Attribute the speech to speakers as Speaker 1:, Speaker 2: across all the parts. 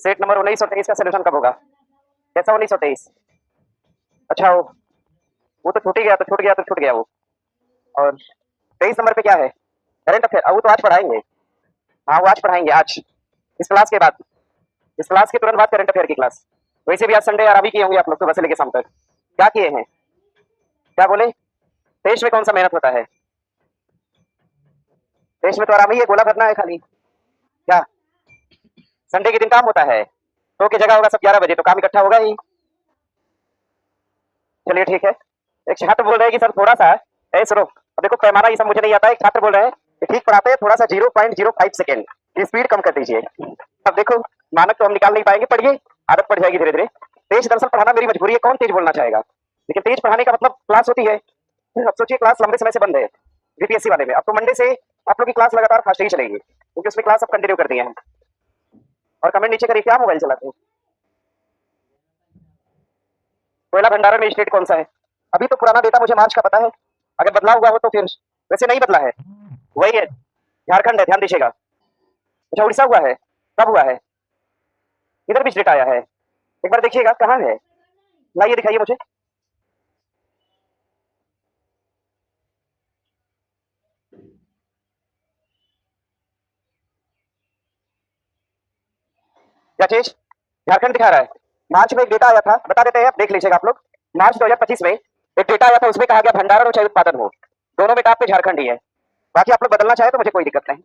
Speaker 1: Set number 1923 का solution कब होगा? कैसा 1923? अच्छा वो तो छूट ही गया, तो छूट गया, तो छूट गया वो। और 23 नंबर पे क्या है? Current affair. अब वो तो आज पढ़ाएंगे। हाँ वो आज पढ़ाएंगे, आज इस क्लास के बाद, इस क्लास के तुरंत बाद करंट अफेयर की क्लास। वैसे भी आज संडे आराम ही किए होंगे आप लोग सुबह से लेकर शाम तक। क्या किए हैं? क्या बोले? देश में कौन सा मेहनत होता है? देश में तो आराम ही है, गोला भरना है खाली। क्या संडे के दिन काम होता है? तो की जगह होगा सब 11 बजे, तो काम इकट्ठा होगा ही। चलिए ठीक है। एक छात्र बोल रहे हैं कि सर थोड़ा सा ऐसे रुक, अब देखो पैमाना ये सब मुझे नहीं आता है। एक छात्र बोल रहे हैं कि ठीक पढ़ाते हैं, थोड़ा सा 0.05 सेकेंड की स्पीड कम कर दीजिए। अब देखो मानक तो हम निकाल नहीं पाएंगे, पढ़िए, आदत पड़ जाएगी धीरे धीरे। तेज दरअसल पढ़ाना मेरी मजबूरी है, कौन तेज बोलना चाहेगा? लेकिन तेज पढ़ाने का मतलब क्लास होती है। अब सोचिए क्लास लंबे समय से बंद है बीपीएससी वाले में, अब तो मंडे से आप लोग की क्लास लगातार फास्ट ही चलेगी, क्योंकि उसमें क्लास अब कंटिन्यू कर दिए हैं। और कमेंट नीचे करिए क्या मोबाइल चलाते हैं? कोयला भंडारण में स्टेट कौन सा है? अभी तो पुराना डेटा मुझे मार्च का पता है, अगर बदला हुआ हो तो फिर, वैसे नहीं बदला है, वही है, झारखंड है, ध्यान दीजिएगा। अच्छा उड़ीसा हुआ है, कब हुआ है? इधर भी डेटा आया है, एक बार देखिएगा कहाँ है, लाइए दिखाइए मुझे। क्या चीज? झारखंड दिखा रहा है। मार्च में एक डेटा आया था, बता देते हैं, आप देख लीजिएगा आप लोग। मार्च 2025 में एक डेटा आया था, उसमें कहा गया भंडारण हो चाहे उत्पादन हो, दोनों में टॉप पे झारखंड ही है। बाकी आप लोग बदलना चाहे तो मुझे कोई दिक्कत नहीं।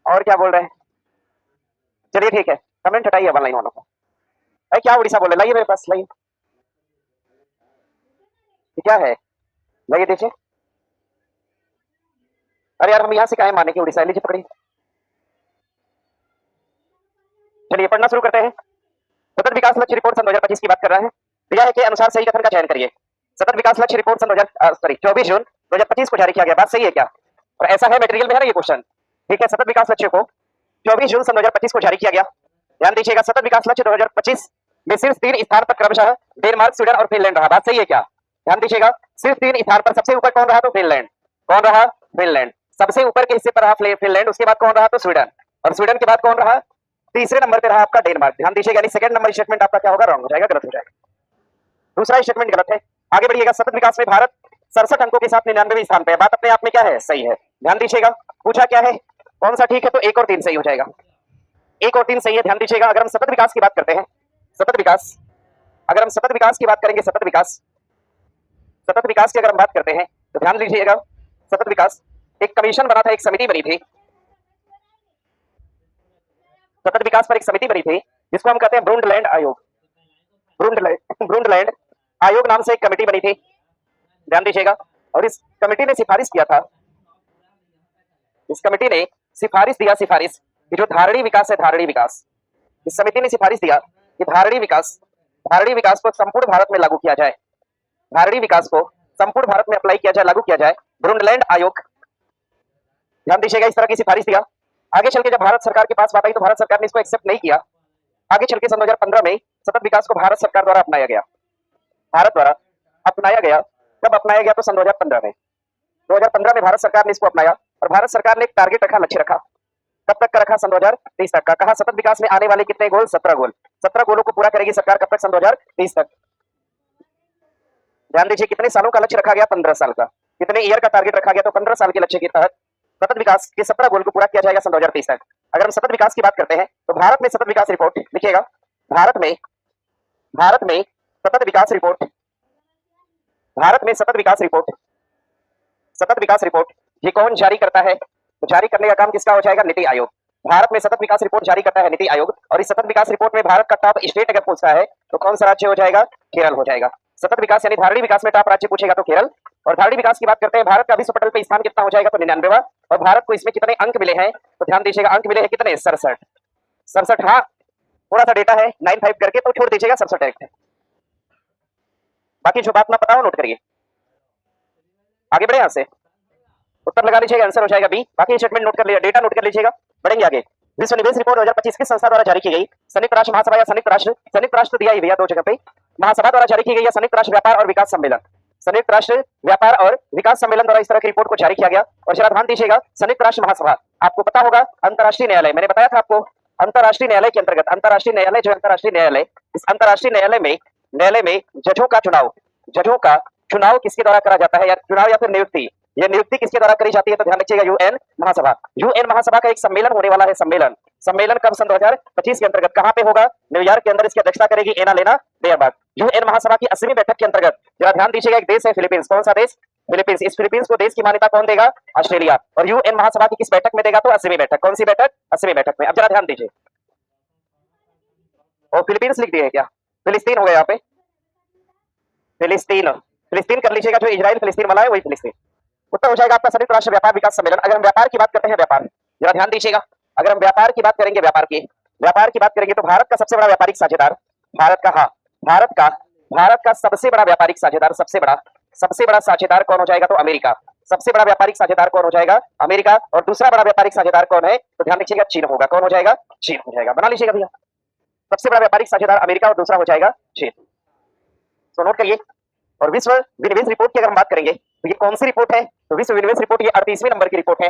Speaker 1: और क्या बोल रहे हैं? चलिए ठीक है, कमेंट हटाइए ऑनलाइन वालों का। अरे क्या उड़ीसा बोल रहे, लाइए मेरे पास, लाइए। क्या है? लाइए देखिए। अरे यार हम यहाँ से काहे माने कि उड़ीसा, लीजिए पकड़िए। चलिए पढ़ना शुरू करते हैं। सतत विकास लक्ष्य रिपोर्ट सन 2025 की बात कर रहा है। दिया है के अनुसार सही कथन का चयन करिए। सतत विकास लक्ष्य रिपोर्ट सन 24 जून 2025 को जारी किया गया, बात सही है क्या? और ऐसा है मटेरियल में है ना ये क्वेश्चन। ठीक है, सतत विकास लक्ष्य को 24 जून सन 2025 को जारी किया गया। ध्यान दीजिएगा, सतत विकास लक्ष्य 2025 में सिर्फ 3 स्थान पर क्रमशः डेनमार्क, स्वीडन और फिनलैंड रहा, बात सही है क्या? ध्यान दीजिएगा, सिर्फ 3 स्थान पर, सबसे ऊपर कौन रहा? तो फिनलैंड। कौन रहा? फिनलैंड। सबसे ऊपर के हिस्से पर रहा फिनलैंड, उसके बाद कौन रहा? तो स्वीडन। और स्वीडन के बाद कौन रहा? तीसरे नंबर पे रहा आपका डेनमार्क। ध्यान दीजिएगा, यानी सेकंड नंबर स्टेटमेंट आपका क्या होगा? रॉन्ग हो जाएगा, गलत हो जाएगा। दूसरा स्टेटमेंट गलत है। आगे बढ़िएगा, सतत विकास में भारत 67 अंकों के साथ 99वें स्थान पे है, बात अपने आप में क्या है? सही है। ध्यान दीजिएगा, पूछा क्या है, कौन सा ठीक है? तो 1 और 3 सही हो जाएगा। 1 और 3 सही है। ध्यान दीजिएगा, अगर हम सतत विकास की बात करते हैं, सतत विकास, अगर हम सतत विकास की बात करेंगे, सतत विकास, सतत विकास की अगर हम बात करते हैं तो ध्यान दीजिएगा, सतत विकास एक कमीशन बना था, एक समिति बनी थी, सतत विकास पर एक समिति बनी थी जिसको हम कहते हैं ब्रूंडलैंड आयोग। ब्रूंडलैंड आयोग नाम से एक कमेटी बनी थी, ध्यान दीजिएगा। और इस कमेटी ने सिफारिश किया था, इस कमेटी ने सिफारिश दिया, सिफारिश कि जो धारणी विकास है, धारणी विकास, इस समिति ने सिफारिश दिया कि धारणी विकास को संपूर्ण भारत में लागू किया जाए, धारणी विकास को संपूर्ण भारत में अप्लाई किया जाए, लागू किया जाए, ब्रूंडलैंड आयोग। ध्यान दीजिएगा, इस तरह की सिफारिश दिया। आगे चल के जब भारत सरकार के पास बात आई तो भारत सरकार ने इसको एक्सेप्ट नहीं किया। आगे चल के सन 2015 में सतत विकास को भारत सरकार द्वारा अपनाया गया, भारत द्वारा अपनाया गया। कब अपनाया गया? तो सन 2015 में, 2015 में भारत सरकार ने इसको अपनाया। और भारत सरकार ने एक टारगेट रखा, लक्ष्य रखा, कब तक का रखा? सन 2030 तक का। कहा सतत विकास में आने वाले कितने गोल? 17 गोल। 17 गोलों को पूरा करेगी सरकार, कब तक? सन 2030 तक। ध्यान दीजिए, कितने सालों का लक्ष्य रखा गया? 15 साल का। कितने ईयर का टारगेट रखा गया? तो 15 साल के लक्ष्य के तहत सतत विकास के 17 गोल को पूरा किया जाएगा सन 2030 तक। अगर हम सतत विकास की बात करते हैं तो भारत में सतत विकास रिपोर्ट लिखिएगा, भारत में सतत विकास रिपोर्ट, भारत में सतत विकास रिपोर्ट, सतत विकास रिपोर्ट ये कौन जारी करता है? तो जारी करने का काम किसका हो जाएगा? नीति आयोग। भारत में सतत विकास रिपोर्ट जारी करता है नीति आयोग। और इस सतत विकास रिपोर्ट में भारत का टॉप स्टेट अगर पूछता है तो कौन सा राज्य हो जाएगा? केरल हो जाएगा। सतत विकास यानी धारणी विकास में टॉप राज्य पूछेगा तो केरल। और धारणी विकास की बात करते हैं, भारत का विश्व पटल पे स्थान कितना हो जाएगा? तो 99वां। और भारत को इसमें कितने अंक मिले हैं? तो ध्यान दीजिएगा, अंक मिले हैं कितने? 67। 67, हाँ थोड़ा सा डेटा है 95 करके, तो छोड़ दीजिएगा, 67 है। बाकी जो बात ना पता हो नोट करिए। आगे बढ़े, यहां से उत्तर लगा लीजिएगा, आंसर हो जाएगा बी। बाकी स्टेटमेंट नोट कर लीजिएगा, डेटा नोट कर लीजिएगा, बढ़ेंगे आगे। विश्व निवेश रिपोर्ट 2025 किस संस्था द्वारा जारी की गई? संयुक्त राष्ट्र महासभा या संयुक्त राष्ट्र दिया ही भैया दो जगह पे, महासभा द्वारा जारी की गई या संयुक्त राष्ट्र व्यापार और विकास सम्मेलन, संयुक्त राष्ट्र व्यापार और विकास सम्मेलन द्वारा इस तरह की रिपोर्ट को जारी किया गया। और जरा ध्यान दीजिएगा, संयुक्त राष्ट्र महासभा आपको पता होगा अंतर्राष्ट्रीय न्यायालय, मैंने बताया था आपको अंतर्राष्ट्रीय न्यायालय के अंतर्गत, अंतर्राष्ट्रीय न्यायालय जो अंतर्राष्ट्रीय न्यायालय, इस अंतर्राष्ट्रीय न्यायालय में जजों का चुनाव किसके द्वारा करा जाता है, या चुनाव या फिर नियुक्ति, यह नियुक्ति किसके द्वारा करी जाती है, तो ध्यान रखिएगा यूएन महासभा। यूएन महासभा का एक सम्मेलन होने वाला है, सम्मेलन कब, सन 2025 के अंतर्गत, कहां पे होगा, न्यूयॉर्क के अंदर। इसकी अध्यक्षता करेगी एना लेना बेयरबाग। यूएन महासभा की 80वीं बैठक के अंतर्गत, जरा ध्यान दीजिएगा, एक देश है फिलीपींस। कौन सा देश, फिलीपींस। इस फिलीपींस को देश की मान्यता कौन देगा, ऑस्ट्रेलिया। और यूएन महासभा की किस बैठक में देगा, तो 80वीं बैठक। कौन सी बैठक, 80वीं बैठक में। अब जरा ध्यान दीजिए, और फिलीपींस लिख दिए क्या, फिलिस्तीन हो गया यहाँ पे, फिलिस्तीन कर लीजिएगा, जो इजराइल फिलिस्तीन वाला है वही फिलिस्तीन। उत्तर हो जाएगा आपका संयुक्त राष्ट्र व्यापार विकास सम्मेलन। अगर हम व्यापार की बात करते हैं, व्यापार, जरा ध्यान दीजिएगा, अगर हम व्यापार की बात करेंगे, व्यापार की बात करेंगे, तो भारत का सबसे बड़ा व्यापारिक साझेदार, भारत का सबसे बड़ा व्यापारिक साझेदार, सबसे बड़ा साझेदार कौन हो जाएगा, तो अमेरिका। सबसे बड़ा व्यापारिक साझेदार कौन हो जाएगा, अमेरिका। और दूसरा बड़ा व्यापारिक साझेदार कौन है, तो ध्यान रखिएगा, चीन होगा। कौन हो जाएगा, चीन हो जाएगा। बना लीजिएगा भैया, सबसे बड़ा व्यापारिक साझेदार अमेरिका और दूसरा हो जाएगा चीन। तो नोट करिए। और विश्व विनिवेश रिपोर्ट की अगर हम बात करेंगे, तो ये कौन सी रिपोर्ट है, तो विश्व विनिवेश रिपोर्ट ये 38वें नंबर की रिपोर्ट है।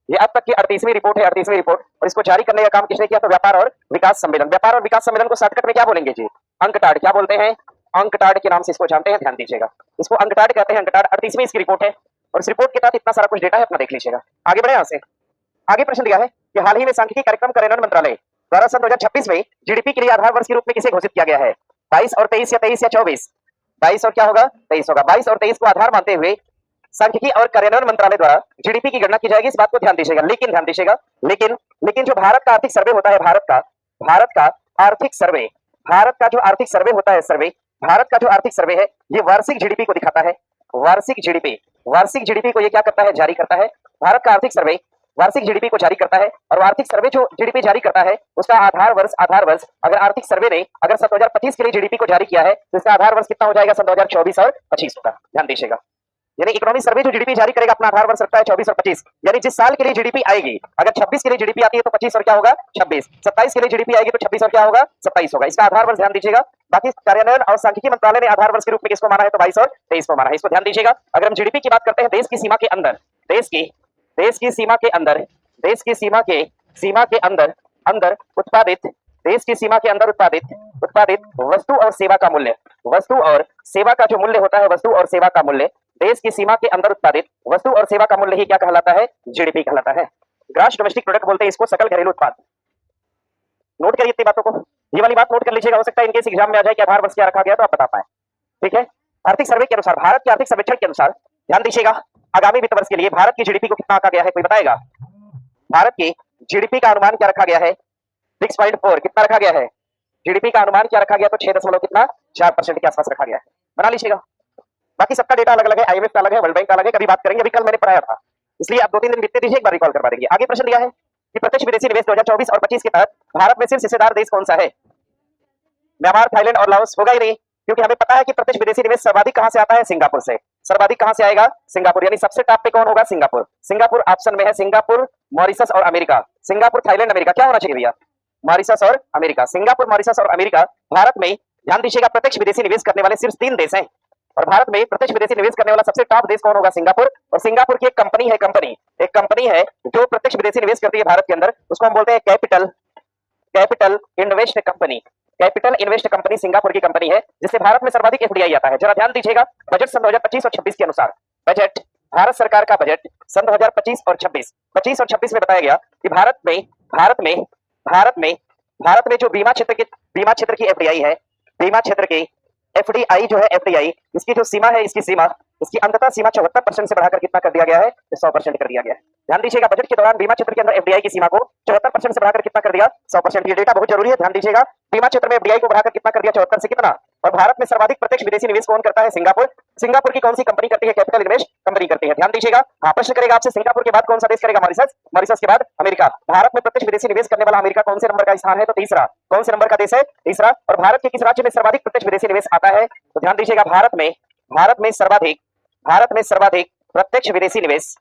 Speaker 1: ये अब तक की 38वीं रिपोर्ट है, 38वीं रिपोर्ट। और इसको जारी करने का काम किसने किया, तो व्यापार और विकास सम्मेलन। व्यापार और विकास सम्मेलन को शॉर्टकट में क्या बोलेंगे जी, अंकटाड। क्या बोलते हैं, अंकटाड के नाम से इसको जानते हैं, ध्यान दीजिएगा, इसको अंकटाड कहते हैं, अंकटाड। 38वीं इसकी रिपोर्ट है, और इस रिपोर्ट के तहत इतना सारा कुछ डेटा है, अपना देख लीजिएगा। आगे बढ़े यहाँ से। आगे प्रश्न दिया है कि हाल ही में सांख्यिकी कार्यक्रम कार्यान्वयन मंत्रालय द्वारा सन 2026 में जीडीपी के लिए आधार वर्ष के रूप में किसे घोषित किया गया है, 22 और 23 या 23 या 24, 22 और क्या होगा, 23 होगा। 22 और 23 को आधार मानते हुए सांख्यिकी और कार्यान्वयन मंत्रालय द्वारा जीडीपी की गणना की जाएगी, इस बात को ध्यान दीजिएगा। लेकिन ध्यान दीजिएगा, लेकिन जो भारत का आर्थिक सर्वे होता है, भारत का आर्थिक सर्वे, भारत का जो आर्थिक सर्वे होता है, भारत का जो आर्थिक सर्वे है, ये वार्षिक जीडीपी को दिखाता है। वार्षिक जीडीपी को ये क्या करता है, जारी करता है। भारत का आर्थिक सर्वे वार्षिक जीडीपी को जारी करता है, और आर्थिक सर्वे जो जीडीपी जारी करता है, उसका आधार वर्ष अगर आर्थिक सर्वे ने अगर सन 2025 के लिए जीडीपी को जारी किया है, तो इसका आधार वर्ष कितना हो जाएगा, सन 2024 और 25 होगा। ध्यान दीजिएगा, यानी इकोनॉमिक सर्वे जो जीडीपी जारी करेगा, अपना आधार वर्ष रखता है 24 और 25। यानी जिस साल के लिए जीडीपी आएगी, अगर 26 के लिए जीडीपी आती है तो 25 और क्या होगा, 26। 27 के लिए जीडीपी आएगी तो 26 और क्या होगा, 27 होगा। इसका आधार वर्ष ध्यान दीजिएगा। बाकी कार्यान्वयन और सांख्यिकी मंत्रालय ने आधार वर्ष के रूप में किसको माना है, तो 22 और 23 को माना है। इसको ध्यान दीजिएगा। अगर हम जीडीपी की बात करते हैं, देश की सीमा के अंदर, देश की सीमा के अंदर उत्पादित वस्तु और सेवा का मूल्य, वस्तु और सेवा का जो मूल्य होता है, वस्तु और सेवा का मूल्य, देश की सीमा के अंदर उत्पादित वस्तु और सेवा का मूल्य ही क्या कहलाता है, जीडीपी कहलाता है। ग्रॉस डोमेस्टिक प्रोडक्ट बोलते हैं इसको, सकल घरेलू उत्पाद। नोट करिए इतनी बातों को, ये वाली बात नोट कर लीजिएगा, हो सकता है इनके एग्जाम में आ जाए कि आधार वर्ष क्या रखा गया, तो आप बता पाए। ठीक है, आर्थिक सर्वे के अनुसार, भारत के आर्थिक सर्वेक्षण के अनुसार, ध्यान दीजिएगा, आगामी वित्त वर्ष के लिए भारत की जीडीपी को कितना आंका गया है, कोई बताएगा। भारत की जीडीपी का अनुमान क्या रखा गया है, 6.4 कितना रखा गया है, जीडीपी का अनुमान क्या रखा गया, तो 6.4% के आसपास रखा गया है। बना लीजिएगा। बाकी सबका डेटा अलग अलग है, आईएमएफ का अलग है, वर्ल्ड बैंक का अलग है, कभी बात करेंगे, अभी कल मैंने पढ़ाया था, इसलिए आप 2-3 दिन बीतते दीजिए, एक बार रिकॉल करवा देंगे। आगे प्रश्न दिया है कि प्रत्यक्ष विदेशी निवेश 2024 और 25 के तहत भारत में शीर्ष हिस्सेदार देश कौन सा है। म्यांमार, थाईलैंड और लाओस होगा ही नहीं, क्योंकि हमें पता है कि प्रत्यक्ष विदेशी निवेश सर्वाधिक कहां से आता है, सिंगापुर से। सर्वाधिक कहां से आएगा, सिंगापुर, यानी सबसे टॉप पे कौन होगा, सिंगापुर ऑप्शन में है। सिंगापुर, मॉरिशस और अमेरिका, सिंगापुर, थाईलैंड, अमेरिका, क्या होना चाहिए भैया, मॉरिशस और अमेरिका। सिंगापुर, मॉरिशस और अमेरिका भारत में, ध्यान दीजिएगा, प्रत्यक्ष विदेशी निवेश करने वाले सिर्फ 3 देश हैं, और भारत में प्रत्यक्ष विदेशी निवेश करने वाला सबसे टॉप देश कौन होगा, सिंगापुर। और सिंगापुर की एक कंपनी है जो प्रत्यक्ष विदेशी निवेश करती है भारत के अंदर, उसको हम बोलते हैं कैपिटल इन्वेस्ट कंपनी सिंगापुर की कंपनी है, जिससे भारत में सर्वाधिक एफडीआई आता है। जरा ध्यान दीजिएगा, बजट सन 2025 और 26 के अनुसार, बजट भारत सरकार का बजट सन 2025 और 26 में बताया गया कि भारत में जो बीमा क्षेत्र की एफडीआई है, बीमा क्षेत्र की एफडीआई जो है, एफडीआई इसकी जो सीमा है, इसकी अंततः सीमा 74% से बढ़ाकर कितना कर दिया गया है, 100% कर दिया गया है। ध्यान दीजिएगा, बजट के दौरान बीमा क्षेत्र के अंदर एफडीआई की सीमा को 74% से बढ़ाकर कितना कर दिया, 100%। ये डेटा बहुत जरूरी है, ध्यान दीजिएगा। बीमा क्षेत्र में एफडीआई को बढ़ाकर कितना कर दिया, 74 से कितना। और भारत में सर्वाधिक प्रत्यक्ष विदेशी निवेश कौन करता है, सिंगापुर की कौन सी कंपनी करती है, कैपिटल इन्वेस्ट कंपनी करती है। ध्यान दीजिएगा। हाँ, प्रश्न करेगा आपसे, सिंगापुर के बाद कौन सा देश करेगा, मॉरिशस के बाद अमेरिका। भारत में प्रत्यक्ष विदेशी निवेश करने वाला अमेरिका कौन से नंबर का स्थान है, तो तीसरा। कौन से नंबर का देश है, तीसरा। और भारत के किस राज्य में सर्वाधिक प्रत्यक्ष विदेशी निवेश आता है, तो ध्यान दीजिएगा, भारत में सर्वाधिक प्रत्यक्ष विदेशी निवेश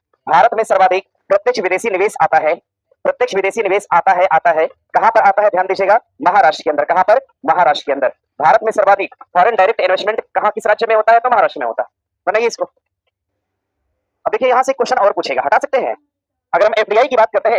Speaker 1: आता है। प्रत्यक्ष विदेशी निवेश आता है कहां पर आता है, ध्यान दीजिएगा, महाराष्ट्र के अंदर। कहां पर, महाराष्ट्र के अंदर। भारत में सर्वाधिक फॉरेन डायरेक्ट इन्वेस्टमेंट कहां, किस राज्य में होता है, तो महाराष्ट्र में होता है। बनाइए इसको। अब देखिए, यहां से क्वेश्चन और पूछेगा, हटा सकते हैं। अगर हम एफडीआई की बात करते हैं,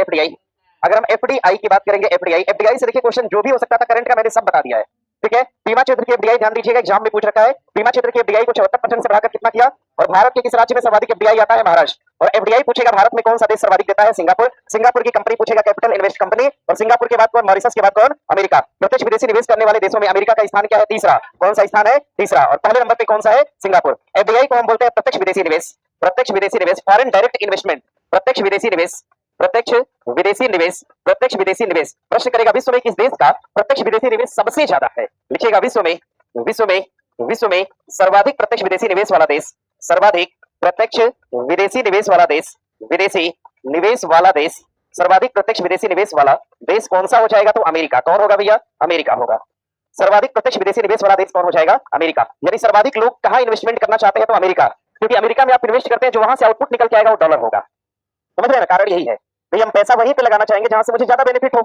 Speaker 1: अगर हम एफडीआई की बात करेंगे, एफडीआई से देखिए क्वेश्चन जो भी हो सकता था करंट का मैंने सब बता दिया है, ठीक है। बीमा क्षेत्र की एफडीआई ध्यान दीजिएगा, एग्जाम में पूछ रखा है। बीमा क्षेत्र की एफडीआई को 74% से बढ़ाकर कितना किया, और भारत के किस राज्य में सर्वाधिक एफडीआई आता है, महाराष्ट्र। और एफडीआई पूछेगा भारत में कौन सा देश सर्वाधिक देता है, सिंगापुर। सिंगापुर की कंपनी पूछेगा कैपिटल इन्वेस्ट कंपनी, और सिंगापुर के बाद कौन, मॉरिशस के बाद कौन, अमेरिका। प्रत्यक्ष विदेशी निवेश करने वाले देशों में अमेरिका का स्थान क्या है, तीसरा। कौन सा स्थान है, तीसरा। और पहले नंबर पे कौन सा है, सिंगापुर। एफडीआई को हम बोलते हैं प्रत्यक्ष विदेशी निवेश, प्रत्यक्ष विदेशी निवेश, फॉरेन डायरेक्ट इन्वेस्टमेंट, प्रत्यक्ष विदेशी निवेश, प्रत्यक्ष विदेशी निवेश, प्रत्यक्ष विदेशी निवेश। प्रश्न करेगा विश्व में किस देश का प्रत्यक्ष विदेशी निवेश सबसे ज्यादा है, लिखिएगा विश्व में, विश्व में, विश्व में सर्वाधिक प्रत्यक्ष विदेशी निवेश वाला देश, सर्वाधिक प्रत्यक्ष विदेशी निवेश वाला देश, विदेशी निवेश वाला देश, सर्वाधिक प्रत्यक्ष विदेशी निवेश वाला देश कौन सा हो जाएगा, तो अमेरिका। कौन होगा भैया, अमेरिका होगा। सर्वाधिक प्रत्यक्ष विदेशी निवेश वाला देश कौन हो जाएगा, अमेरिका। यानी सर्वाधिक लोग कहां इन्वेस्टमेंट करना चाहते हैं, तो अमेरिका, क्योंकि अमेरिका में आप इन्वेस्ट करते हैं जो वहां से आउटपुट निकल के आएगा वो डॉलर होगा। समझ रहे हैं, कारण यही है भाई, हम पैसा वहीं पे लगाना चाहेंगे जहां से मुझे ज्यादा बेनिफिट हो।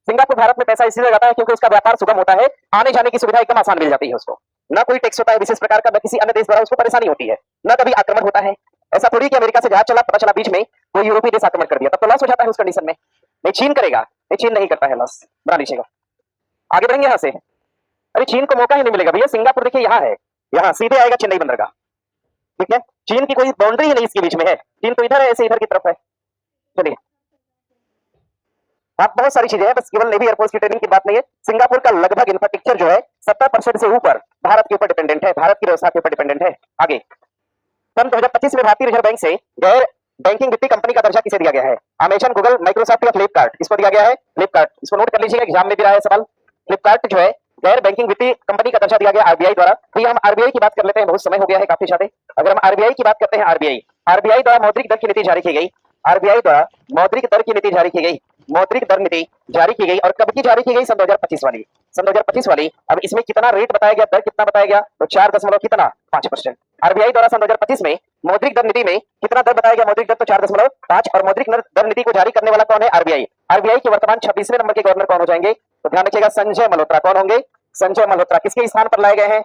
Speaker 1: सिंगापुर भारत में पैसा इसलिए लगाता है क्योंकि उसका व्यापार सुगम होता है, आने जाने की सुविधा एकदम आसान मिल जाती है उसको, ना कोई टैक्स होता है विशेष प्रकार का, न किसी अन्य देश द्वारा उसको परेशानी होती है, न कभी आक्रमण होता है। ऐसा थोड़ी कि अमेरिका से जहाज चला, पता चला बीच में कोई यूरोपीय देश आक्रमण कर दिया, तब तो लॉस हो जाता है उस कंडीशन में। नहीं, चीन करेगा, नहीं चीन नहीं करता है लॉस, बना लीजिएगा। आगे बढ़ेंगे यहां से। अरे चीन को मौका ही नहीं मिलेगा भैया, सिंगापुर देखिए यहाँ है, यहाँ सीधे आएगा चेन्नई बंदरगाह, ठीक है। चीन की कोई बाउंड्री ही नहीं इसके बीच में है, चीन तो इधर है, ऐसे इधर की तरफ है। चलिए, आप बहुत सारी चीजें हैं, बस केवल नेवी एयरफोर्स की ट्रेनिंग की बात नहीं है। सिंगापुर का लगभग इंफ्रास्ट्रक्चर जो है 70% से ऊपर भारत के ऊपर डिपेंडेंट है, भारत की व्यवस्था के ऊपर डिपेंडेंट है। आगे, सन 2025 में भारतीय रिजर्व बैंक से गैर बैंकिंग वित्तीय कंपनी का दर्जा किसे दिया गया है, अमेजन, गूगल, माइक्रोसॉफ्ट या फ्लिपकार्ट, इसको दिया गया है फ्लिपकार्ट। इसको नोट कर लीजिएगा, एग्जाम में भी रहा है सवाल। फ्लिपकार्ट जो है गैर बैंकिंग वित्तीय कंपनी का दर्जा दिया गया आरबीआई द्वारा। तो हम आरबीआई की बात कर लेते हैं, बहुत समय हो गया है काफी ज्यादा। अगर हम आरबीआई की बात करते हैं, आरबीआई द्वारा मौद्रिक दर की नीति जारी की गई, आरबीआई द्वारा मौद्रिक दर की नीति जारी की गई, मौद्रिक दर नीति जारी की गई, और कब की जारी की गई, सन 2025 वाली, सन 2025 वाली। अब इसमें कितना रेट बताया गया, दर कितना बताया गया, तो 4.5%। आरबीआई द्वारा सन 2025 में मौद्रिक दर नीति में कितना दर बताया गया, मौद्रिक दर तो 4.5, और मौद्रिक दर नीति को जारी करने वाला कौन है, आरबीआई। आरबीआई के वर्तमान 26वें नंबर के गवर्नर कौन हो जाएंगे, तो ध्यान रखिएगा संजय मल्होत्रा। कौन होंगे, संजय मल्होत्रा। किसके स्थान पर लाए गए हैं,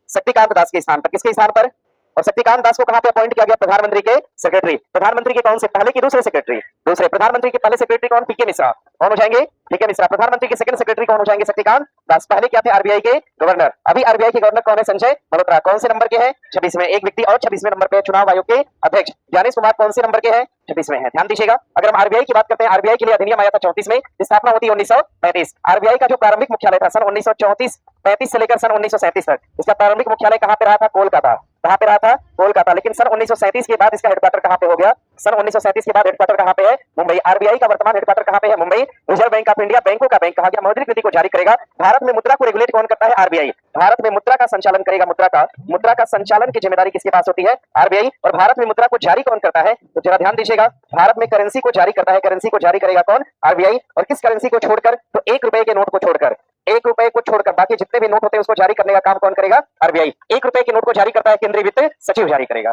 Speaker 1: शक्तिकांत दास के स्थान पर। किसके स्थान पर, और शक्तिकांत दास को कहां पे अपॉइंट किया गया, प्रधानमंत्री के सेक्रेटरी। प्रधानमंत्री के कौन से, पहले की दूसरे सेक्रेटरी, दूसरे। प्रधानमंत्री के पहले सेक्रेटरी कौन, पीके मिश्रा। कौन हो जाएंगे, पीके मिश्रा। प्रधानमंत्री के सेकंड सेक्रेटरी कौन हो जाएंगे, शक्तिकांत दास। पहले क्या थे, आरबीआई के गवर्नर। अभी आरबीआई के गवर्नर कौन है, संजय मल्होत्रा। कौन से नंबर के हैं, 26 में। एक व्यक्ति और 26वें नंबर पे चुनाव आयोग के अध्यक्ष ज्ञानेश कुमार कौन से नंबर के हैं, 26 में है। ध्यान दीजिएगा। अगर हम आरबीआई की बात करते हैं, आरबीआई के लिए अधिनियम आया था 34 में, स्थापना होती है 1935। आरबीआई का जो प्रारंभिक मुख्यालय था सन 1934-35 से लेकर सन 1937 तक, इसका प्रारंभिक मुख्यालय कहां पे रहा था, कोलकाता। कहां पे रहा था, कोलकाता। लेकिन सन 1937 के बाद इसका हेडक्वार्टर कहां पे हो गया, सन 1937 के बाद हेडक्वार्टर कहां पे है, मुंबई। आरबीआई का वर्तमान हेडक्वार्टर कहां पे है, Mumbai. Reserve bank of India, बैंकों का बैंक कहा गया, मौद्रिक नीति को जारी करेगा। भारत में मुद्रा को रेगुलेट कौन करता है, आरबीआई। भारत में मुद्रा का संचालन करेगा, मुद्रा का संचालन की जिम्मेदारी किसके पास होती है, आरबीआई। और भारत में मुद्रा को जारी कौन करता है, तो जरा ध्यान दीजिएगा, भारत में करेंसी को जारी करता है, करेंसी को जारी करेगा कौन, आरबीआई। और किस करेंसी को छोड़कर, तो 1 रुपए के नोट को छोड़कर, 1 रुपए को छोड़कर बाकी जितने भी नोट होते हैं उसको जारी करने का काम कौन करेगा, आरबीआई। 1 रुपए के नोट को जारी करता है केंद्रीय वित्त सचिव, जारी करेगा।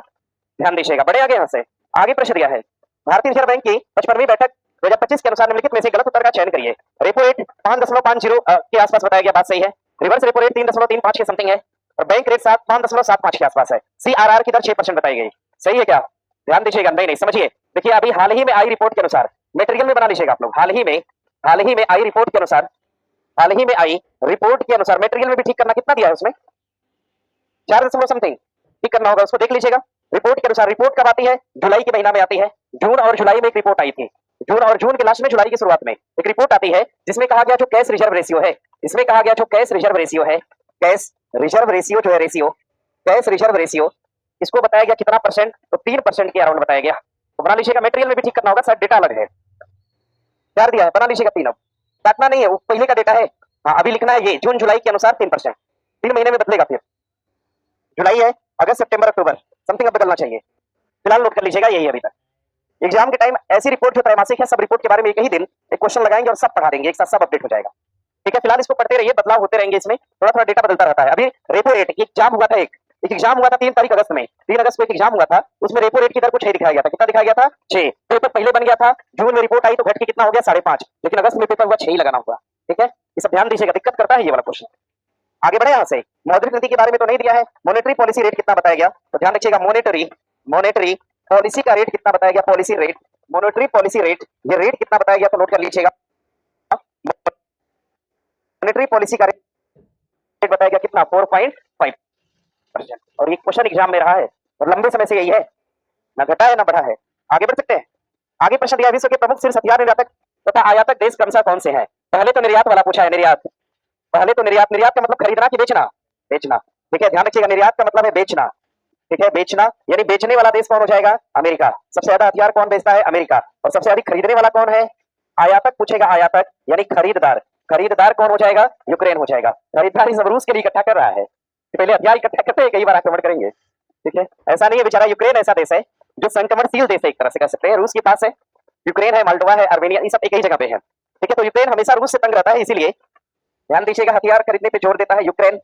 Speaker 1: ध्यान दीजिएगा। बड़े आगे, यहां से आगे प्रश्न दिया है, भारतीय रिजर्व बैंक की 55वीं बैठक 2025 के अनुसार निम्नलिखित में से गलत उत्तर का चयन करिए। रेपो रेट 5.50 के आसपास बताया गया, बात सही है। रिवर्स रेपो रेट 3.35 के समथिंग है, और बैंक रेट 5.75 के आसपास है। सीआरआर की दर 6% बताई गई, सही है क्या, ध्यान दीजिएगा। नहीं समझिए, देखिए अभी हाल ही में आई रिपोर्ट के अनुसार, मटेरियल में बना लीजिएगा आप लोग, हाल ही में आई रिपोर्ट के अनुसार, हाल ही में आई रिपोर्ट के अनुसार मटेरियल में भी ठीक करना, कितना दिया है उसमें, 4 समथिंग ठीक करना होगा, उसको देख लीजिएगा। रिपोर्ट के अनुसार, रिपोर्ट कब आती है, जुलाई के महीना में आती है। जून और जुलाई में एक रिपोर्ट आई थी, जून और जून के लास्ट में जुलाई की शुरुआत में एक रिपोर्ट आती है जिसमें कहा गया जो कैश रिजर्व रेशियो है, इसमें कहा गया जो कैश रिजर्व रेशियो है, कैश रिजर्व रेशियो जो है, रेशियो, कैश रिजर्व रेशियो, इसको बताया गया कितना परसेंट, तो 3% के अराउंड बताया गया। तो बना लीजिएगा, मटेरियल में भी ठीक करना होगा, शायद डेटा अलग है, 4 दिया है, बना लीजिएगा 3। अब काटना नहीं है, वो पहले का डेटा है। हाँ, अभी लिखना है ये जून जुलाई के अनुसार 3%, 3 महीने में बदलेगा, फिर जुलाई है, अगस्त सितंबर अक्टूबर समथिंग अब बदलना चाहिए। फिलहाल नोट कर लीजिएगा, यही अभी तक। एग्जाम के टाइम ऐसी रिपोर्ट जो त्रैमासिक है, सब रिपोर्ट के बारे में एक ही दिन एक क्वेश्चन लगाएंगे और सब पढ़ा देंगे, एक साथ सब अपडेट हो जाएगा, ठीक है। फिलहाल इसको पढ़ते रहिए, बदलाव होते रहेंगे, इसमें थोड़ा थोड़ा डेटा बदलता रहता है। अभी रेपो रेट, एग्जाम हुआ था, एक एग्जाम हुआ था 3 तारीख अगस्त में, 3 अगस्त को एक एग्जाम हुआ था, उसमें रेपो रेट की दर को 6 दिखाया गया था। कितना दिखाया गया था, 6। पेपर पहले बन गया था, जून में रिपोर्ट आई तो घट के कितना हो गया, 5.5, लेकिन अगस्त में पेपर हुआ 6 ही लगाना हुआ, ठीक है। ये सब ध्यान दीजिएगा, दिक्कत करता है ये वाला क्वेश्चन। आगे बढ़े यहां से, मौद्रिक नीति के बारे में तो नहीं दिया है, मॉनेटरी पॉलिसी रेट कितना बताया गया, तो ध्यान रखिएगा, मॉनेटरी पॉलिसी का रेट कितना बताया गया, policy rate, monetary policy rate, ये रेट कितना बताया गया तो नोट कर लीजिएगा। मॉनेटरी पॉलिसी का रेट बताया गया कितना 4.5%। और ये क्वेश्चन एग्जाम में रहा है और लंबे समय से यही है, ना घटा है ना बढ़ा है। आगे बढ़ सकते हैं। आगे प्रश्न दिया विश्व के प्रमुख शीर्ष हथियार निर्यातक तथा आयातक देश क्रमशः कौन से हैं। पहले तो निर्यात वाला पूछा है, निर्यात। पहले तो निर्यात, निर्यात का मतलब खरीदना कि बेचना, बेचना। ठीक है, ध्यान रखिएगा, निर्यात का मतलब है बेचना। ठीक है, बेचना यानी बेचने वाला देश कौन हो जाएगा, अमेरिका। सबसे ज्यादा हथियार कौन बेचता है, अमेरिका। और सबसे अधिक खरीदने वाला कौन है, आयातक पूछेगा, आयातक यानी खरीददार। खरीददार कौन हो जाएगा, यूक्रेन हो जाएगा। खरीददार इस रूस के लिए इकट्ठा कर रहा है, पहले हथियार इकट्ठा करते हैं, कई बार आक्रमण करेंगे। ठीक है, ऐसा नहीं है, बेचारा यूक्रेन ऐसा देश है जो संक्रमणशील देश है, एक तरह से कह सकते हैं। रूस के पास है, यूक्रेन है, मोल्डोवा है, अर्मेनिया, ये सब एक ही जगह पे है। ठीक है, तो यूक्रेन हमेशा रूस से तंग रहता है, इसीलिए ध्यान दीजिएगा, हथियार खरीदने पे जोर देता है यूक्रेन।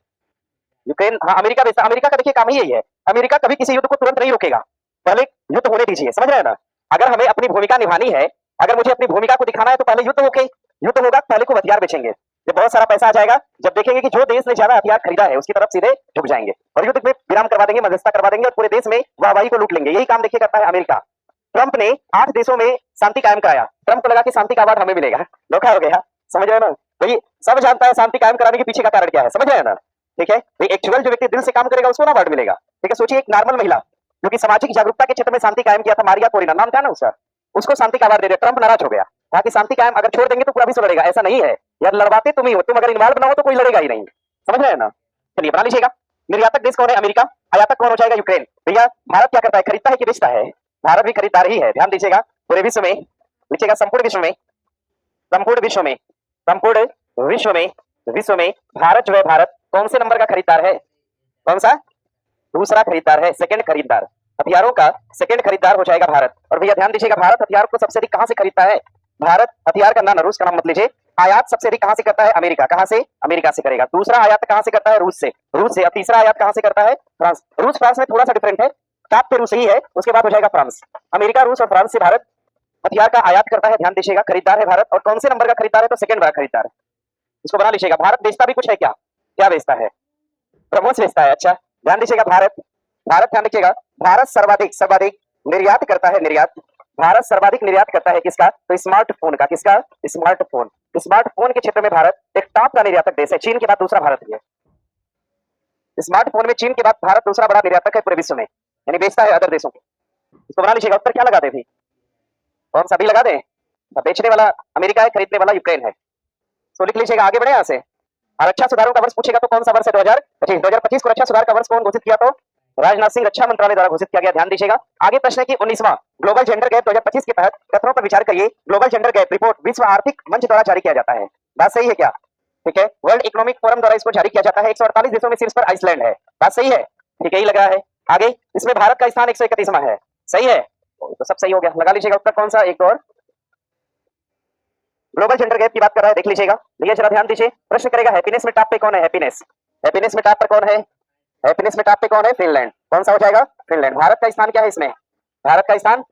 Speaker 1: यूक्रेन, हाँ, अमेरिका बेचता, अमेरिका का देखिए काम ही यही है। अमेरिका कभी किसी युद्ध को तुरंत नहीं रोकेगा, पहले युद्ध होने दीजिए, समझ रहे हैं ना। अगर हमें अपनी भूमिका निभानी है, अगर मुझे अपनी भूमिका को दिखाना है तो पहले युद्ध होके, युद्ध होगा, पहले को हथियार बेचेंगे। जब बहुत सारा पैसा आ जाएगा, जब देखेंगे कि जो देश ने ज्यादा हथियार खरीदा है उसकी तरफ सीधे झुक जाएंगे और युद्ध में विराम करवा देंगे, मध्यस्थता करवा देंगे और पूरे देश में वाहवाही को लूट लेंगे। यही काम देखिए करता है अमेरिका। ट्रंप ने 8 देशों में शांति कायम कराया, ट्रंप को लगा कि शांति का अवार्ड हमें मिलेगा, धोखा हो गया, समझ रहे हो ना। भाई सब जानता है शांति कायम कराने के पीछे का कारण क्या है, समझ रहे हैं ना। ठीक है, भाई एक्चुअल जो व्यक्ति दिल से काम करेगा उसको ना अवार्ड मिलेगा। ठीक है, सोचिए एक नॉर्मल महिला जो कि सामाजिक जागरूकता के क्षेत्र में शांति कायम किया था, मारिया कोरिना नाम था ना उसका, उसको शांति का अवार्ड दे दिया। ट्रंप नाराज हो गया, कहा कि शांति कायम अगर छोड़ देंगे तो पूरा विश्व लड़ेगा। ऐसा नहीं है यार, लड़वाते तुम ही हो, तुम अगर इन्वॉल्व ना हो तो कोई लड़ेगा ही नहीं, समझ रहे हैं ना। चलिए बना लीजिएगा, निर्यातक देश कौन है, अमेरिका। आयातक कौन हो जाएगा, यूक्रेन। भैया भारत क्या करता है, खरीदता है कि बेचता है, भारत भी खरीदार ही है। ध्यान दीजिएगा, पूरे विश्व में लिखिएगा, संपूर्ण विश्व में, संपूर्ण विश्व में, संपूर्ण विश्व में, विश्व में भारत जो है, भारत कौन से नंबर का खरीदार है, कौन सा, दूसरा खरीदार है, सेकंड खरीदार। हथियारों का सेकंड खरीदार हो जाएगा भारत। और भैया ध्यान दीजिएगा, भारत हथियार को सबसे अधिक कहां से खरीदता है, भारत हथियार का ना रूस का नाम मत लीजिए। आयात सबसे अधिक कहां से करता है, अमेरिका। कहां से, अमेरिका से करेगा। दूसरा आयात कहां से करता है, रूस से, रूस से। अब तीसरा आयात कहां से करता है, फ्रांस। रूस फ्रांस में थोड़ा सा डिफरेंट है, टॉप पे रूस ही है, उसके बाद हो जाएगा फ्रांस। अमेरिका, रूस और फ्रांस से भारत हथियार का आयात करता है। ध्यान दीजिएगा, खरीदार है भारत। और कौन से नंबर का खरीदार है, तो सेकंड बड़ा खरीदार। इसको बना लीजिएगा। भारत बेचता भी कुछ है क्या, क्या बेचता है, ब्रह्मोस बेचता है। अच्छा ध्यान दीजिएगा, भारत, भारत ध्यान रखिएगा, भारत सर्वाधिक, सर्वाधिक निर्यात करता है, निर्यात। भारत सर्वाधिक निर्यात करता है किसका, तो स्मार्टफोन का। किसका, स्मार्टफोन। स्मार्टफोन के क्षेत्र में भारत एक टॉप का निर्यातक देश है, चीन के बाद दूसरा भारत है। स्मार्टफोन में चीन के बाद भारत दूसरा बड़ा निर्यातक है पूरे विश्व में, यानी बेचता है अदर देशों को। इसको बना लीजिएगा। उत्तर क्या लगा दे, कौन सा भी लगा दे। बेचने वाला अमेरिका है, खरीदने वाला यूक्रेन है। तो लिख लीजिएगा, आगे बढ़े यहाँ से। और रक्षा सुधारों का वर्ष पूछेगा तो कौन सा वर्ष है, 2025। 2025 को रक्षा सुधार का वर्ष कौन घोषित किया, तो राजनाथ सिंह रक्षा मंत्रालय द्वारा घोषित किया गया। ध्यान दीजिएगा। आगे प्रश्न है कि 19वां ग्लोबल जेंडर गैप 2025 के तहत कथनों पर विचार करिए। ग्लोबल जेंडर गैप रिपोर्ट विश्व आर्थिक मंच द्वारा जारी किया जाता है, बात सही है क्या, ठीक है। वर्ल्ड इकोनॉमिक फोरम द्वारा इसको जारी किया जाता है। 148 देशों में शीर्ष पर आइसलैंड है, बात सही है, ठीक है, ही लग रहा है। आगे इसमें भारत का स्थान 131वां है, सही है, तो सब सही हो गया। लगा लीजिएगा उत्तर कौन सा, एक और ग्लोबल जेंडर गैप की बात कर रहा है, देख लीजिएगा। भैया जरा ध्यान दीजिए, प्रश्न करेगा हैप्पीनेस में टॉप पे कौन है, हैप्पीनेस, हैप्पीनेस में टॉप पर कौन है, हैप्पीनेस में टॉप पे कौन है, फिनलैंड। कौन सा हो जाएगा, फिनलैंड। भारत का स्थान क्या है इसमें, भारत का स्थान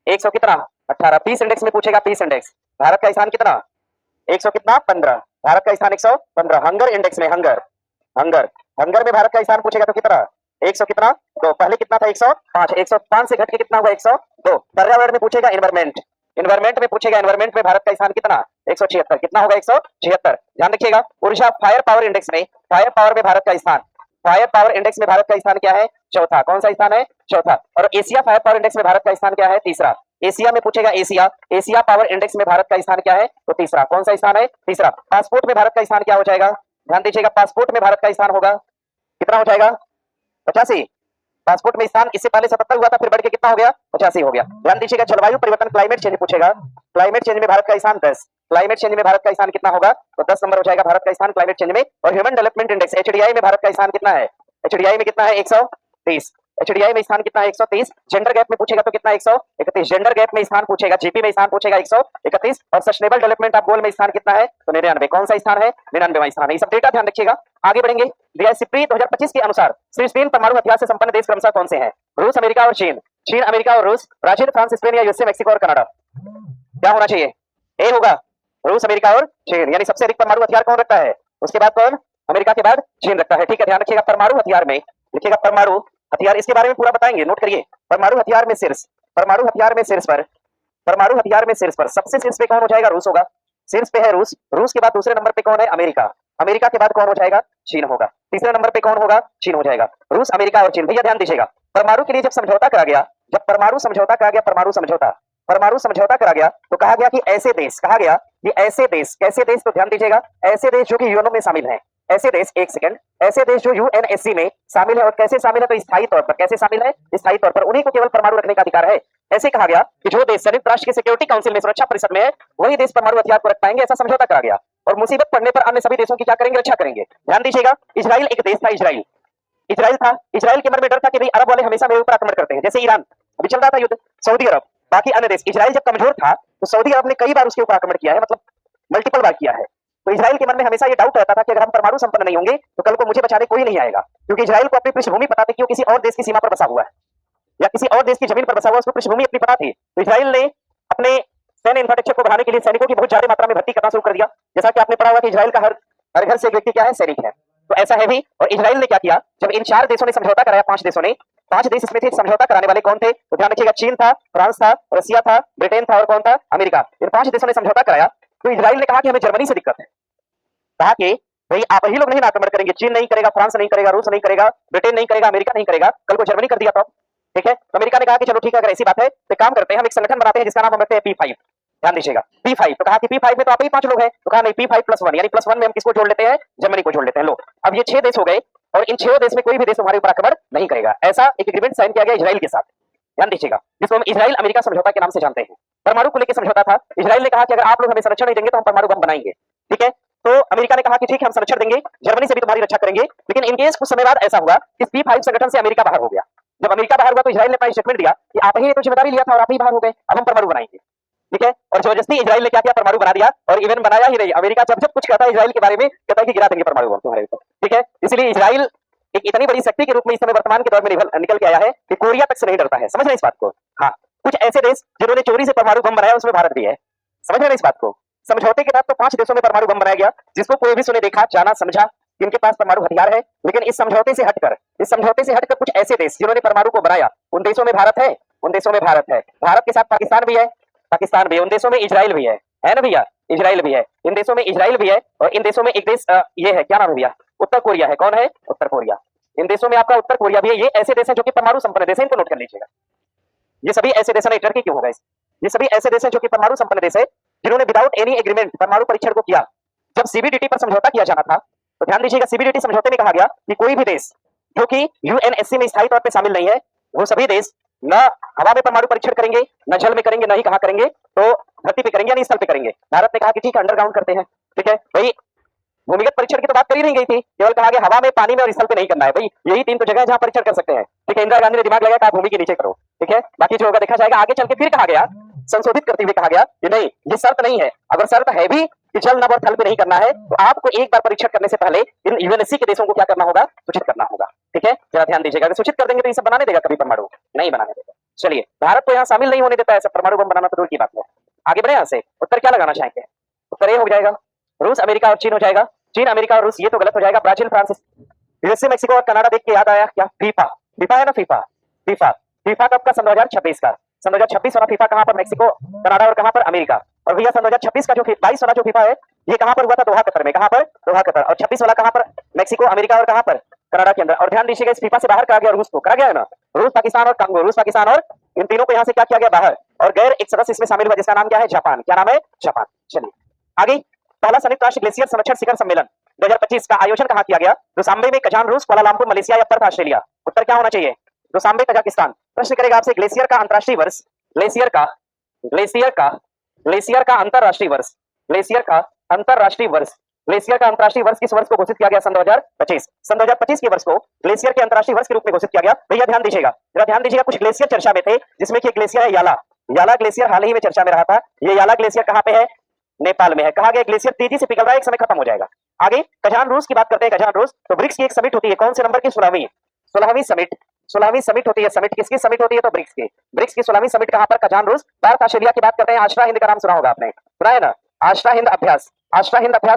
Speaker 1: 100 कितना, 18। पीस इंडेक्स में पूछेगा, पीस इंडेक्स, भारत का स्थान कितना, 100 कितना, 15। भारत का स्थान 115। हंगर इंडेक्स में, हंगर, हंगर, हंगर में भारत का स्थान पूछेगा तो कितना, 100 कितना, 2। पहले कितना था, 105, 105 से घट के कितना हुआ, 102। पर्यावरण में पूछेगा, एनवायरमेंट, एनवायरमेंट में पूछेगा, एनवायरमेंट में भारत का स्थान कितना, 176। कितना होगा, 176। ध्यान रखिएगा। ऊर्जा फायर पावर इंडेक्स में, फायर पावर में भारत का स्थान, फायर पावर इंडेक्स में भारत का स्थान क्या है, चौथा। कौन सा स्थान है, चौथा। और एशिया फायर पावर इंडेक्स में भारत का स्थान क्या है, तीसरा। एशिया में पूछेगा, एशिया, एशिया पावर इंडेक्स में भारत का स्थान क्या है, तो तीसरा। कौन सा स्थान है, तीसरा। पासपोर्ट में भारत का स्थान क्या हो जाएगा, ध्यान दीजिएगा, पासपोर्ट में भारत का स्थान होगा कितना हो जाएगा, 85। पासपोर्ट में स्थान इससे पहले 77 हुआ था, फिर बढ़ के कितना हो गया, 85 हो गया। ध्यान दीजिएगा। जलवायु परिवर्तन, क्लाइमेट चेंज पूछेगा, क्लाइमेट चेंज में भारत का स्थान 10। क्लाइमेट चेंज में भारत का स्थान कितना होगा, तो 10 नंबर हो जाएगा भारत का स्थान क्लाइमेट चेंज में। और ह्यूमन डेवलपमेंट इंडेक्स एचडीआई में भारत का स्थान कितना है, एचडीआई में कितना है, 130। एचडीआई में स्थान कितना है, 130। जेंडर गैप में पूछेगा तो कितना, 131। जेंडर गैप में स्थान पूछेगा, जीपी में स्थान पूछेगा 131। और सस्टेनेबल डेवलपमेंट ऑफ गोल में स्थान कितना है, तो 99। कौन सा स्थान है, 99वां स्थान है। ये सब डेटा ध्यान रखिएगा। आगे बढ़ेंगे। डीआईसीपी 2025 के अनुसार शीर्ष 3 परमाणु हथियार से संपन्न देश क्रमशः कौन से हैं, रूस, अमेरिका और चीन। चीन, अमेरिका और रूस, ब्राजील, फ्रांस, स्पेन या यूएसए, मेक्सिको और कनाडा। क्या होना चाहिए, ए होगा, रूस, अमेरिका और चीन। यानी सबसे अधिक परमाणु हथियार कौन रखता है, उसके बाद कौन, अमेरिका के बाद चीन रखता है, ठीक है। ध्यान रखिएगा। परमाणु हथियार में लिखिएगा, परमाणु हथियार, इसके बारे में पूरा बताएंगे, नोट करिए। परमाणु हथियार में शीर्ष, परमाणु हथियार में शीर्ष पर परमाणु हथियार में शीर्ष पर, सबसे शीर्ष पे कौन हो जाएगा? रूस होगा। शीर्ष पे है रूस, रूस के बाद दूसरे नंबर पे कौन है? अमेरिका, अमेरिका के बाद कौन हो जाएगा? चीन होगा। तीसरे नंबर पे कौन होगा? चीन हो जाएगा। रूस, अमेरिका और चीन। भैया ध्यान दीजिएगा, परमाणु के लिए जब समझौता करा गया, जब परमाणु समझौता करा गया, परमाणु समझौता करा गया, तो कहा गया कि ऐसे देश, कहा गया कि ऐसे देश, कैसे देश? तो ध्यान दीजिएगा, ऐसे देश जो कि यूएनओ में शामिल हैं, ऐसे देश, एक सेकंड, ऐसे देश जो यूएनएससी में शामिल है, और कैसे शामिल है? तो स्थायी तौर पर। कैसे शामिल है? स्थायी तौर पर। उन्हीं को केवल परमाणु रखने का अधिकार है। ऐसे कहा गया कि जो देश संयुक्त राष्ट्र के सिक्योरिटी काउंसिल में, सुरक्षा परिषद में है, वही देश परमाणु हथियार को रख पाएंगे, ऐसा समझौता करा गया। और मुसीबत पड़ने पर अन्य सभी देशों की क्या करेंगे? रक्षा करेंगे। ध्यान दीजिएगा, इजराइल एक देश था, इजराइल था। इजराइल के मन में डर था कि भाई अरब वाले हमेशा मेरे ऊपर आक्रमण करते हैं, जैसे ईरान अभी चल रहा था युद्ध, सऊदी अरब, बाकी अन्य देश। इजराइल जब कमजोर था तो सऊदी अरब ने कई बार उसके ऊपर आक्रमण किया है, मतलब मल्टीपल बार किया है। तो इजराइल के मन में हमेशा ये डाउट रहता था कि अगर हम परमाणु संपन्न नहीं होंगे तो कल को मुझे बचाने कोई नहीं आएगा, क्योंकि इजराइल को अपनी पृष्ठभूमि पता थी कि वो किसी और देश की सीमा पर बसा हुआ है या किसी और देश की जमीन पर बसा हुआ, उसको पृष्ठभूमि अपनी पता थी। तो इजराइल ने अपने सैन्य इंफ्रास्ट्रक्चर को बढ़ाने के लिए सैनिकों की बहुत ज्यादा मात्रा में भर्ती करना शुरू कर दिया। जैसा कि आपने पढ़ा हुआ कि इजराइल का हर घर से एक व्यक्ति क्या है? सैनिक है। तो ऐसा है भी। और इजराइल ने क्या किया, जब इन 4 देशों ने समझौता कराया, 5 देशों ने, 5 देश इसमें थे, समझौता कराने वाले कौन थे? तो ध्यान रखिएगा, चीन था, फ्रांस था, रसिया था, ब्रिटेन था, और कौन था? अमेरिका। इन 5 देशों ने समझौता कराया। तो इजराइल ने कहा कि हमें जर्मनी से दिक्कत है, कहा कि भाई आप ही लोग नहीं आक्रमण करेंगे, चीन नहीं करेगा, फ्रांस नहीं करेगा, रूस नहीं करेगा, ब्रिटेन नहीं करेगा, अमेरिका नहीं करेगा, कल को जर्मनी कर दिया तो ठीक है। तो अमेरिका ने कहा कि चलो ठीक है, अगर ऐसी बात है तो काम करते हैं, हम एक संगठन बनाते हैं जिसका नाम हम रखते हैं P5। ध्यान दीजिएगा, P5। तो कहा कि P5 में तो आप ही 5 लोग हैं, तो कहा नहीं, P5+1, यानी +1 में हम किसको जोड़ लेते हैं? जर्मनी को जोड़ लेते हैं। लो, अब ये 6 देश हो गए, और इन 6 देश में कोई भी देश हमारे ऊपर आक्रमण नहीं करेगा, ऐसा एक एग्रीमेंट साइन किया गया इजराइल के साथ। ध्यान दीजिएगा, जिसको हम इजराइल अमेरिका समझौता के नाम से जानते हैं। परमाणु को लेकर समझौता था। इजराइल ने कहा कि अगर आप लोग हमें संरक्षण नहीं देंगे तो हम परमाणु बम बनाएंगे, ठीक है। तो अमेरिका ने कहा कि ठीक है, हम संरक्षण देंगे, जर्मनी से भी तुम्हारी रक्षा करेंगे। लेकिन इनकेस कुछ समय बाद ऐसा हुआ कि P5 संगठन से अमेरिका बाहर हो गया। जब अमेरिका बाहर हुआ तो इजराइल ने अपना स्टेटमेंट दिया कि आप ही ने तो जिम्मेदारी लिया था और आप ही बाहर हो गए, अब हम परमाणु बनाएंगे, ठीक है। और जबरदस्ती इजराइल ने क्या किया? परमाणु बना दिया। और इवन बनाया ही नहीं, अमेरिका जब जब कुछ कहता है इजराइल के बारे में, कहता है कि गिरा देंगे परमाणु बम तुम्हारे ऊपर, ठीक है। इसलिए इजराइल एक इतनी बड़ी शक्ति के रूप में इस समय वर्तमान के दौर में निकल के आया है कि कोरिया तक से नहीं डरता है। समझ रहे इस बात को? हाँ, कुछ ऐसे देश जिन्होंने चोरी से परमाणु बम बनाया, उसमें भारत भी है। समझ रहे इस बात को? समझौते के बाद तो 5 देशों में परमाणु बम बनाया गया, जिसको कोई भी सुने, देखा, जाना, समझा कि इनके पास परमाणु हथियार है। लेकिन इस समझौते से हटकर कुछ ऐसे देश जिन्होंने परमाणु को बनाया, उन देशों में भारत है, भारत के साथ पाकिस्तान भी है, उन देशों में इजराइल भी है ना भैया? इजराइल भी है, इन देशों में इजराइल भी है। और इन देशों में एक देश ये है, क्या नाम है भैया? उत्तर कोरिया है। कौन है? उत्तर कोरिया। इन देशों में आपका उत्तर कोरिया भी है। ये ऐसे देश हैं जो कि परमाणु संपन्न देश है, इनको नोट कर लीजिएगा। ये सभी ऐसे देश हैं, टर्की क्यों होगा? ये सभी ऐसे देश हैं जो कि परमाणु संपन्न देश है, जिन्होंने विदाउट एनी एग्रीमेंट परमाणु परीक्षण को किया। जब सीबीडीटी पर समझौता किया जाना था, तो ध्यान दीजिएगा, सीबीडीटी समझौते में कहा गया कि कोई भी देश जो कि यूएनएससी में स्थायी तौर पर शामिल नहीं है, वो सभी देश न हवा में परमाणु परीक्षण करेंगे, न जल में करेंगे, न ही कहां करेंगे, तो धरती पे करेंगे या नहीं स्थल पे करेंगे। भारत ने कहा कि ठीक है, अंडरग्राउंड करते हैं, ठीक है भाई। भूमिगत परीक्षण की तो बात करी नहीं गई थी, केवल कहा गया हवा में, पानी में और स्थल पे नहीं करना है। भाई यही 3 तो जगह है जहां परीक्षण कर सकते हैं, ठीक है। इंदिरा गांधी ने दिमाग लगाया, कहा भूमि के नीचे करो, ठीक है। बाकी जो होगा देखा जाएगा। आगे चल के फिर कहा गया, संशोधित करते हुए कहा गया कि नहीं, ये शर्त नहीं है। अगर शर्त है भी कि जल, नभ और थल पे नहीं करना है, तो आपको एक बार परीक्षण करने से पहले इन यूएनएससी के देशों को क्या करना होगा? सूचित करना होगा, ठीक है। जरा ध्यान दीजिएगा, अगर सूचित कर देंगे तो ये सब बनाने देगा कभी? परमाणु नहीं बनाने देगा। चलिए, भारत को यहाँ शामिल नहीं होने देता है, सब परमाणु बम बनाना तो दूर की बात है। आगे बढ़े यहाँ से। उत्तर क्या लगाना चाहेंगे? उत्तर ए हो जाएगा, रूस, अमेरिका और चीन हो जाएगा। चीन, अमेरिका और रूस, ये तो गलत हो जाएगा। ब्राजील, फ्रांस, यूएसए, मेक्सिको और कनाडा देख के याद आया क्या? फीफा है ना, फीफा कब का? सन 2026 का। सन 2026 वाला फीफा कहां पर? मेक्सिको, कनाडा और कहां पर? अमेरिका। और भैया सन 2026 का जो 22 वाला जो फीफा है, ये कहां पर हुआ था? दोहा, कतर में। कहां पर? दोहा, कतर। और 26 वाला कहां पर? मेक्सिको, अमेरिका और कहां पर? कनाडा के अंदर। और ध्यान दीजिएगा, इस फीफा से बाहर करा गया रूस को, करा गया है ना, रूस, पाकिस्तान और कांगो, रूस, पाकिस्तान और इन तीनों को यहां से क्या किया गया? बाहर। और गैर एक सदस्य इसमें शामिल हुआ, जिसका नाम क्या है? जापान। क्या नाम है? जापान। चलिए आगे। पहला संयुक्त राष्ट्र ग्लेशियर संरक्षण शिखर सम्मेलन 2025 का आयोजन कहां किया गया? दुशांबे में, कजान रूस, कुआलालंपुर मलेशिया या पर्थ ऑस्ट्रेलिया? उत्तर क्या होना चाहिए? Dushanbe, Kazakhstan. प्रश्न करेगा आपसे, ग्लेशियर का अंतरराष्ट्रीय वर्ष, ग्लेशियर का अंतरराष्ट्रीय वर्ष, ग्लेशियर का अंतरराष्ट्रीय वर्ष किस वर्ष को घोषित किया गया? सन 2025। सन 2025 के वर्ष को ग्लेशियर के अंतरराष्ट्रीय वर्ष के रूप में घोषित किया गया। भैया ध्यान दीजिएगा, जरा ध्यान दीजिएगा, कुछ ग्लेशियर चर्चा में थे, जिसमें कि ग्लेशियर है याला ग्लेशियर, हाल ही में चर्चा में रहा था। ये याला ग्लेशियर कहां पे है? नेपाल में है। कहा गया ग्लेशियर तेजी से पिघल रहा है, एक समय खत्म हो जाएगा। आगे कजान रूस की बात करते हैं। कजान रूस, तो ब्रिक्स की एक समिट होती है, कौन से नंबर की? 16वीं समिट होती है। समिट किसकी समिट होती है? तो ब्रिक्स की 16वीं समिट कहां पर? कजान रूस। भारत ऑस्ट्रेलिया की बात करते हैं। आश्रा हिंद का नाम सुना होगा आपने, सुना है ना? आश्रा हिंद अभ्यास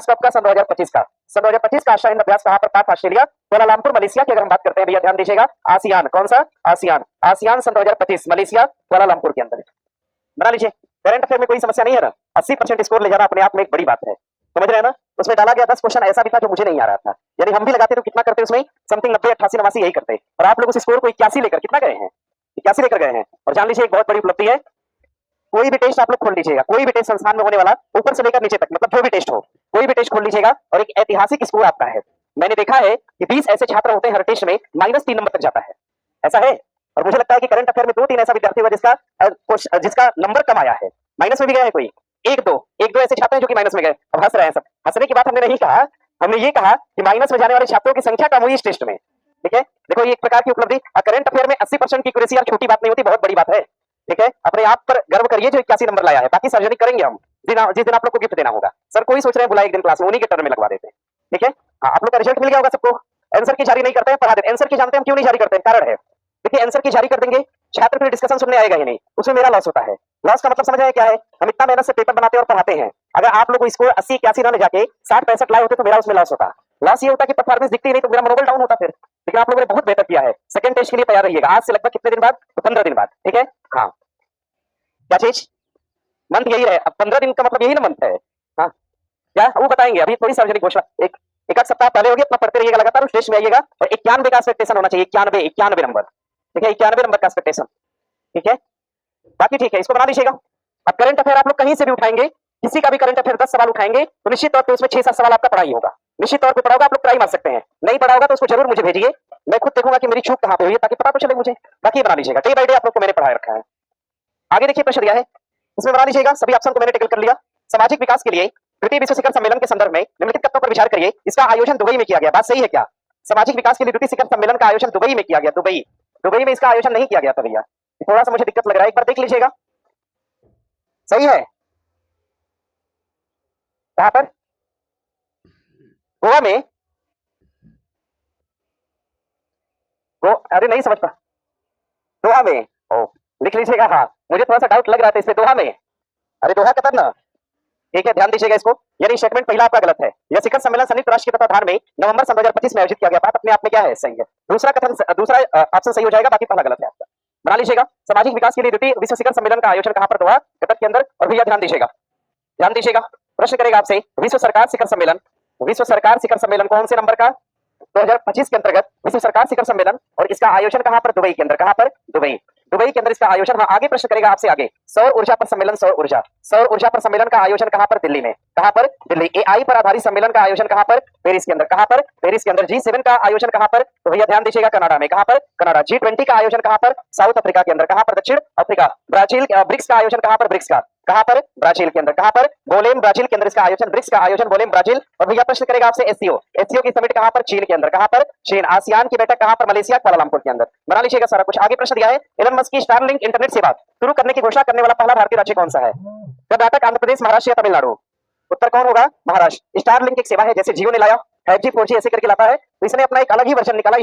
Speaker 1: कब का? सन 2025 का। सन 2025 का आश्रा हिंद अभ्यास कहां पर? पार्थ ऑस्ट्रेलिया। कुआलालंपुर मलेशिया की अगर हम बात करते हैं भैया, ध्यान दीजिएगा, आसियान, कौन सा? आसियान सन 2025 मलेशिया, कुआलालंपुर के अंदर। बना लीजिए। करंट अफेयर में कोई समस्या नहीं है ना, 80% स्कोर ले जाना अपने आप में एक बड़ी बात है, समझ रहे हैं ना। उसमें डाला गया 10 क्वेश्चन ऐसा भी था जो मुझे नहीं आ रहा था, यानी हम भी लगाते तो कितना करते उसमें, समथिंग 90 88 89 यही करते, और आप लोग उस स्कोर को 81 लेकर कितना गए हैं, 81 लेकर गए हैं। और जान लीजिए एक बहुत बड़ी उपलब्धि है, कोई भी टेस्ट आप लोग खोल लीजिएगा, कोई भी टेस्ट संस्थान में होने वाला ऊपर से लेकर नीचे तक, मतलब जो भी टेस्ट हो, कोई भी टेस्ट खोल लीजिएगा और एक ऐतिहासिक स्कोर आपका है। मैंने देखा है कि 20 ऐसे छात्र होते हैं हर टेस्ट में -3 नंबर तक जाता है, ऐसा है। और मुझे लगता है कि करंट अफेयर में 2-3 ऐसा विद्यार्थी हुआ जिसका नंबर कम आया है, माइनस में भी गया है कोई, एक दो ऐसे छात्र हैं जो कि माइनस में गए। अब हंस रहे हैं सब, हंसने की बात हमने नहीं कहा, हमने ये कहा कि माइनस में जाने वाले छात्रों की संख्या कम हुई इस टेस्ट में, ठीक है। देखो ये एक प्रकार की उपलब्धि, करंट अफेयर में 80% की एक्यूरेसी यार छोटी बात नहीं होती, बहुत बड़ी बात है, ठीक है। अपने आप पर गर्व करिए जो 81 नंबर लाया है, बाकी सार्वजनिक करेंगे हम जिस दिन आप लोग को गिफ्ट देना होगा। सर कोई सोच रहे हैं बुला एक दिन क्लास में, उन्हीं के टर्न में लगवा देते हैं, ठीक है। हाँ, आप लोग का रिजल्ट मिल गया होगा सबको, आंसर की जारी नहीं करते हैं, पढ़ा देते। आंसर की जानते हैं हम क्यों नहीं जारी करते हैं, कारण है, देखिए आंसर की जारी कर देंगे, छात्र फिर डिस्कशन सुनने आएगा ही नहीं, उसमें मेरा लॉस होता है। लॉस का मतलब समझ आए क्या है, हम इतना मेहनत से पेपर बनाते हैं और पढ़ाते हैं, अगर आप लोग स्कोर 80 81 ना ले जाके 60 65 लाए होते तो मेरा उसमें लॉस होता। लॉस ये होता कि परफॉर्मेंस दिखती नहीं तो मेरा मनोबल डाउन होता फिर। लेकिन आप लोगों ने बहुत बेहतर किया है, सेकंड टेस्ट के लिए तैयार रहिएगा, आज से लगभग कितने दिन बाद, तो 15 दिन बाद, ठीक है। हाँ क्या चीज, मंथ यही रहे, अब 15 दिन का मतलब यही ना मंथ है। हाँ क्या वो बताएंगे, अभी थोड़ी सार्वजनिक घोषणा, एक आध सप्ताह पहले होगी, अपना पढ़ते रहिएगा लगातार, उस टेस्ट में आइएगा। और 91 का एक्सपेक्टेशन होना चाहिए, 91 नंबर, ठीक है, 91 नंबर का एक्सपेक्टेशन, ठीक है। बाकी ठीक है, इसको बना लीजिएगा। अब करंट अफेयर आप लोग कहीं से भी उठाएंगे, किसी का भी करंट अफेयर 10 सवाल उठाएंगे तो निश्चित तौर पे उसमें 6-7 सवाल आपका पढ़ा ही होगा, निश्चित तौर पे पढ़ा होगा, आप लोग ट्राई मार सकते हैं। नहीं पढ़ा होगा तो उसको जरूर मुझे भेजिए, मैं खुद देखूंगा कि मेरी चूक कहां पे हुई है, ताकि पता तो चले मुझे। बाकी बना लीजिएगा, डे बाय डे आप लोग को मैंने पढ़ा रखा है। आगे देखिए प्रश्न दिया है, इसमें बना लीजिएगा, सभी ऑप्शन को मैंने टेकल कर लिया। सामाजिक विकास के लिए तृतीय विश्व शिखर सम्मेलन के संदर्भ में निम्नलिखित तत्वों पर विचार करिए, इसका आयोजन दुबई में किया गया, बात सही है क्या। सामाजिक विकास के लिए द्वितीय शिखर सम्मेलन का आयोजन दुबई में किया गया, दुबई में इसका आयोजन नहीं किया गया था भैया, थोड़ा सा मुझे दिक्कत लग रहा है, एक बार देख लीजिएगा। सही है, कहां पर, गोवा में, अरे नहीं समझ पा, दोहा में, ओ लिख लीजिएगा। हाँ मुझे थोड़ा सा डाउट लग रहा था इससे, दोहा में, अरे दोहा कतर ना, ठीक है, ध्यान दीजिएगा इसको, यानी स्टेटमेंट पहला आपका गलत है। यह शिखर सम्मेलन संयुक्त राष्ट्र के तत्वाधान में नवंबर सन 2025 में आयोजित किया गया, बात अपने आप में क्या है, सही है। दूसरा ऑप्शन सही हो जाएगा, बाकी पहला गलत है आपका। बना लीजिएगा, सामाजिक विकास के लिए द्वितीय विश्व शिखर सम्मेलन का आयोजन कहां पर, दोहा, कतर के अंदर। और भैया ध्यान दीजिएगा, प्रश्न करेगा आपसे, विश्व सरकार शिखर सम्मेलन कौन से नंबर का, 2025 के अंतर्गत विश्व सरकार शिखर सम्मेलन, और इसका आयोजन कहां पर, दुबई के अंदर, कहां पर, दुबई के अंदर इसका आयोजन। हाँ आगे प्रश्न करेगा आपसे, आगे सौर ऊर्जा पर सम्मेलन, सौर ऊर्जा पर सम्मेलन का आयोजन कहां पर, दिल्ली में, कहां पर, दिल्ली। एआई पर आधारित सम्मेलन का आयोजन कहां पर, पेरिस के अंदर, कहां पर, पेरिस के अंदर। G7 का आयोजन कहां पर, तो भैया ध्यान दीजिएगा, कनाडा में, कहां पर, कनाडा। G20 का आयोजन कहां पर, साउथ अफ्रीका के अंदर, कहां पर, दक्षिण अफ्रीका। ब्राजील, ब्रिक्स का आयोजन कहां पर, ब्रिक्स का, कहां पर, ब्राजील के अंदर, कहां पर, बोलेम, ब्राजील के अंदर इसका आयोजन, ब्रिक्स का आयोजन बोलेम, ब्राजील। और भैया प्रश्न करेगा आपसे, एससीओ की समिट कहां पर, चीन के अंदर, कहां पर, चीन। आसियान की बैठक कहां पर, मलेशिया, कुआलालंपुर के अंदर। बना लीजिएगा सारा कुछ। आगे प्रश्न दिया है, एलन मस्क की स्टारलिंक इंटरनेट सेवा शुरू करने की घोषणा करने वाला पहला भारतीय राज्य कौन सा है, कर्नाटक, आंध्र प्रदेश, महाराष्ट्र या तमिलनाडु। उत्तर कौन होगा, महाराष्ट्र। स्टारलिंक एक सेवा है, जैसे जियो ने लाया 5G 4G ऐसे करके लाता है, तो इसने अपना एक अलग ही वर्जन निकाला,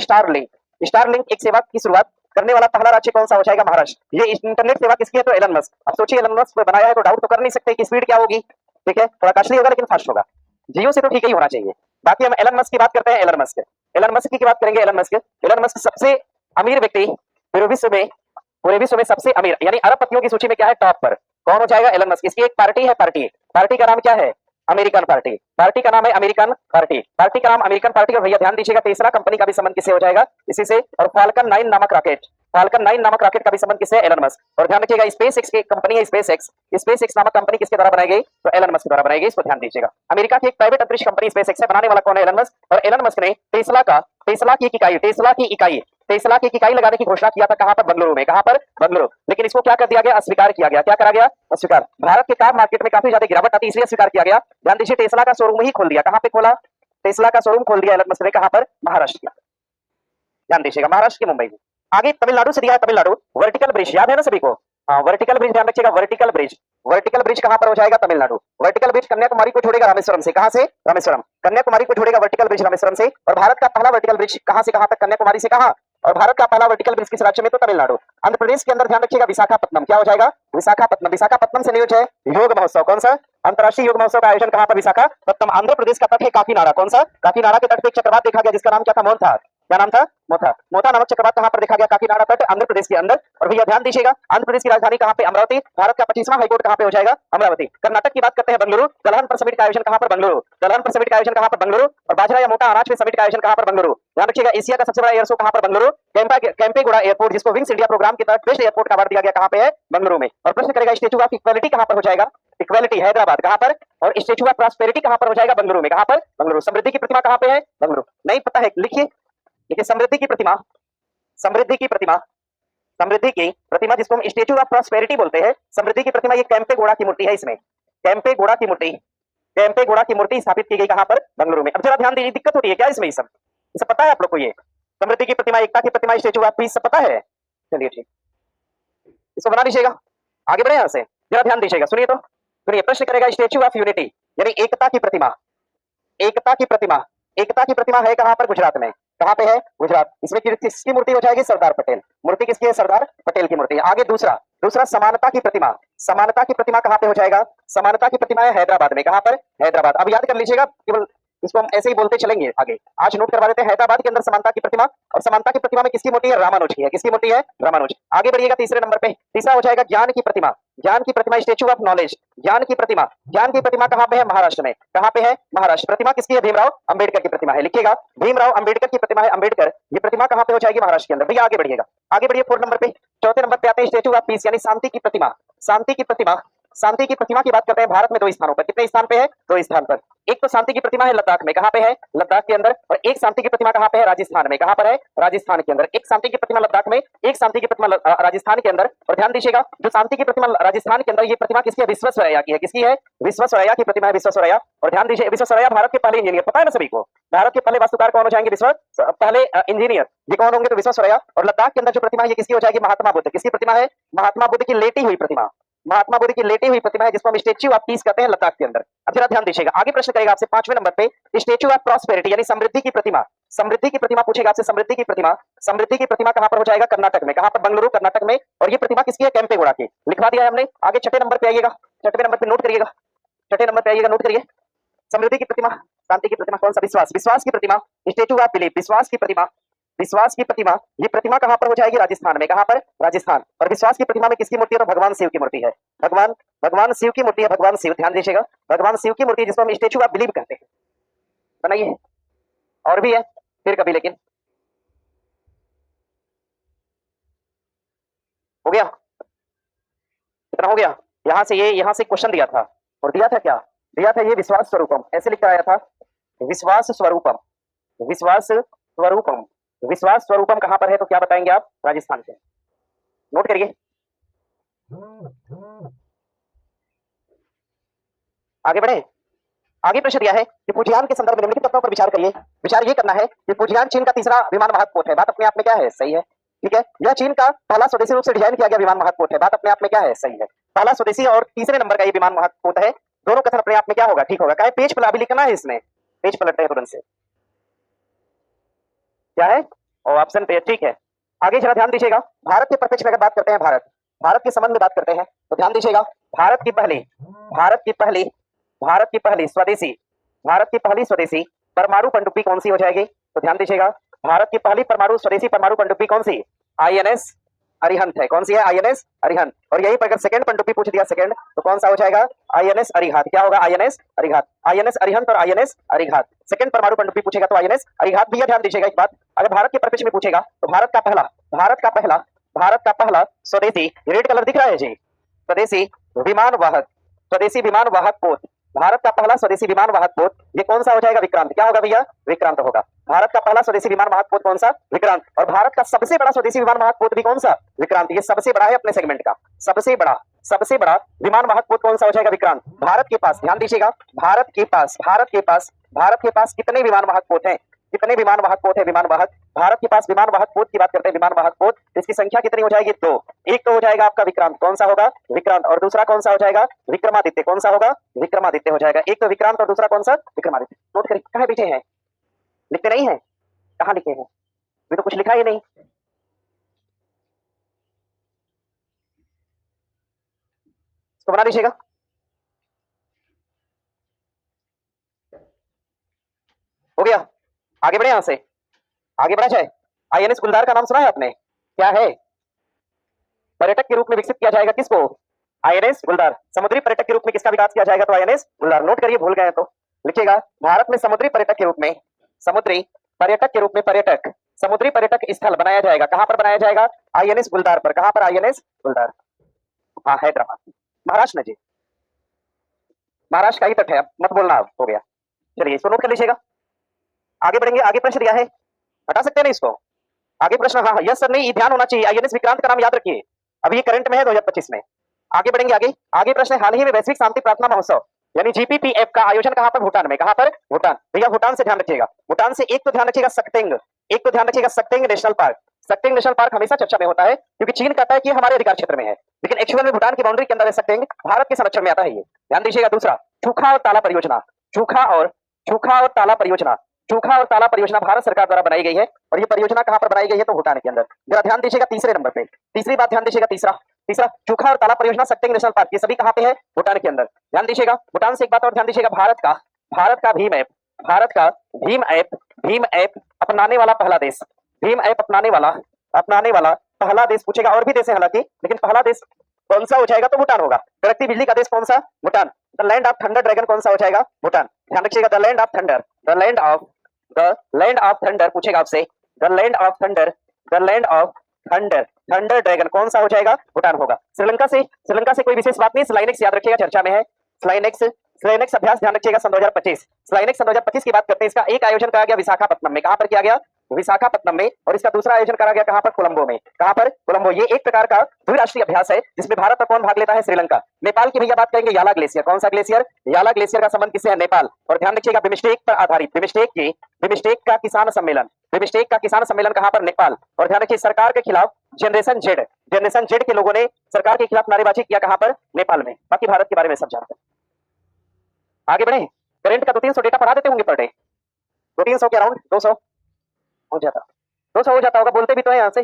Speaker 1: स्टारलिंक एक सेवा की शुरुआत करने वाला पहला राज्य कौन सा हो जाएगा, महाराष्ट्र। ये इंटरनेट सेवा किसकी है, तो एलन मस्क। अब सोचिए एलन मस्क बनाया है तो डाउट तो कर नहीं सकते कि स्पीड क्या होगी, ठीक है, थोड़ा कॉस्टली होगा लेकिन फास्ट होगा। जियो से तो ठीक ही होना चाहिए। बाकी हम एलन मस्क की बात करते हैं, एलन मस्क की बात करेंगे। एलन मस्क सबसे अमीर व्यक्ति पूरे विश्व में सबसे अमीर, यानी अरबपतियों की सूची में क्या है, टॉप पर कौन हो जाएगा, एलन मस्क। इसकी एक पार्टी है, पार्टी का नाम क्या है, अमेरिकन पार्टी का नाम है अमेरिकन पार्टी का नाम अमेरिकन पार्टी। और भैया ध्यान दीजिएगा, तीसरा कंपनी का भी संबंध किससे हो जाएगा, इसी से। और फाल्कन 9 नामक रॉकेट का भी संबंध किससे, एलन मस्क। और ध्यान रखिएगा, स्पेस एक्स की कंपनी है, स्पेस एक्स नामक कंपनी किसके द्वारा बनाई गई, तो एलन मस्क द्वारा बनाई गई, इसको ध्यान दीजिएगा। अमेरिका की एक प्राइवेट अंतरिक्ष कंपनी स्पेस एक्स है, बनाने वाला कौन है, एलन मस्क। और एलन मस्क ने टेस्ला की इकाई लगाने की घोषणा किया था, कहां पर, बंगलुरु में, कहां पर, बंगलुरु। लेकिन इसको क्या कर दिया गया, अस्वीकार किया गया। क्या करा गया, अस्वीकार। भारत के कार मार्केट में काफी ज्यादा गिरावट आती है, इसलिए अस्वीकार किया गया। ध्यान दीजिए, टेस्ला का शोरूम ही खोल दिया, कहां पे खोला, टेस्ला का शोरूम खोल दिया एलन मस्क ने, कहां पर, महाराष्ट्र। ध्यान दीजिएगा, महाराष्ट्र के मुंबई में। आगे तमिलनाडु से दिया है, तमिलनाडु वर्टिकल ब्रिज, याद है ना सभी को, हाँ वर्टिकल ब्रिज, ध्यान रखिएगा, वर्टिकल ब्रिज कहां पर हो जाएगा, तमिलनाडु। वर्टिकल ब्रिज कन्याकुमारी को जोड़ेगा रामेश्वरम से, कहां से, रामेश्वरम। कन्याकुमारी को जोड़ेगा वर्टिकल ब्रिज रामेश्वरम से। और भारत का पहला वर्टिकल ब्रिज कहां से कहां तक, कन्याकुमारी से कहां। और भारत का पहला वर्टिकल ब्रिज किस राज्य में, तो तमिलनाडु। आंध्र प्रदेश के अंदर ध्यान रखिएगा, विशाखापट्टनम, क्या हो जाएगा, विशाखापट्टनम से नियोजित है योग महोत्सव, कौन सा, अंतरराष्ट्रीय योग महोत्सव का आयोजन कहां पर, विशाखापट्टनम। आंध्र प्रदेश का तट है काकीनाडा, कौन सा, काकीनाडा के तट पे एक चक्रवात देखा गया जिसका नाम क्या था, मोहन था। क्या नाम था? मोथा। मोथा नामक चक्रवात कहां पर देखा गया? काकीनाडा तट, आंध्र प्रदेश के अंदर। और भैया ध्यान दीजिएगा, आंध्र प्रदेश की राजधानी कहां पे? अमरावती। भारत का 25वां हाईकोर्ट कहां पे हो जाएगा? अमरावती। कर्नाटक की बात करते हैं, बेंगलुरु। दलहन पर समिट का आयोजन कहां पर? बेंगलुरु। दलहन पर समिट का आयोजन कहां पर? बेंगलुरु। और बाजरा या मोटा अनाज पे समिट का आयोजन कहां पर? बेंगलुरु। ध्यान रखिएगा, एशिया का सबसे बड़ा एयर शो कहां पर? बेंगलुरु। कैंपेगौड़ा एयरपोर्ट, जिसको विंग्स इंडिया प्रोग्राम के तहत बेस्ट एयरपोर्ट का अवार्ड दिया गया, कहां पे है? बेंगलुरु में। और प्रश्न करेगा, स्टेच्यू ऑफ इक्वालिटी कहां पर हो जाएगा? इक्वालिटी हैदराबाद। कहां पर? और स्टेच्यू ऑफ प्रॉस्पेरिटी कहां पर हो जाएगा? बेंगलुरु में। कहां पर? बेंगलुरु। समृद्धि की प्रतिमा कहां पे है? बेंगलुरु। नहीं पता है, लिखिए। देखिए, समृद्धि की प्रतिमा, समृद्धि की प्रतिमा, समृद्धि की प्रतिमा जिसको हम स्टेच्यू ऑफ प्रॉस्पेरिटी बोलते हैं, समृद्धि की प्रतिमा, ये कैंपेगौड़ा की मूर्ति है। इसमें कैंपेगौड़ा की मूर्ति, कैंपेगौड़ा की मूर्ति स्थापित की गई कहां पर? बेंगलुरु में। अब जरा ध्यान दीजिए, दिक्कत होती है क्या इसमें? ये सब पता है आप लोग को? ये समृद्धि की प्रतिमा, एकता की प्रतिमा, स्टेच्यू ऑफ पीस, सब पता है? चलिए ठीक, इसको बना दीजिएगा। आगे बढ़े यहां से, जरा ध्यान दीजिएगा, सुनिए तो सुनिए। प्रश्न करेगा, स्टेच्यू ऑफ यूनिटी यानी एकता की प्रतिमा, एकता की प्रतिमा, एकता की प्रतिमा है कहां पर? गुजरात में। कहां पे है? गुजरात। इसमें किसकी मूर्ति हो जाएगी? सरदार पटेल। मूर्ति किसकी है? सरदार पटेल की मूर्ति है। आगे दूसरा, दूसरा समानता की प्रतिमा, समानता की प्रतिमा कहां पे हो जाएगा? समानता की प्रतिमा है हैदराबाद में। कहां पर? हैदराबाद। अब याद कर लीजिएगा, केवल इसको हम ऐसे ही बोलते चलेंगे आगे। आज नोट करवा देते हैं, हैदराबाद के अंदर समानता की प्रतिमा। और समानता की प्रतिमा में किसकी मूर्ति है? रामानुज की है। किसकी मूर्ति है? रामानुज। आगे बढ़िएगा, तीसरे नंबर पे, तीसरा हो जाएगा ज्ञान की प्रतिमा, ज्ञान की प्रतिमा, स्टेच्यू ऑफ नॉलेज, ज्ञान की प्रतिमा, ज्ञान की प्रतिमा कहां पे है? महाराष्ट्र में। कहां पे है? महाराष्ट्र। प्रतिमा किसकी है? भीमराव अंबेडकर की प्रतिमा है। लिखिएगा, भीमराव अंबेडकर की प्रतिमा है, अंबेडकर। ये प्रतिमा कहां पे हो जाएगी? महाराष्ट्र के अंदर। भैया आगे बढ़िएगा, आगे बढ़िए, 4 नंबर पे, चौथे नंबर पे आते हैं स्टेच्यू ऑफ पीस यानी शांति की प्रतिमा, शांति की प्रतिमा, शांति की प्रतिमा की बात करते हैं। भारत में 2 स्थानों पर, कितने स्थान पे है? 2 स्थान पर। एक तो शांति की प्रतिमा है लद्दाख में। कहां पे है? लद्दाख के अंदर। और एक शांति की प्रतिमा कहां पे है? राजस्थान में। कहां पर है? राजस्थान के अंदर। एक शांति की प्रतिमा लद्दाख में, एक शांति की प्रतिमा राजस्थान के अंदर। और ध्यान दीजिएगा, जो शांति की प्रतिमा राजस्थान के अंदर, ये प्रतिमा किसकी है? विश्वेश्वरैया की है। किसकी है? विश्वेश्वरैया की प्रतिमा है, विश्वेश्वरैया। और ध्यान दीजिए, विश्वेश्वरैया भारत के पहले इंजीनियर, पता है ना सभी को? भारत के पहले वास्तुकार कौन हो जाएंगे? पहले इंजीनियर, ये कौन होंगे? तो विश्वेश्वरैया। और लद्दाख के अंदर जो प्रतिमा है, ये किसकी हो जाएगी? महात्मा बुद्ध। किसकी प्रतिमा है? महात्मा बुद्ध की लेटी हुई प्रतिमा, महात्मा बुद्ध की लेटी हुई प्रतिमा है, जिसको हम स्टेच्यू ऑफ पीस कहते हैं, लद्दाख के अंदर। अब जरा ध्यान दीजिएगा, आगे प्रश्न करेगा आपसे 5वें नंबर पे, स्टेच्यू ऑफ प्रॉस्पेरिटी यानी समृद्धि की प्रतिमा, समृद्धि की प्रतिमा पूछेगा आपसे। समृद्धि की प्रतिमा, समृद्धि की प्रतिमा कहां पर हो जाएगा? कर्नाटक में। कहां पर? बेंगलुरु, कर्नाटक में। और ये प्रतिमा किसकी है? कैंपेगौड़ा की। लिखवा दिया है हमने। आगे छठे नंबर पे आइएगा, छठवें नंबर पे नोट करिएगा, छठे नंबर पे आइएगा, नोट करिए। समृद्धि की प्रतिमा, शांति की प्रतिमा, कौन सा? विश्वास, विश्वास की प्रतिमा, स्टेच्यू ऑफ बिलीफ, विश्वास की प्रतिमा, विश्वास की प्रतिमा। ये प्रतिमा कहां पर हो जाएगी? राजस्थान में। कहां पर? राजस्थान। और विश्वास की प्रतिमा में किसकी मूर्ति है? तो भगवान शिव की मूर्ति है, भगवान, भगवान शिव की मूर्ति है, भगवान शिव। ध्यान दीजिएगा, भगवान शिव की मूर्ति, जिसको हम स्टेच्यू ऑफ बिलीफ कहते हैं। बनाइए, और भी है फिर कभी, लेकिन हो गया, कितना हो गया? यहां से ये, यहां से क्वेश्चन दिया था, और दिया था क्या? दिया था ये विश्वास स्वरूपम, ऐसे लिख कर आया था, विश्वास स्वरूपम, विश्वास स्वरूपम, विश्वास स्वरूपम कहां पर है? तो क्या बताएंगे आप? राजस्थान से। नोट करिए, आगे बढ़े। आगे प्रश्न दिया है कि फुजियान के संदर्भ में निम्नलिखित तत्वों पर विचार करिए। विचार ये करना है कि फुजियान चीन का तीसरा विमान वाहक पोत है। बात अपने आप में क्या है? सही है, ठीक है। यह चीन का पहला स्वदेशी रूप से डिजाइन किया गया विमान वाहक पोत है। बात अपने आप में क्या है? सही है। पहला स्वदेशी और तीसरे नंबर का ये विमान वाहक पोत है। दोनों कथन अपने आप में क्या होगा? ठीक होगा। क्या पेज पलट अभी लिखना है इसमें? पेज पलटते हैं तुरंत से, क्या है? और ऑप्शन पे, ठीक है। आगे जरा ध्यान दीजिएगा, भारत के प्रत्यक्ष में अगर बात करते हैं, भारत, भारत के संबंध में बात करते हैं, तो ध्यान दीजिएगा, भारत की पहली, भारत की पहली, भारत की पहली स्वदेशी, भारत की पहली स्वदेशी परमाणु पनडुब्बी कौन सी हो जाएगी? तो ध्यान दीजिएगा, भारत की पहली परमाणु स्वदेशी परमाणु पनडुब्बी कौन सी? आईएनएस अरिहंत है। कौन सी है? आईएनएस अरिहंत। और यही पर अगर सेकंड पनडुब्बी पूछ दिया सेकंड, तो कौन सा हो जाएगा? आईएनएस अरिहंत। क्या होगा? आईएनएस अरिहंत, आईएनएस अरिहंत और आईएनएस अरिहंत। सेकंड परमाणु पनडुब्बी पूछेगा तो आईएनएस अरिहंत। भैया ध्यान दीजिएगा एक बात, अगर भारत के परिप्रेक्ष्य में पूछेगा तो भारत का पहला, भारत का पहला, भारत का पहला स्वदेशी, रेड कलर दिख रहा है जी, स्वदेशी विमान वाहक, स्वदेशी विमान वाहक पोत, भारत का पहला स्वदेशी विमान वाहक पोत, ये कौन सा हो जाएगा? विक्रांत। क्या होगा भैया? विक्रांत होगा। भारत का पहला स्वदेशी विमान वाहक पोत कौन सा? विक्रांत। और भारत का सबसे बड़ा स्वदेशी विमान वाहक पोत भी कौन सा? विक्रांत। ये सबसे बड़ा है अपने सेगमेंट का, सबसे बड़ा, सबसे बड़ा विमान वाहक पोत कौन सा हो जाएगा? विक्रांत। भारत के पास, ध्यान दीजिएगा, भारत के पास, भारत के पास, भारत के पास कितने विमान वाहक पोत हैं? कितने विमान वाहक पोत है? विमान वाहक, भारत के पास विमान वाहक पोत की बात करते हैं, विमान वाहक पोत, इसकी संख्या कितनी हो जाएगी? 2। एक तो हो जाएगा आपका विक्रांत, कौन सा होगा? विक्रांत। और दूसरा कौन सा हो जाएगा? विक्रमादित्य। कौन सा होगा? विक्रमादित्य हो जाएगा। एक तो विक्रांत और दूसरा कौन सा? विक्रमादित्य। नोट करिए, कहां बैठे हैं? लिखते नहीं है? कहां लिखे हैं? ये तो कुछ लिखा ही नहीं। इसको बना दीजिएगा, हो गया। आगे बढ़े यहां से, आगे बढ़ा जाए। आईएनएस गुलदार का नाम सुना है आपने? क्या है? पर्यटक के रूप में विकसित किया जाएगा किसको? आईएनएस गुलदार। समुद्री पर्यटक के रूप में किसका विकास किया जाएगा? तो आईएनएस गुलदार। नोट करिए, भूल गए तो लिखिएगा। भारत में समुद्री पर्यटक के रूप में, समुद्री पर्यटक के रूप में पर्यटक, समुद्री पर्यटक स्थल बनाया जाएगा। कहां पर बनाया जाएगा? आईएनएस गुलदार पर। कहां पर? आईएनएस गुलदार। हाँ, हैदराबाद, महाराष्ट्र जी, महाराष्ट्र का ही तट है। अब मत बोलना, हो गया। चलिए इसको नोट कर लीजिएगा। आगे बढ़ेंगे। आगे प्रश्न दिया है, हटा सकते हैं ना इसको? आगे प्रश्न, हाँ यस सर, नहीं ध्यान होना चाहिए। आईएनएस विक्रांत का नाम याद रखिए, अभी ये करंट में है 2025 में। आगे बढ़ेंगे। आगे आगे प्रश्न, हाल ही में वैश्विक शांति प्रार्थना महोत्सव यानी जीपीपीएफ का आयोजन कहां पर? भूटान में। कहां पर? भूटान। भैया भूटान से ध्यान रखिएगा। भूटान से एक तो ध्यान रखिएगा सक्तेंग, एक तो ध्यान रखिएगा सक्तेंग नेशनल पार्क। सक्तेंग नेशनल पार्क हमेशा चर्चा में होता है क्योंकि चीन कहता है कि हमारे अधिकार क्षेत्र में है, लेकिन एक्चुअल में भूटान की बाउंड्री के अंदर है सक्तेंग, भारत के संरक्षण में आता है ये, ध्यान दीजिएगा। दूसरा, चूखा और ताला परियोजना। चूखा और ताला परियोजना, चूखा और ताला परियोजना भारत सरकार द्वारा बनाई गई है और ये परियोजना कहां पर बनाई गई है? तो भूटान के अंदर। जरा ध्यान दीजिएगा तीसरे नंबर पे, तीसरी बात ध्यान दीजिएगा। तीसरा चूखा और ताला परियोजना सक्तेंग नेशनल पार्क, ये सभी कहां पे है? भूटान के अंदर। ध्यान दीजिएगा। भूटान से एक बात और ध्यान दीजिएगा, भारत का भीम ऐप अपनाने वाला पहला देश, भीम ऐप अपनाने वाला पहला देश पूछेगा। और भी देश है हालांकि, लेकिन पहला देश कौन सा हो जाएगा? तो भूटान होगा। कड़कती बिजली का देश कौन सा? Bhutan. The land of thunder dragon कौन सा हो जाएगा? भूटान। ध्यान रखिएगा, the land of thunder, the land of thunder पूछेगा आपसे। The land of thunder, thunder dragon कौन सा हो जाएगा? भूटान होगा। श्रीलंका से कोई विशेष बात नहीं, स्लाइनेक्स याद रखिएगा, चर्चा में है। स्लाइनेक्स अभ्यास ध्यान रखिएगा, सन 2025। स्लाइनेक्स सन 2025 की बात करते हैं। इसका एक आयोजन करा गया विशाखापट्टनम में। कहां पर किया गया? विशाखापट्टनम में। और इसका दूसरा आयोजन करा गया कहां पर? कोलंबो में। कहां पर? कोलंबो। ये एक प्रकार का द्विराष्ट्रीय अभ्यास है जिसमें भारत और कौन भाग लेता है? श्रीलंका। नेपाल की भैया बात करेंगे, याला ग्लेशियर। कौन सा ग्लेशियर? याला ग्लेशियर का संबंध किससे है? नेपाल। और ध्यान रखिएगा, बिमस्टेक पर आधारित, बिमस्टेक का किसान सम्मेलन कहां पर? नेपाल। और ध्यान रखिए, सरकार के खिलाफ जनरेशन जेड के लोगों ने सरकार के खिलाफ नारेबाजी किया कहां पर? नेपाल में। बाकी भारत के बारे में सब जानते हैं। आगे बढ़े। करंट का 200-300 डेटा पढ़ा देते होंगे पर डे, 200-300 के अराउंड, 200 हो जाता, 200 हो जाता होगा, बोलते भी तो है यहाँ से।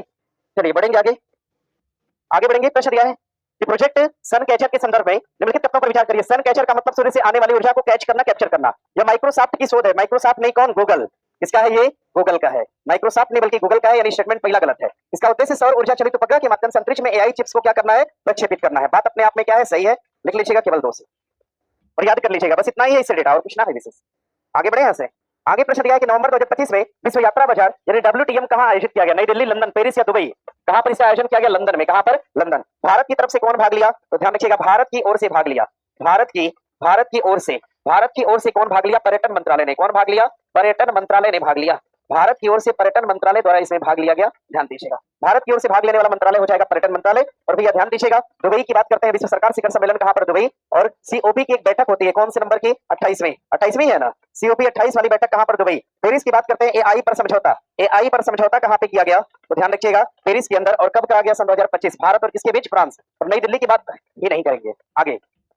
Speaker 1: चलिए बढ़ेंगे आगे बढ़ेंगे। प्रश्न दिया है कि प्रोजेक्ट सन कैचर के संदर्भ में निम्नलिखित तथ्यों पर विचार करिए। सन कैचर का मतलब सूर्य से आने वाली ऊर्जा को कैप्चर करना। यह माइक्रोसॉफ्ट की शोध है। माइक्रोसॉफ्ट नहीं, कौन? गूगल। किसका है ये? गूगल का है। माइक्रोसॉफ्ट नहीं बल्कि गूगल का है, यानी स्टेटमेंट पहला गलत है। इसका उद्देश्य सौर ऊर्जा चलित उपग्रह के माध्यम से अंतरिक्ष में एआई चिप्स को क्या करना है? प्रक्षेपित करना है। बात अपने आप में क्या है? सही है। लिख लीजिएगा केवल 2 से और याद कर लीजिएगा, बस इतना ही है इससे डेटा, और कुछ ना है विशेष। आगे बढ़े यहाँ से। आगे प्रश्न दिया है कि नवंबर 2025 में विश्व यात्रा बाजार यानी WTM कहां आयोजित किया गया? नई दिल्ली, लंदन, पेरिस या दुबई? कहां पर इसका आयोजन किया गया? लंदन में। कहां पर? लंदन। भारत की तरफ से कौन भाग लिया? तो ध्यान रखिएगा, भारत की ओर से भाग लिया। भारत की ओर से कौन भाग लिया? पर्यटन मंत्रालय ने। कौन भाग लिया? पर्यटन मंत्रालय ने भाग लिया। भारत की ओर से पर्यटन मंत्रालय द्वारा इसमें भाग लिया गया। ध्यान दीजिएगा, भारत की ओर से भाग लेने वाला मंत्रालय हो जाएगा पर्यटन मंत्रालय। और भैया ध्यान दीजिएगा, दुबई की बात करते हैं। विश्व सरकार शिखर सम्मेलन कहां पर? दुबई। और सीओपी की एक बैठक होती है, कौन से नंबर की? 28वीं है ना। सीओपी 28 वाली बैठक कहां पर? दुबई। पेरिस की बात करते हैं। एआई पर समझौता कहां पे किया गया? तो ध्यान रखिएगा, पेरिस के अंदर। और कब कहा गया? सन 2025। भारत और किसके बीच? फ्रांस। और नई दिल्ली की बात ही नहीं करेंगे।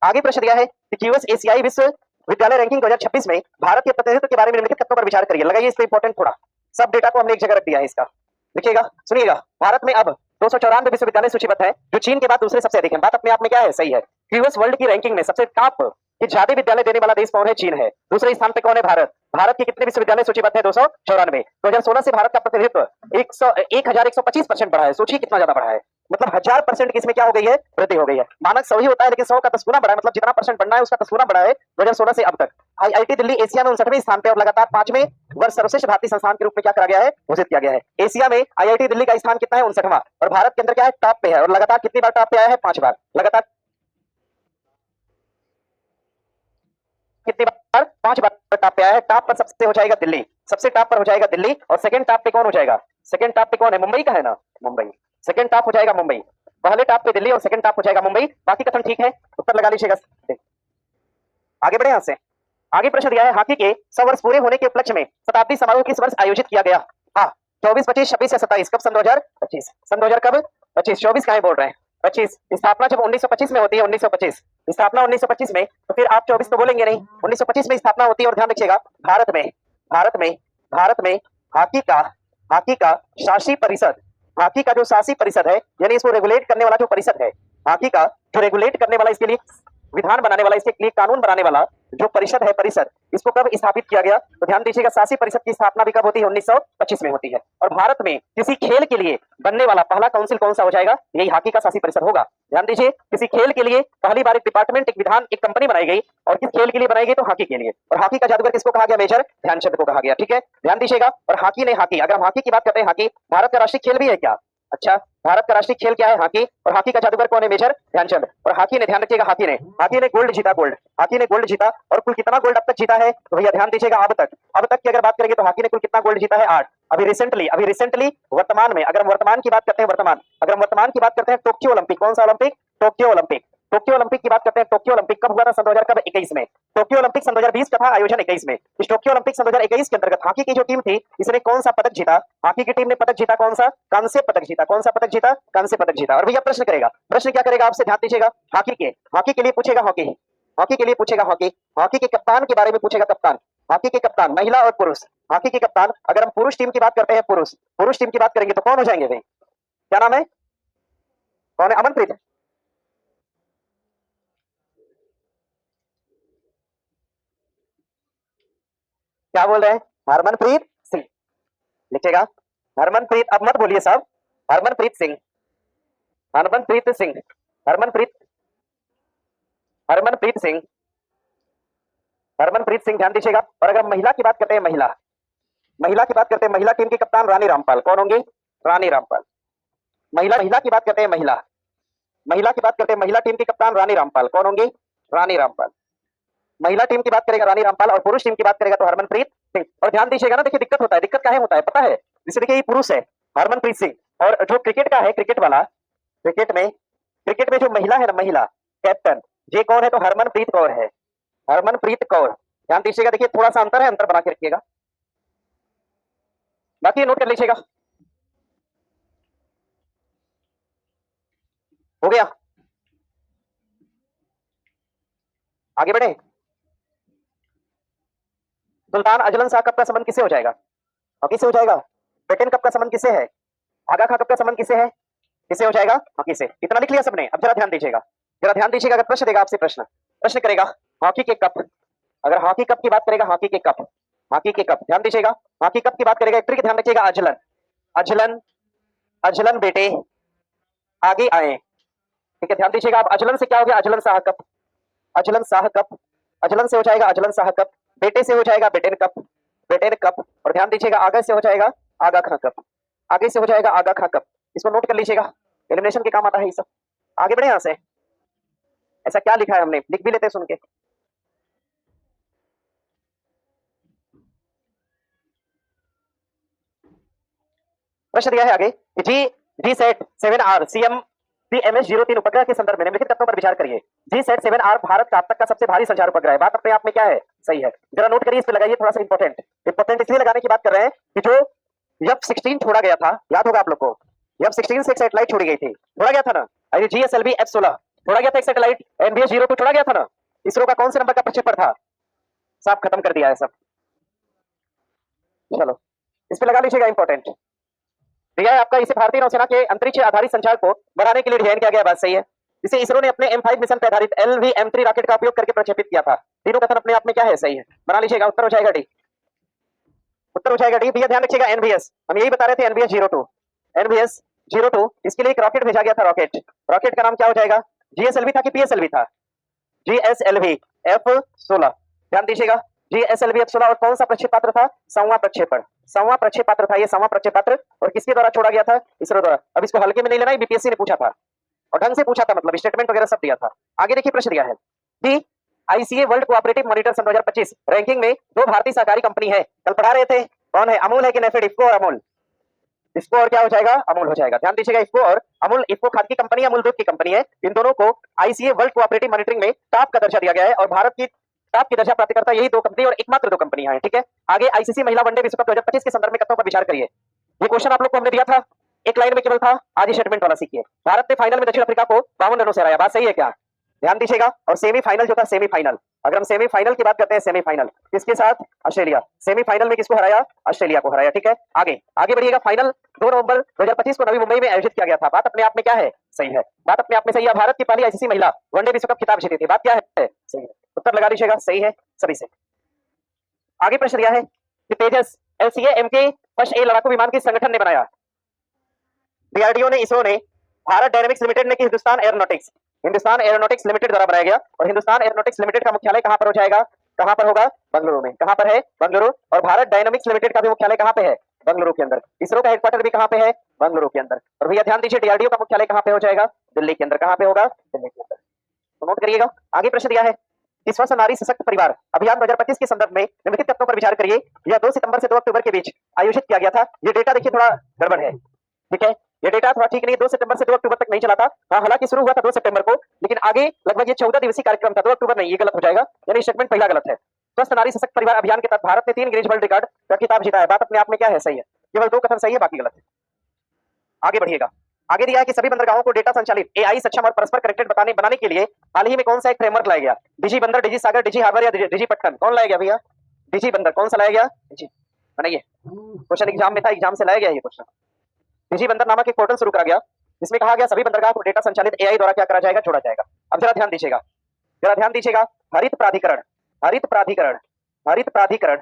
Speaker 1: आगे प्रश्न दिया है कि क्यूएस एशियाई विश्व विद्यालय रैंकिंग 2026 में भारत के प्रतिनिधित्व के बारे में निम्नलिखित तथ्यों पर विचार करिए। लगाइए, इसलिए इंपॉर्टेंट थोड़ा, सब डेटा को हमने एक जगह रख दिया है इसका। लिखिएगा, सुनिएगा। भारत में अब 294 विश्वविद्यालय सूचीबद्ध है, जो चीन के बाद दूसरे सबसे अधिक है। बात अपने आप में क्या है? सही है। क्यूएस वर्ल्ड की रैंकिंग में सबसे टॉप कि ज्यादा विद्यालय देने वाला देश कौन है? चीन है। दूसरे स्थान पे कौन है? भारत। भारत के कितने विश्वविद्यालय सूचीबद्ध है? 294। 2016 से भारत का प्रतिनिधित्व 1125% बढ़ा है। सोचिए कितना ज्यादा बढ़ा है, मतलब 1000% की इसमें क्या हो गई है? वृद्धि हो गई है। मानक 100 ही होता है, लेकिन 100 का 10 गुना बढ़ा है, मतलब जितना परसेंट बढ़ना है उसका 10 गुना बढ़ा है 2016 से अब तक। आईआईटी दिल्ली एशिया में 59वें स्थान पे और लगातार 5वें वर्ष सर्वश्रेष्ठ भारतीय संस्थान के रूप में क्या करा गया है? घोषित किया गया है। एशिया में आईआईटी दिल्ली का स्थान कितना है? 59वां। और भारत के अंदर क्या है? टॉप पे है। और लगातार कितनी बार टॉप पे आया है? 5 बार लगातार। कितनी बार? 5 बार टॉप पे आया है। टॉप पर सबसे हो जाएगा दिल्ली, सबसे टॉप पर हो जाएगा दिल्ली। और सेकंड टॉप पे कौन हो जाएगा? सेकंड टॉप पे कौन है? मुंबई का है ना, मुंबई। सेकंड टॉप हो जाएगा मुंबई। पहले टॉप पे दिल्ली और सेकंड टॉप हो जाएगा मुंबई। बाकी कथन ठीक है, उत्तर लगा लीजिएगा। आगे बढ़े यहाँ से। आगे प्रश्न दिया है, हॉकी के 100 वर्ष पूरे होने के उपलक्ष्य में शताब्दी समारोह किस वर्ष आयोजित किया गया? हाँ, 24, 25, 26 या 27? कब? सन 2025। सन 2000 कब? 25। 24 काहे बोल रहे हैं? 25। स्थापना जब 1925 में होती है, 1925 स्थापना 1925 में, तो फिर आप 24 तो बोलेंगे नहीं। 1925 में स्थापना होती है। और ध्यान रखिएगा, भारत में हॉकी का शासी परिषद, हॉकी का जो शासी परिषद है, यानी इसको रेगुलेट करने वाला जो परिषद है, हॉकी का जो रेगुलेट करने वाला, इसके लिए विधान बनाने वाला, इसके लिए कानून बनाने वाला जो परिषद है, परिषद, इसको कब स्थापित किया गया? तो ध्यान दीजिएगा, शासी परिषद की स्थापना भी कब होती है? 1925 में होती है। और भारत में किसी खेल के लिए बनने वाला पहला काउंसिल कौन सा हो जाएगा? यही हॉकी का शासी परिषद होगा। ध्यान दीजिए, किसी खेल के लिए पहली बार एक डिपार्टमेंट, एक विधान, एक कंपनी बनाई गई, और किस खेल के लिए बनाई गई? तो हॉकी के लिए। और हॉकी का जादूगर किसको कहा गया? मेजर ध्यानचंद को कहा गया। ठीक है, ध्यान दीजिएगा। और हॉकी ने, हॉकी, अगर हम हॉकी की बात करते हैं, हॉकी भारत का राष्ट्रीय खेल भी है क्या? अच्छा, भारत का राष्ट्रीय खेल क्या है? हॉकी। और हॉकी का जादूगर कौन है? मेजर ध्यानचंद। और हॉकी ने, ध्यान रखिएगा, हॉकी ने गोल्ड जीता, गोल्ड, हॉकी ने गोल्ड जीता। और कुल कितना गोल्ड अब तक जीता है? तो भैया ध्यान दीजिएगा, अब तक की अगर बात करेंगे तो हॉकी ने कुल कितना गोल्ड जीता है? 8। अभी रिसेंटली वर्तमान में, अगर हम वर्तमान की बात करते हैं, अगर हम वर्तमान की बात करते हैं, टोक्यो ओलंपिक, कौन सा Olympic? Tokyo Olympic. Tokyo Olympic की बात करते हैं, टोक्यो ओलंपिक कब हुआ था? सन 2021 में। टोक्यो ओलंपिक सन 2020 का था आयोजन, 21 में। इस टोक्यो ओलंपिक सन 2021 के अंतर्गत हॉकी की जो टीम थी, इसने कौन सा पदक जीता? हॉकी की टीम ने पदक जीता कौन सा? कांस्य पदक जीता। कौन सा पदक जीता? कांस्य पदक जीता। और भैया प्रश्न करेगा, प्रश्न क्या करेगा आपसे? ध्यान दीजिएगा, हॉकी के लिए पूछेगा, हॉकी के लिए पूछेगा, हॉकी के कप्तान के बारे में पूछेगा, कप्तान, हॉकी के कप्तान, महिला और पुरुष हॉकी के कप्तान। अगर हम पुरुष टीम की बात करते हैं, पुरुष टीम की बात करेंगे तो कौन हो जाएंगे भाई? क्या नाम है? कौन है? अमनप्रीत। क्या बोल रहे हैं? हरमनप्रीत सिंह। लिखिएगा, हरमनप्रीत, अब मत बोलिए साहब, हरमनप्रीत सिंह, हरमनप्रीत सिंह, हरमनप्रीत, हरमनप्रीत सिंह, हरमनप्रीत सिंह। ध्यान दीजिएगा। और अगर महिला की बात करते हैं, महिला की बात करते हैं, महिला टीम की कप्तान रानी रामपाल। कौन होंगी? रानी रामपाल। महिला की बात करते हैं, महिला की बात करते हैं, महिला टीम की कप्तान रानी रामपाल। कौन होंगी? रानी रामपाल। महिला टीम की बात करेगा रानी रामपाल, और पुरुष टीम की बात करेगा तो हरमनप्रीत सिंह। और ध्यान दीजिएगा ना, देखिए दिक्कत होता है, दिक्कत काहे होता है पता है? जैसे देखिए, ये पुरुष है हरमनप्रीत सिंह, और जो क्रिकेट का है, क्रिकेट वाला, क्रिकेट में जो महिला है ना, महिला कैप्टन, ये कौन है? तो हरमनप्रीत कौर है, हरमनप्रीत कौर। ध्यान दीजिएगा, देखिए थोड़ा सा अंतर है, अंतर बना के रखिएगा, बाकी नोट कर लीजिएगा। हो गया, आगे बढ़े। सुल्तान अजलन शाह कप का संबंध किससे हो जाएगा? हॉकी से हो जाएगा। ब्रिटेन कप का संबंध किससे है? आगा खां कप का संबंध किससे है? किससे हो जाएगा? हॉकी से। इतना लिख लिया सबने? अब जरा ध्यान दीजिएगा, जरा ध्यान दीजिएगा। अगर प्रश्न देगा आपसे, प्रश्न करेगा हॉकी के कप, अगर हॉकी कप की बात करेगा, हॉकी के कप, ध्यान दीजिएगा, हॉकी कप की बात करेगा, एक ट्रिक ध्यान रखिएगा, अजलन, अजलन, अजलन बेटे आगे आए। ठीक है, ध्यान दीजिएगा। अब अजलन से क्या हो गया? Azlan Shah cup, Azlan Shah cup, Azlan से हो जाएगा अजलन शाह कप, बेटे से हो जाएगा बेटेन कप, बेटेन कप। और ध्यान दीजिएगा, आगे से हो जाएगा आगा खां कप, आगे से हो जाएगा आगा खां कप। इसको नोट कर लीजिएगा, एलिमिनेशन के काम आता है ये सब। आगे बढ़े यहां से। ऐसा क्या लिखा है हमने, लिख भी लेते सुन के। प्रश्न दिया है आगे, जी जी सेट 7R CM CMS-03 उपग्रह के संदर्भ में निम्नलिखित तथ्यों पर विचार करिए। जी सेट 7R भारत का अब तक का सबसे भारी संचार उपग्रह है। बात अपने आप में क्या है? सही है। जरा नोट करिए, इस पे लगाइए थोड़ा सा इंपॉर्टेंट इसलिए लगाने की बात कर रहे हैं कि जो F-16 छोड़ा गया था, याद होगा आप लोग को, F-16 से एक सैटेलाइट छोड़ी गई थी, छोड़ा गया था ना। अरे GSLV F-16 छोड़ा गया था, एक सैटेलाइट NBS-02 छोड़ा गया था ना। इसरो का कौन से नंबर का प्रक्षेपण था? साफ खत्म कर दिया है सब। चलो इस पे लगा लीजिएगा, इंपॉर्टेंट दिया है आपका। इसे भारतीय नौसेना के अंतरिक्ष आधारित संचार को बढ़ाने के लिए डिजाइन किया गया। बात सही है। इसे इसरो ने अपने M5 मिशन पर आधारित LV-M3 रॉकेट का उपयोग करके प्रक्षेपित किया था। तीनों कथन अपने आप में क्या है? सही है। बना लीजिएगा, उत्तर हो जाएगा डी, उत्तर हो जाएगा डी। भैया ध्यान रखिएगा, NVS, हम यही बता रहे थे, NVS-02, NVS-02, इसके लिए एक रॉकेट भेजा गया था। रॉकेट का नाम क्या हो जाएगा? GSLV था कि PSLV था? GSLV F-16। ध्यान दीजिएगा, GSLV F-16। और कौन सा प्रक्षेपात्र था? सौवां प्रक्षेपात्र था ये, सौवां प्रक्षेपात्र। और किसके द्वारा छोड़ा गया था? इसरो द्वारा। अब इसको हल्के में नहीं लेना है, BPSC ने पूछा था और ढंग से पूछा था, मतलब स्टेटमेंट वगैरह सब दिया था। आगे देखिए, प्रश्न दिया है कि ICA वर्ल्ड कोऑपरेटिव मॉनिटर सन 2025 रैंकिंग में दो भारतीय सहकारी कंपनी है, कल पढ़ा रहे थे, कौन है? अमूल है कि नेफेड? इफ्को और अमूल। इफ्को और क्या हो जाएगा? अमूल हो जाएगा। ध्यान दीजिएगा, इफ्को और अमूल, इफ्को खाद की कंपनी है, अमूल दूध की कंपनी है। इन दोनों को ICA वर्ल्ड कोऑपरेटिव मॉनिटरिंग में टॉप का दर्जा दिया गया है, और भारत की टॉप की दर्जा प्राप्त करता यही दो कंपनी और एकमात्र दो कंपनियां हैं। ठीक है, आगे ICC महिला वनडे विश्व कप 2025 के संदर्भ में कथनों पर विचार करिए। ये क्वेश्चन आप लोग को हमने दिया था, एक लाइन में केवल था, आज स्टेटमेंट वाला सीखिए। भारत ने फाइनल में दक्षिण अफ्रीका को 52 रनों से हराया। बात सही है क्या? ध्यान दीजिएगा। और सेमीफाइनल जो था, सेमीफाइनल, अगर हम सेमीफाइनल की बात करते हैं, सेमीफाइनल किसके साथ? ऑस्ट्रेलिया। सेमीफाइनल में किसको हराया? ऑस्ट्रेलिया को हराया। ठीक है, आगे आगे बढ़िएगा। फाइनल 2 नवंबर 2025 को नवी मुंबई में आयोजित किया गया था। बात अपने आप में क्या है? सही है। बात अपने आप में सही है। भारत की पहली आईसीसी महिला वनडे विश्व कप खिताब जीती थी। बात क्या है? सही है। उत्तर लगा दीजिएगा, सही है सभी से। आगे प्रश्न दिया है कि तेजस एलसीए एमके फर्स्ट ए लड़ाकू विमान किस संगठन ने बनाया? डीआरडीओ ने, इसरो ने, भारत डायनेमिक्स लिमिटेड ने कि हिंदुस्तान एरोनॉटिक्स लिमिटेड द्वारा बनाया गया। और हिंदुस्तान एरोनॉटिक्स लिमिटेड का मुख्यालय कहां पर हो जाएगा? कहां पर होगा? बंगलुरु में। कहां पर है? बंगलुरु। और भारत डायनेमिक्स लिमिटेड का भी मुख्यालय कहां पे है? बंगलुरु के अंदर। इसरो का हेडक्वार्टर भी कहां पे है? बंगलुरु के अंदर। और भैया ध्यान दीजिए, डीआरडीओ का मुख्यालय कहां पे हो जाएगा? दिल्ली के अंदर। कहां पे होगा? दिल्ली के अंदर। तो नोट करिएगा। आगे प्रश्न दिया है कि स्वस्थ नारी सशक्त परिवार अभियान 2025 के संदर्भ में निम्नलिखित तथ्यों पर विचार करिए। यह 2 सितंबर से 2 अक्टूबर के बीच आयोजित किया गया था। ये डेटा देखिए थोड़ा गड़बड़ है। ठीक है, ये डेटा थोड़ा ठीक नहीं है। 2 सितंबर से 2 अक्टूबर तक नहीं चला था। हाँ, हालांकि शुरू हुआ था 2 सितंबर को, लेकिन आगे लगभग ये 14 दिवसीय कार्यक्रम था। 2 अक्टूबर नहीं, ये गलत हो जाएगा, यानी स्टेटमेंट पहला गलत है। स्वस्थ नारी सशक्त परिवार अभियान के तहत भारत ने 3 गिनीज वर्ल्ड रिकॉर्ड का खिताब जीता है। बात अपने आप में क्या है? सही है। केवल 2 कथन सही है, बाकी गलत है। आगे बढ़िएगा। आगे दिया है कि सभी बंदरगाहों को डेटा संचालित एआई सक्षम और परस्पर कनेक्टेड बनाने के लिए हाल ही में कौन सा एक फ्रेमवर्क लाया गया? डिजी बंदर, डिजी सागर, डिजी हार्बर या डिजी पटकन? कौन लाया गया भैया? डिजी बंदर। कौन सा लाया गया? डिजी बनाइए। क्वेश्चन एग्जाम में था, एग्जाम से लाया गया ये क्वेश्चन। डिजी बंदर नामक एक पोर्टल शुरू करा गया जिसमें कहा गया सभी बंदरगाह को डेटा संचालित एआई द्वारा क्या करा जाएगा? जोड़ा जाएगा। अब जरा ध्यान दीजिएगा, जरा ध्यान दीजिएगा। हरित प्राधिकरण, हरित प्राधिकरण, हरित प्राधिकरण,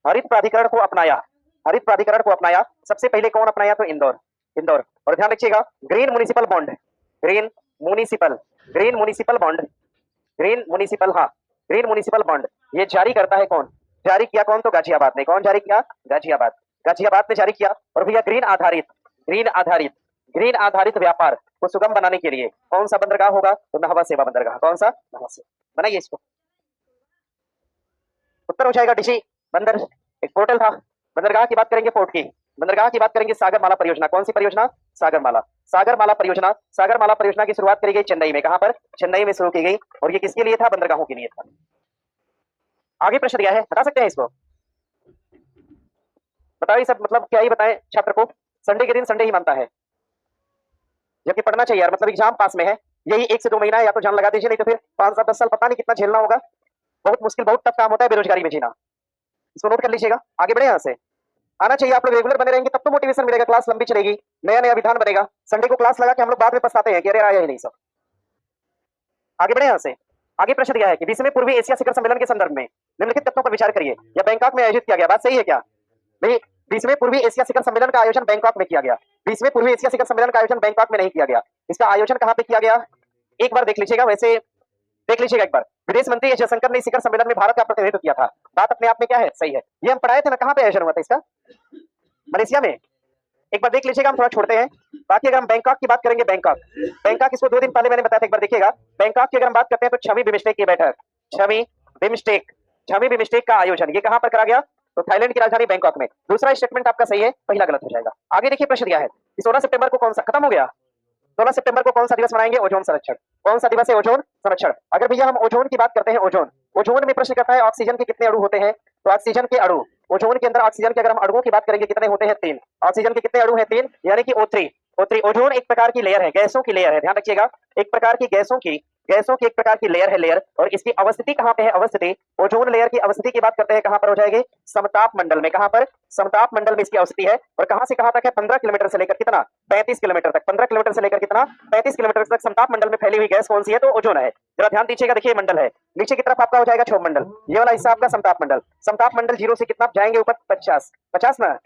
Speaker 1: हरित प्राधिकरण को अपनाया, हरित प्राधिकरण को अपनाया सबसे पहले कौन अपनाया? तो इंदौर, इंदौर। और ध्यान रखिएगा, green municipal bond, green municipal, green municipal bond, green municipal, हाँ ग्रीन म्युनिसिपल बॉन्ड, ये जारी करता है कौन? जारी किया कौन? तो गाजियाबाद ने। कौन जारी किया? गाजियाबाद, गाजियाबाद ने जारी किया। और भैया ग्रीन आधारित, ग्रीन आधारित, ग्रीन आधारित व्यापार को सुगम बनाने के लिए कौन सा बंदरगाह होगा? तो नहवा सेवा बंदरगाह। कौन सा? नहवा सेवा। बनाइए इसको। उत्तर हो जाएगा डिजी बंदर। एक पोर्टल था। बंदरगाह की बात करेंगे पोर्ट की, बंदरगाह की बात करेंगे सागरमाला परियोजना। कौन सी परियोजना? सागरमाला, सागरमाला परियोजना। सागरमाला परियोजना की शुरुआत करी गई चेन्नई में। कहां पर? चेन्नई में शुरू की गई। और ये किसके लिए था? बंदरगाहों के लिए था। आगे प्रश्न दिया है, हटा सकते हैं इसको। बताओ ये सब मतलब क्या ही बताएं छात्र को? संडे के दिन संडे ही मानता है, जबकि पढ़ना चाहिए यार। मतलब एग्जाम पास में है, यही 1 से 2 महीना है, या तो जान लगा दीजिए, नहीं तो फिर 5 साल 10 साल पता नहीं कितना झेलना होगा। बहुत मुश्किल, बहुत टफ काम होता है बेरोजगारी में जीना। इसको नोट कर लीजिएगा। आगे बढ़े, यहाँ से आना चाहिए। आप लोग रेगुलर बने रहेंगे तब तो मोटिवेशन मिलेगा, क्लास लंबी चलेगी, नया नया विधान बनेगा। संडे को क्लास लगा के हम लोग बाद में पछताते हैं कि अरे आया ही नहीं सब। आगे बढ़े यहाँ से। आगे प्रश्न दिया है कि 20वें पूर्वी एशिया शिखर सम्मेलन के संदर्भ में निम्नलिखित तथ्यों पर विचार करिए। यह बैंकॉक में आयोजित किया गया। बात सही है क्या भाई? 20वें पूर्वी एशिया शिखर सम्मेलन का आयोजन बैंकॉक में किया गया। 20वें पूर्वी एशिया शिखर सम्मेलन का आयोजन बैंकॉक में नहीं किया गया। इसका आयोजन कहां पे किया गया? एक बार देख लीजिएगा, वैसे देख लीजिएगा एक बार। विदेश मंत्री एस जयशंकर ने शिखर सम्मेलन में भारत का प्रतिनिधित्व किया था। बात अपने आप में क्या है? सही है। ये हम पढ़ाए थे ना, कहां पे आयोजन हुआ था इसका? मलेशिया में। एक बार देख लीजिएगा, हम थोड़ा छोड़ते हैं। बाकी अगर हम बैंकॉक की बात करेंगे, बैंकॉक, बैंकॉक इसको 2 दिन पहले मैंने बताया था, एक बार देखिएगा। बैंकॉक की अगर हम बात करते हैं तो छवी बिमस्टेक की बैठक, छवी बिमस्टेक, छवी बिमस्टेक का आयोजन ये कहां पर करा गया? तो थाईलैंड की राजधानी बैंकॉक में। दूसरा स्टेटमेंट आपका सही है, पहला गलत हो जाएगा। आगे देखिए प्रश्न दिया है कि 16 सितंबर को कौन सा, खत्म हो गया, 16 सितंबर को कौन सा दिवस मनाएंगे? ओजोन संरक्षण। कौन सा दिवस है? ओजोन संरक्षण। अगर भैया हम ओजोन की बात करते हैं, ओजोन, ओजोन में प्रश्न करता है ऑक्सीजन के कितने अणु होते हैं? तो ऑक्सीजन के अणु, ओजोन के अंदर ऑक्सीजन के अगर हम अणुओं की बात करेंगे कितने होते हैं? 3। ऑक्सीजन के कितने अणु हैं? 3, यानी कि O3। O3 ओजोन एक प्रकार की लेयर है, गैसों की लेयर है। ध्यान रखिएगा, एक प्रकार की गैसों की एक प्रकार की लेयर है, लेयर। और इसकी अवस्थिति कहां पे है? अवस्थिति, ओजोन लेयर की अवस्थिति की बात करते हैं, कहां पर हो जाएगी? समताप मंडल में। कहां पर? समताप मंडल में इसकी अवस्थिति है। और कहां से कहां तक है? 15 किलोमीटर से लेकर कितना? 35 किलोमीटर तक। 15 किलोमीटर से लेकर कितना? 35 किलोमीटर तक समताप मंडल में फैली हुई गैस कौन सी है? तो ओजोन है। जरा ध्यान दीजिएगा, देखिए मंडल है, नीचे की तरफ आपका हो जाएगा क्षोभ मंडल, ये वाला हिस्सा आपका समताप मंडल। समताप मंडल 0 से कितना जाएंगे ऊपर? 50, 50 ना,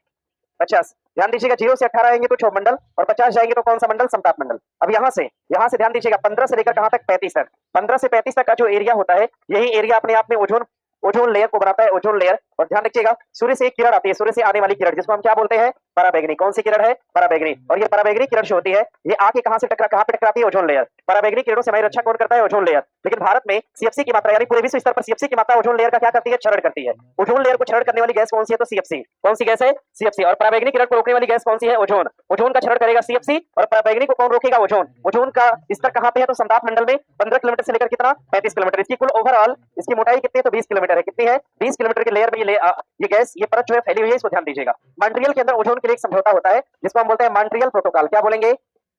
Speaker 1: 50। ध्यान दीजिएगा, 0 से 18 आएंगे तो क्षोभ मंडल, और 50 जाएंगे तो कौन सा मंडल? समताप मंडल। अब यहाँ से ध्यान दीजिएगा, 15 से लेकर कहां तक? 35 तक। 15 से 35 तक का जो एरिया होता है, यही एरिया अपने आप में ओजोन लेयर को बनाता है, ओजोन लेयर। और ध्यान रखिएगा, सूर्य से एक किरण आती है, सूर्य से आने वाली किरण, जिसको हम क्या बोलते हैं? पराबैंगनी। कौन सी किरण है? पराबैंगनी। और ये पराबैंगनी किरण जो होती है, ये आके कहां पे टकराती है? Ozone layer. पराबैंगनी किरणों से हमारी रक्षा कौन करता है? Ozone layer. लेकिन भारत में सीएफसी की मात्रा, यानी पूरे विश्व स्तर पर सीएफसी की मात्रा ओजोन लेयर का क्या करती है? क्षरण करती है। ओजोन लेयर को क्षरण करने वाली गैस कौन सी है? तो सीएफसी। कौन सी गैस है? सीएफसी। और पराबैंगनी किरण को रोकने वाली गैस कौन सी है? ओजोन। ओजोन का क्षरण करेगा सीएफसी, और पराबैंगनी को कौन रोकेगा? ओजोन। ओजोन का स्तर कहां पे है? तो समताप मंडल में 15 किलोमीटर से लेकर कितना? 35 किलोमीटर। इसकी कुल ओवरऑल इसकी मोटाई कितनी है? तो 20 किलोमीटर है। कितनी है? 20 किलोमीटर की लेयर में ये गैस, ये परत जो है फैली हुई है, इसको ध्यान दीजिएगा। मॉन्ट्रियल के अंदर ओजोन के लिए एक समझौता होता है जिसको हम बोलते हैं मॉन्ट्रियल प्रोटोकॉल। क्या बोलेंगे?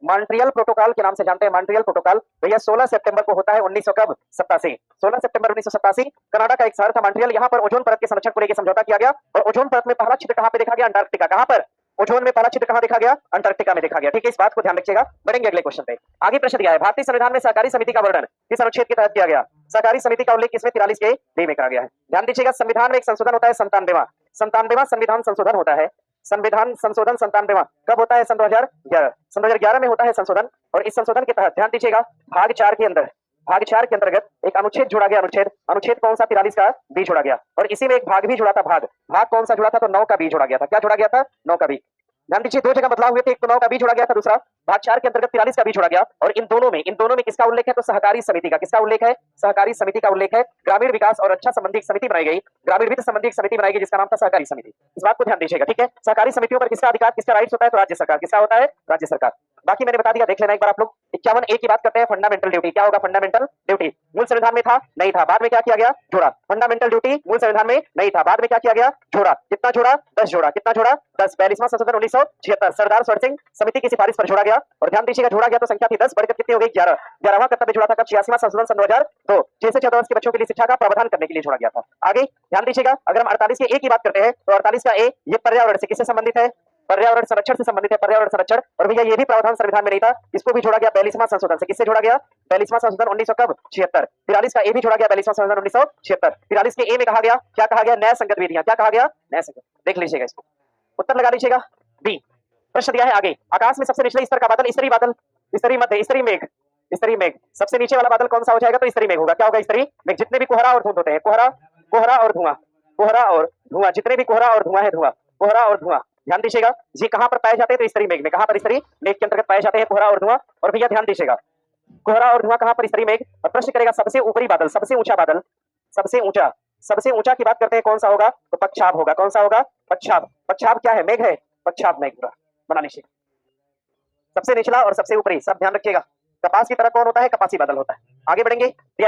Speaker 1: मॉन्ट्रियल प्रोटोकॉल के नाम से जानते हैं। मॉन्ट्रियल प्रोटोकॉल भैया 16 सितंबर को होता है 1900 कब 87 16 सितंबर 1987 कनाडा का एक शहर था मॉन्ट्रियल। यहाँ पर ओजोन परत के संरक्षण को लेकर समझौता किया गया और ओजोन परत में पहला छिद्र कहाँ पे देखा गया? अंटार्कटिका। कहाँ पर? ओजोन में पहला छिद्र कहाँ देखा गया? अंटार्कटिका में देखा गया। ठीक है, इस बात को ध्यान रखिएगा। बढ़ेंगे अगले क्वेश्चन पे। आगे प्रश्न दिया है, भारतीय संविधान में सहकारी समिति का वर्णन किस अनुच्छेद के तहत किया गया? सहकारी समिति का उल्लेख किसमें? 43 के डी में करा गया है। ध्यान दीजिएगा, संविधान में एक संशोधन होता है 97वां संविधान संशोधन होता है। संविधान संशोधन 97वां कब होता है? सन 2011 में होता है संशोधन। और इस संशोधन के तहत ध्यान दीजिएगा, भाग 4 के अंतर्गत एक अनुच्छेद जोड़ा गया। अनुच्छेद कौन सा? 43 का बी जोड़ा गया। और इसी में एक भाग भी जुड़ा था। भाग कौन सा जुड़ा था? तो 9 का बी जोड़ा गया था। क्या जोड़ा गया था? 9 का बी। ध्यान दीजिए, दो जगह बदलाव हुए थे। एक तो 9 का बी जोड़ा गया था, दूसरा भाग 4 के अंतर्गत 43 का बी जोड़ा गया। और इन दोनों में किसका उल्लेख है? तो सहकारी समिति का। किसका उल्लेख है? सहकारी समिति का उल्लेख है। ग्रामीण विकास और रक्षा संबंधी एक समिति बनाई गई, ग्रामीण वित्त संबंधी एक समिति बनाई गई जिसका नाम था सहकारी समिति। इस बात को ध्यान दीजिएगा। ठीक है, सहकारी समितियों पर किसका अधिकार, किसका राइट्स होता है? तो राज्य सरकार। किसका होता है? राज्य सरकार। बाकी मैंने बता दिया, देख लेना एक बार आप लोग। 51A की बात करते हैं, फंडामेंटल ड्यूटी। क्या होगा? फंडामेंटल ड्यूटी मूल संविधान में था? नहीं था। बाद में क्या किया गया? जोड़ा। फंडामेंटल ड्यूटी मूल संविधान में नहीं था, बाद में क्या किया गया? जोड़ा। कितना जोड़ा? 10 जोड़ा। कितना जोड़ा? 10। 42वां संशोधन 1976 सरदार स्वर्ण सिंह समिति की सिफारिश पर जोड़ा गया। और ध्यान दीजिएगा, जोड़ा गया तो संख्या थी 10, बढ़कर कितनी हो गई? 11। 11वां कर्तव्य जोड़ा था कब? 86वां संशोधन सन 2002 6 से 14 वर्ष के बच्चों के लिए शिक्षा का प्रावधान करने के लिए जोड़ा गया था। आगे ध्यान दीजिएगा, अगर हम 48 के ए की बात करते हैं तो 48 का ए ये पर्यावरण से किससे संबंधित है? पर्यावरण संरक्षण से संबंधित है। पर्यावरण संरक्षण। और भैया ये भी प्रावधान संविधान में नहीं था, इसको भी जोड़ा गया 42वां संशोधन से। किससे जोड़ा गया? 42वां संशोधन 1900 कब? 76। 43 का ए भी जोड़ा गया 42वां संशोधन 1976। 43 के ए में कहा गया, क्या कहा गया? न्याय संगत विधियां। क्या कहा गया? न्याय संगत। देख लीजिएगा इसको, उत्तर लगा लीजिएगा। बी प्रश्न दिया है आगे, आकाश में सबसे निचले स्तर का बादल स्तरीय बादल, स्तरीय मध्य, स्तरीय मेघ, स्तरीय मेघ। सबसे नीचे वाला बादल कौन सा हो जाएगा? तो स्तरीय मेघ होगा। क्या होगा? स्तरीय मेघ। जितने भी कोहरा और धुंध होते हैं, कोहरा और धुआं, जितने भी कोहरा और धुआं है, कोहरा और धुआं। ध्यान दीजिएगा, ये कहां पर पाए जाते हैं? तो स्तरीय मेघ में। कहां पर? स्तरीय मेघ के अंतर्गत पाए जाते हैं कोहरा और धुआं। और भैया ध्यान दीजिएगा, कोहरा और धुआं कहां पर? स्तरीय मेघ। और प्रश्न करेगा सबसे ऊपरी बादल, सबसे ऊंचा बादल, सबसे ऊंचा की बात करते हैं, कौन सा होगा? तो पक्षाभ होगा। कौन सा होगा? पक्षाभ। पक्षाभ क्या है? मेघ है। पक्षाभ मेघ पूरा बना लीजिए। सबसे निचला और सबसे ऊपरी, सब ध्यान रखिएगा। कपास की तरह कौन होता है? कपासी बादल होता है। आगे बढ़ेंगे,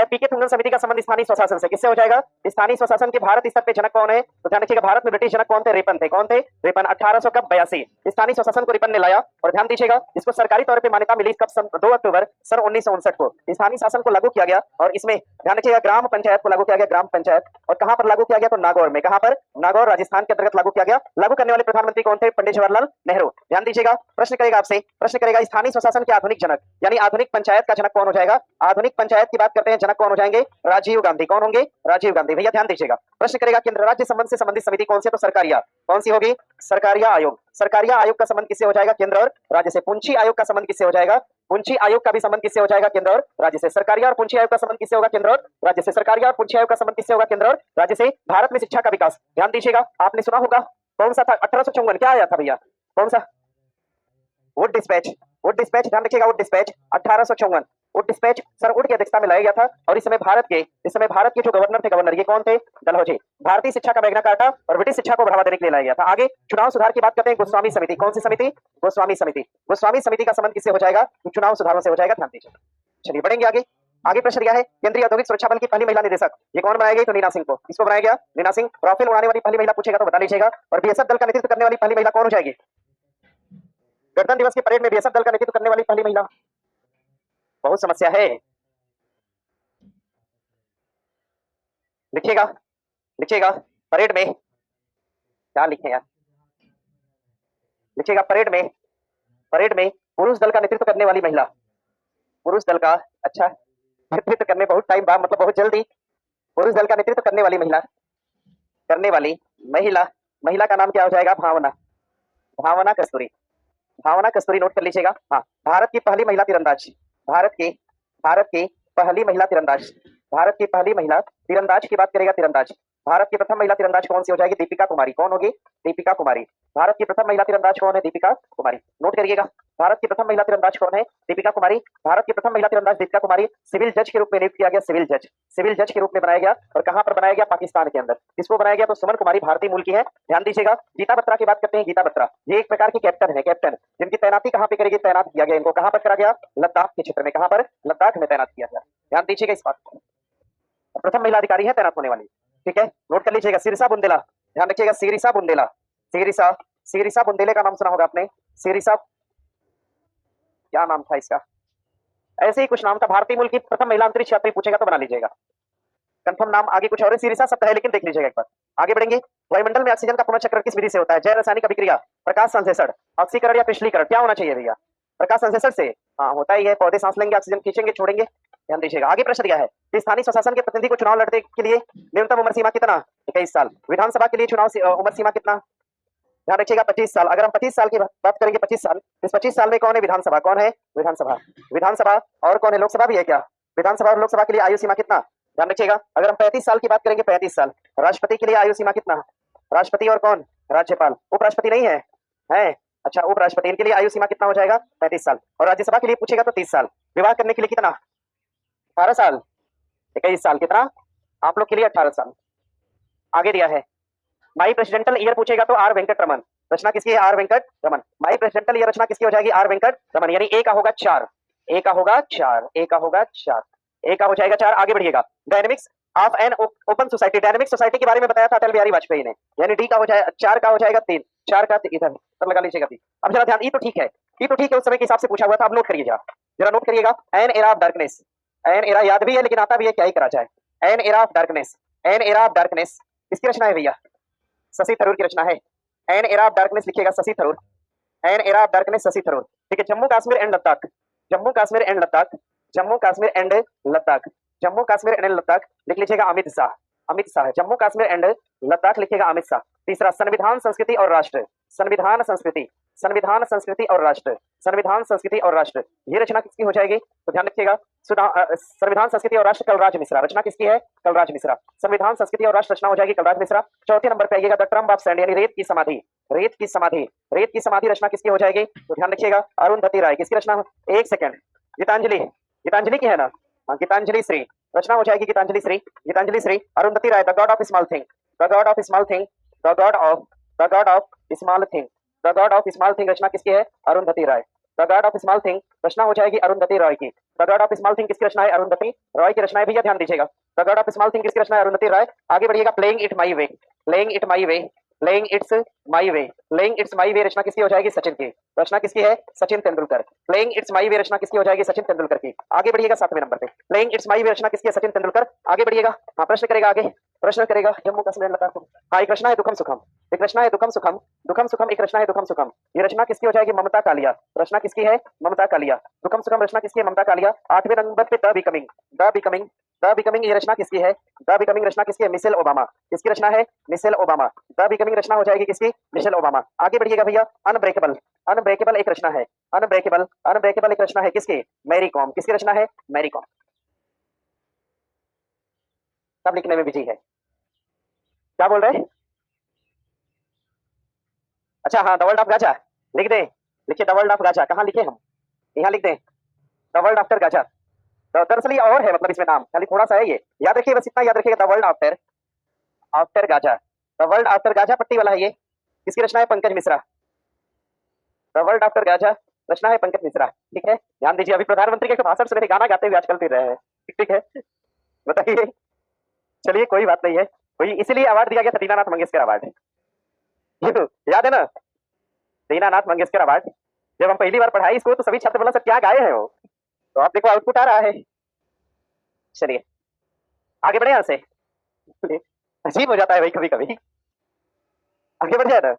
Speaker 1: पीके थुंगन समिति का संबंध स्थानीय स्वशासन से। किससे हो जाएगा? स्थानीय स्वशासन के भारत स्तर पे जनक कौन है? तो ध्यान रखिएगा, भारत में ब्रिटिश जनक कौन थे? रेपन थे। कौन थे? रेपन। 1882 स्थानीय स्वशासन को रेपन ने लाया। और ध्यान दीजिएगा, इसको सरकारी तौर पर मान्यता मिली कब? 2 अक्टूबर सन 1959 को स्थानीय शासन को लागू किया गया। और इसमें ध्यान रखिएगा, ग्राम पंचायत को लागू किया गया। ग्राम पंचायत। और कहां पर लागू किया गया? तो नागौर में। कहां पर? नागौर राजस्थान के अंतर्गत लागू किया गया। लागू करने वाले प्रधानमंत्री कौन थे? पंडित जवाहरलाल नेहरू। ध्यान दीजिएगा, प्रश्न करेगा आपसे, प्रश्न करेगा स्थानीय स्वशासन के आधुनिक जनक यानी आधुनिक पंचायत का जनक कौन हो जाएगा? आधुनिक पंचायत की बात करते हैं, जनक कौन हो जाएंगे? राजीव गांधी। कौन होंगे? राजीव गांधी। भैया ध्यान दीजिएगा, प्रश्न करेगा केंद्र राज्य संबंध से संबंधित समिति कौन सी है? तो सरकारिया। कौन सी होगी? सरकारिया आयोग। सरकारिया आयोग का संबंध किससे हो जाएगा? केंद्र और राज्य से। पुंछी आयोग का संबंध किससे हो जाएगा? पुंछी आयोग का भी संबंध किससे हो जाएगा? केंद्र और राज्य से। सरकारिया और पुंछी आयोग का संबंध किससे होगा? केंद्र और राज्य से। सरकारिया और पुंछी आयोग का संबंध किससे होगा? केंद्र और राज्य से। भारत में शिक्षा का विकास, ध्यान दीजिएगा, आपने सुना होगा कौन सा था? 1854। क्या आया था भैया? कौन सा? Wood dispatch. वुड डिस्पैच, ध्यान रखिएगा, Wood dispatch 1854। Wood dispatch sir would की अध्यक्षता में लाया गया था। और इस समय भारत के जो गवर्नर थे, गवर्नर ये कौन थे? डलहौजी। भारतीय शिक्षा का मैग्ना कार्टा और ब्रिटिश शिक्षा को बढ़ावा देने के लिए लाया गया था। आगे चुनाव सुधार की बात करते हैं, गोस्वामी समिति। कौन सी समिति? गोस्वामी समिति। गोस्वामी समिति का संबंध किससे हो जाएगा? चुनाव सुधारों से हो जाएगा। ध्यान दीजिए। चलिए बढ़ेंगे आगे। आगे प्रश्न दिया है, केंद्रीय औद्योगिक सुरक्षा बल की पहली महिला निदेशक ये कौन बनाई गई? तो नीना सिंह को। किसको बनाया गया? नीना सिंह। राफेल उड़ाने वाली पहली महिला पूछेगा तो बता लीजिएगा। और बीएसएफ दल का नेतृत्व करने वाली पहली महिला कौन हो जाएगी? गणतंत्र दिवस की परेड में बीएसएफ दल का नेतृत्व करने वाली पहली महिला। बहुत समस्या है, लिखिएगा, लिखिएगा परेड में क्या लिखे यार? लिखिएगा परेड में पुरुष दल का नेतृत्व करने वाली महिला। पुरुष दल का, अच्छा नेतृत्व करने बहुत टाइम बाद, मतलब बहुत जल्दी। पुरुष दल का नेतृत्व करने वाली महिला, महिला का नाम क्या हो जाएगा? भावना। भावना कस्तूरी। भावना कस्तूरी नोट कर लीजिएगा। हाँ, भारत की पहली महिला तीरंदाज, भारत की पहली महिला तीरंदाज, भारत की पहली महिला तीरंदाज की बात करेगा। तीरंदाज, भारत की प्रथम महिला तीरंदाज कौन सी हो जाएगी? दीपिका कुमारी। कौन होगी? दीपिका कुमारी। भारत की प्रथम महिला तीरंदाज कौन है? दीपिका कुमारी। नोट करिएगा, भारत की प्रथम महिला तीरंदाज कौन है? दीपिका कुमारी। भारत की प्रथम महिला तीरंदाज दीपिका कुमारी सिविल जज के रूप में नियुक्त किया गया। सिविल जज के रूप में बनाया गया। और कहां पर बनाया गया? पाकिस्तान के अंदर। किसको बनाया गया? तो सुमन कुमारी भारतीय मूल की है। ध्यान दीजिएगा, गीता बत्रा की बात करते हैं। गीता बत्रा ये एक प्रकार की कैप्टन है, कैप्टन जिनकी तैनाती कहां पे करेगी? तैनात किया गया इनको। कहां पर करा गया? लद्दाख के क्षेत्र में। कहां पर? लद्दाख में तैनात किया गया। ध्यान दीजिएगा इस बात को, प्रथम महिला अधिकारी है तैनात होने वाली। ठीक है, नोट कर लीजिएगा। सिरिसा बुंदेला, ध्यान रखिएगा, सिरिसा बुंदेला। सिरिसा बुंदेले का नाम सुना होगा आपने। सिरिसा क्या नाम था इसका, ऐसे ही कुछ नाम था, भारतीय मूल की प्रथम महिला अंतरिक्ष यात्री पूछेगा तो बना लीजिएगा। कंफर्म नाम आगे कुछ और सीरीज शब्द है लेकिन देख लीजिएगा एक बार। आगे बढ़ेंगे। वायुमंडल में ऑक्सीजन का पुनर्चक्रण किस विधि से होता है? जैव रासायनिक अभिक्रिया, प्रकाश संश्लेषण, ऑक्सीकरण या क्रिस्टलीकरण? क्या होना चाहिए भैया? प्रकाश संश्लेषण से। हाँ होता ही है, पौधे सांस लेंगे, ऑक्सीजन खींचेंगे, छोड़ेंगे। ध्यान दीजिएगा। आगे प्रश्न दिया है कि स्थानीय स्वशासन के प्रतिनिधि को चुनाव लड़ने के लिए न्यूनतम उम्र सीमा कितना? 21 साल। विधानसभा के लिए चुनाव उम्र सीमा कितना? ध्यान रखिएगा 25 साल। अगर हम 25 साल की बात करेंगे, 25 साल, इस 25 साल में कौन है विधानसभा, कौन है विधानसभा, विधानसभा और कौन है लोकसभा भी है क्या? विधानसभा और लोकसभा के लिए आयु सीमा कितना? ध्यान रखिएगा। अगर हम 35 साल की बात करेंगे, 35 साल। राष्ट्रपति के लिए आयु सीमा कितना? राष्ट्रपति और कौन? राज्यपाल। उपराष्ट्रपति नहीं है, है? अच्छा, उपराष्ट्रपति, इनके लिए आयु सीमा कितना हो जाएगा? 35 साल। और राज्यसभा के लिए पूछेगा तो 30 साल। विवाह करने के लिए कितना? 18 साल। 21 साल। कितना? आप लोग के लिए 18 साल। आगे दिया है माई प्रेसिडेंटल ईयर पूछेगा तो आर वेंकट रमन। रचना किसकी है? R Venkat Raman. My presidential year रचना किसकी हो जाएगी? आर वेंकट रमन। यानी ए का होगा 4, ए का होगा 4, ए का होगा 4, ए का हो जाएगा 4। आगे बढ़िएगा। Dynamics of an open society, dynamic society के बारे में बताया था अटल बिहारी वाजपेयी ने। यानी डी का हो जाएगा 4 का हो जाएगा 3, 4 का इधर पर लगा लीजिएगा। अब जरा ध्यान, ये तो ठीक है, ये तो ठीक है, उस समय के हिसाब से पूछा हुआ था। अब नोट करिएगा, जरा नोट करिएगा। An era of darkness, an era याद भी है लेकिन आता भी है, क्या ही करा जाए। An era of darkness, an era of darkness किसकी रचना है भैया? शशि थरूर की रचना है। एन एरा ऑफ डार्कनेस लिखिएगा Shashi Tharoor, an era of darkness Shashi Tharoor. ठीक है। Jammu Kashmir and Ladakh, Jammu Kashmir and Ladakh, Jammu Kashmir and Ladakh, Jammu Kashmir and Ladakh लिख लीजिएगा अमित शाह, अमित शाह। जम्मू कश्मीर एंड लद्दाख लिखिएगा अमित शाह। तीसरा, संविधान संस्कृति और राष्ट्र, संविधान संस्कृति, संविधान संस्कृति और राष्ट्र, संविधान संस्कृति और राष्ट्र, ये रचना किसकी हो जाएगी? तो ध्यान रखिएगा, संविधान संस्कृति और राष्ट्र कलराज मिश्रा। रचना किसकी है? कलराज मिश्रा। संविधान संस्कृति और राष्ट्र रचना हो जाएगी कलराज मिश्रा। चौथे नंबर पे आइएगा, द ट्रम्ब ऑफ सैंड यानी रेत की समाधि, रेत की समाधि, रेत की समाधि रचना किसकी हो जाएगी? तो ध्यान रखिएगा अरुंधति राय। किसकी रचना? एक सेकंड, गीतांजलि, गीतांजलि की है ना? हाँ, गीतांजलि श्री रचना हो जाएगी, Geetanjali Shree, Geetanjali Shree. Arundhati Roy, the god of small thing, the god of small thing, the god of, the god of small thing, the god of small thing रचना किसकी है? Arundhati Roy. The god of small thing रचना हो जाएगी अरुंधति रॉय की। The god of small thing किसकी रचना है? अरुंधति रॉय की रचना है भैया, ध्यान दीजिएगा। The god of small thing किसकी रचना है? अरुंधति रॉय। आगे बढ़िएगा। Playing it my way, playing it my way, playing it's my way, playing it's my way रचना किसकी हो जाएगी? सचिन की। रचना किसकी है? Sachin Tendulkar. Playing it's my way रचना किसकी हो जाएगी? सचिन तेंदुलकर की। आगे बढ़िएगा 7वें नंबर पे, प्लेइंग इट्स माई वे रचना किसकी है? सचिन तेंदुलकर। आगे बढ़िएगा। हाँ, प्रश्न करेगा आगे, प्रश्न करेगा। जम्मू कश्मीर लद्दाख। हाँ, एक रचना है दुखम सुखम, एक रचना है दुखम सुखम, दुखम सुखम, एक रचना है दुखम सुखम। ये रचना किसकी हो जाएगी? ममता कालिया। रचना किसकी है? ममता कालिया। दुखम सुखम रचना किसकी है? ममता कालिया। 8वें नंबर पे the becoming, the becoming, the becoming ये रचना किसकी है? द बिकमिंग रचना किसकी है? Michelle Obama. किसकी रचना है? Michelle Obama. द बिकमिंग रचना हो जाएगी किसकी? Michelle Obama. आगे बढ़िएगा भैया। अनब्रेकेबल, अनब्रेकेबल एक रचना है, अनब्रेकेबल, अनब्रेकेबल एक रचना है किसकी? मैरी कॉम। किसकी रचना है? मैरी कॉम। सब लिखने में बिजी है, क्या बोल रहे हैं? अच्छा हाँ, द वर्ल्ड ऑफ गाजा लिख दे, लिखिए द वर्ल्ड ऑफ गाजा। कहाँ लिखे हम? यहाँ लिख दें, द वर्ल्ड आफ्टर गाजा। तो दरअसल ये और है, मतलब इसमें नाम खाली थोड़ा सा है, ये याद रखिए, बस इतना याद रखिएगा। The world after, after Gaza, the world after Gaza पट्टी वाला है ये। किसकी रचना है? Pankaj Mishra. The world after Gaza रचना है पंकज मिश्रा। ठीक है, ध्यान दीजिए। अभी प्रधानमंत्री के भाषण सुने थे, गाना गाते हुए आजकल फिर रहे हैं। ठीक है, बताइए। चलिए कोई बात नहीं है, वही इसीलिए अवार्ड दिया गया था, दीनानाथ मंगेशकर अवार्ड। ये तो याद है ना, दीनानाथ मंगेशकर अवार्ड। जब हम पहली बार पढ़ाई इसको तो सभी छात्र बोला सर क्या गाए हैं वो, तो आप देखो आउटपुट आ रहा है। चलिए आगे बढ़े, यहाँ से अजीब हो जाता है भाई कभी कभी। आगे बढ़ जाए ना।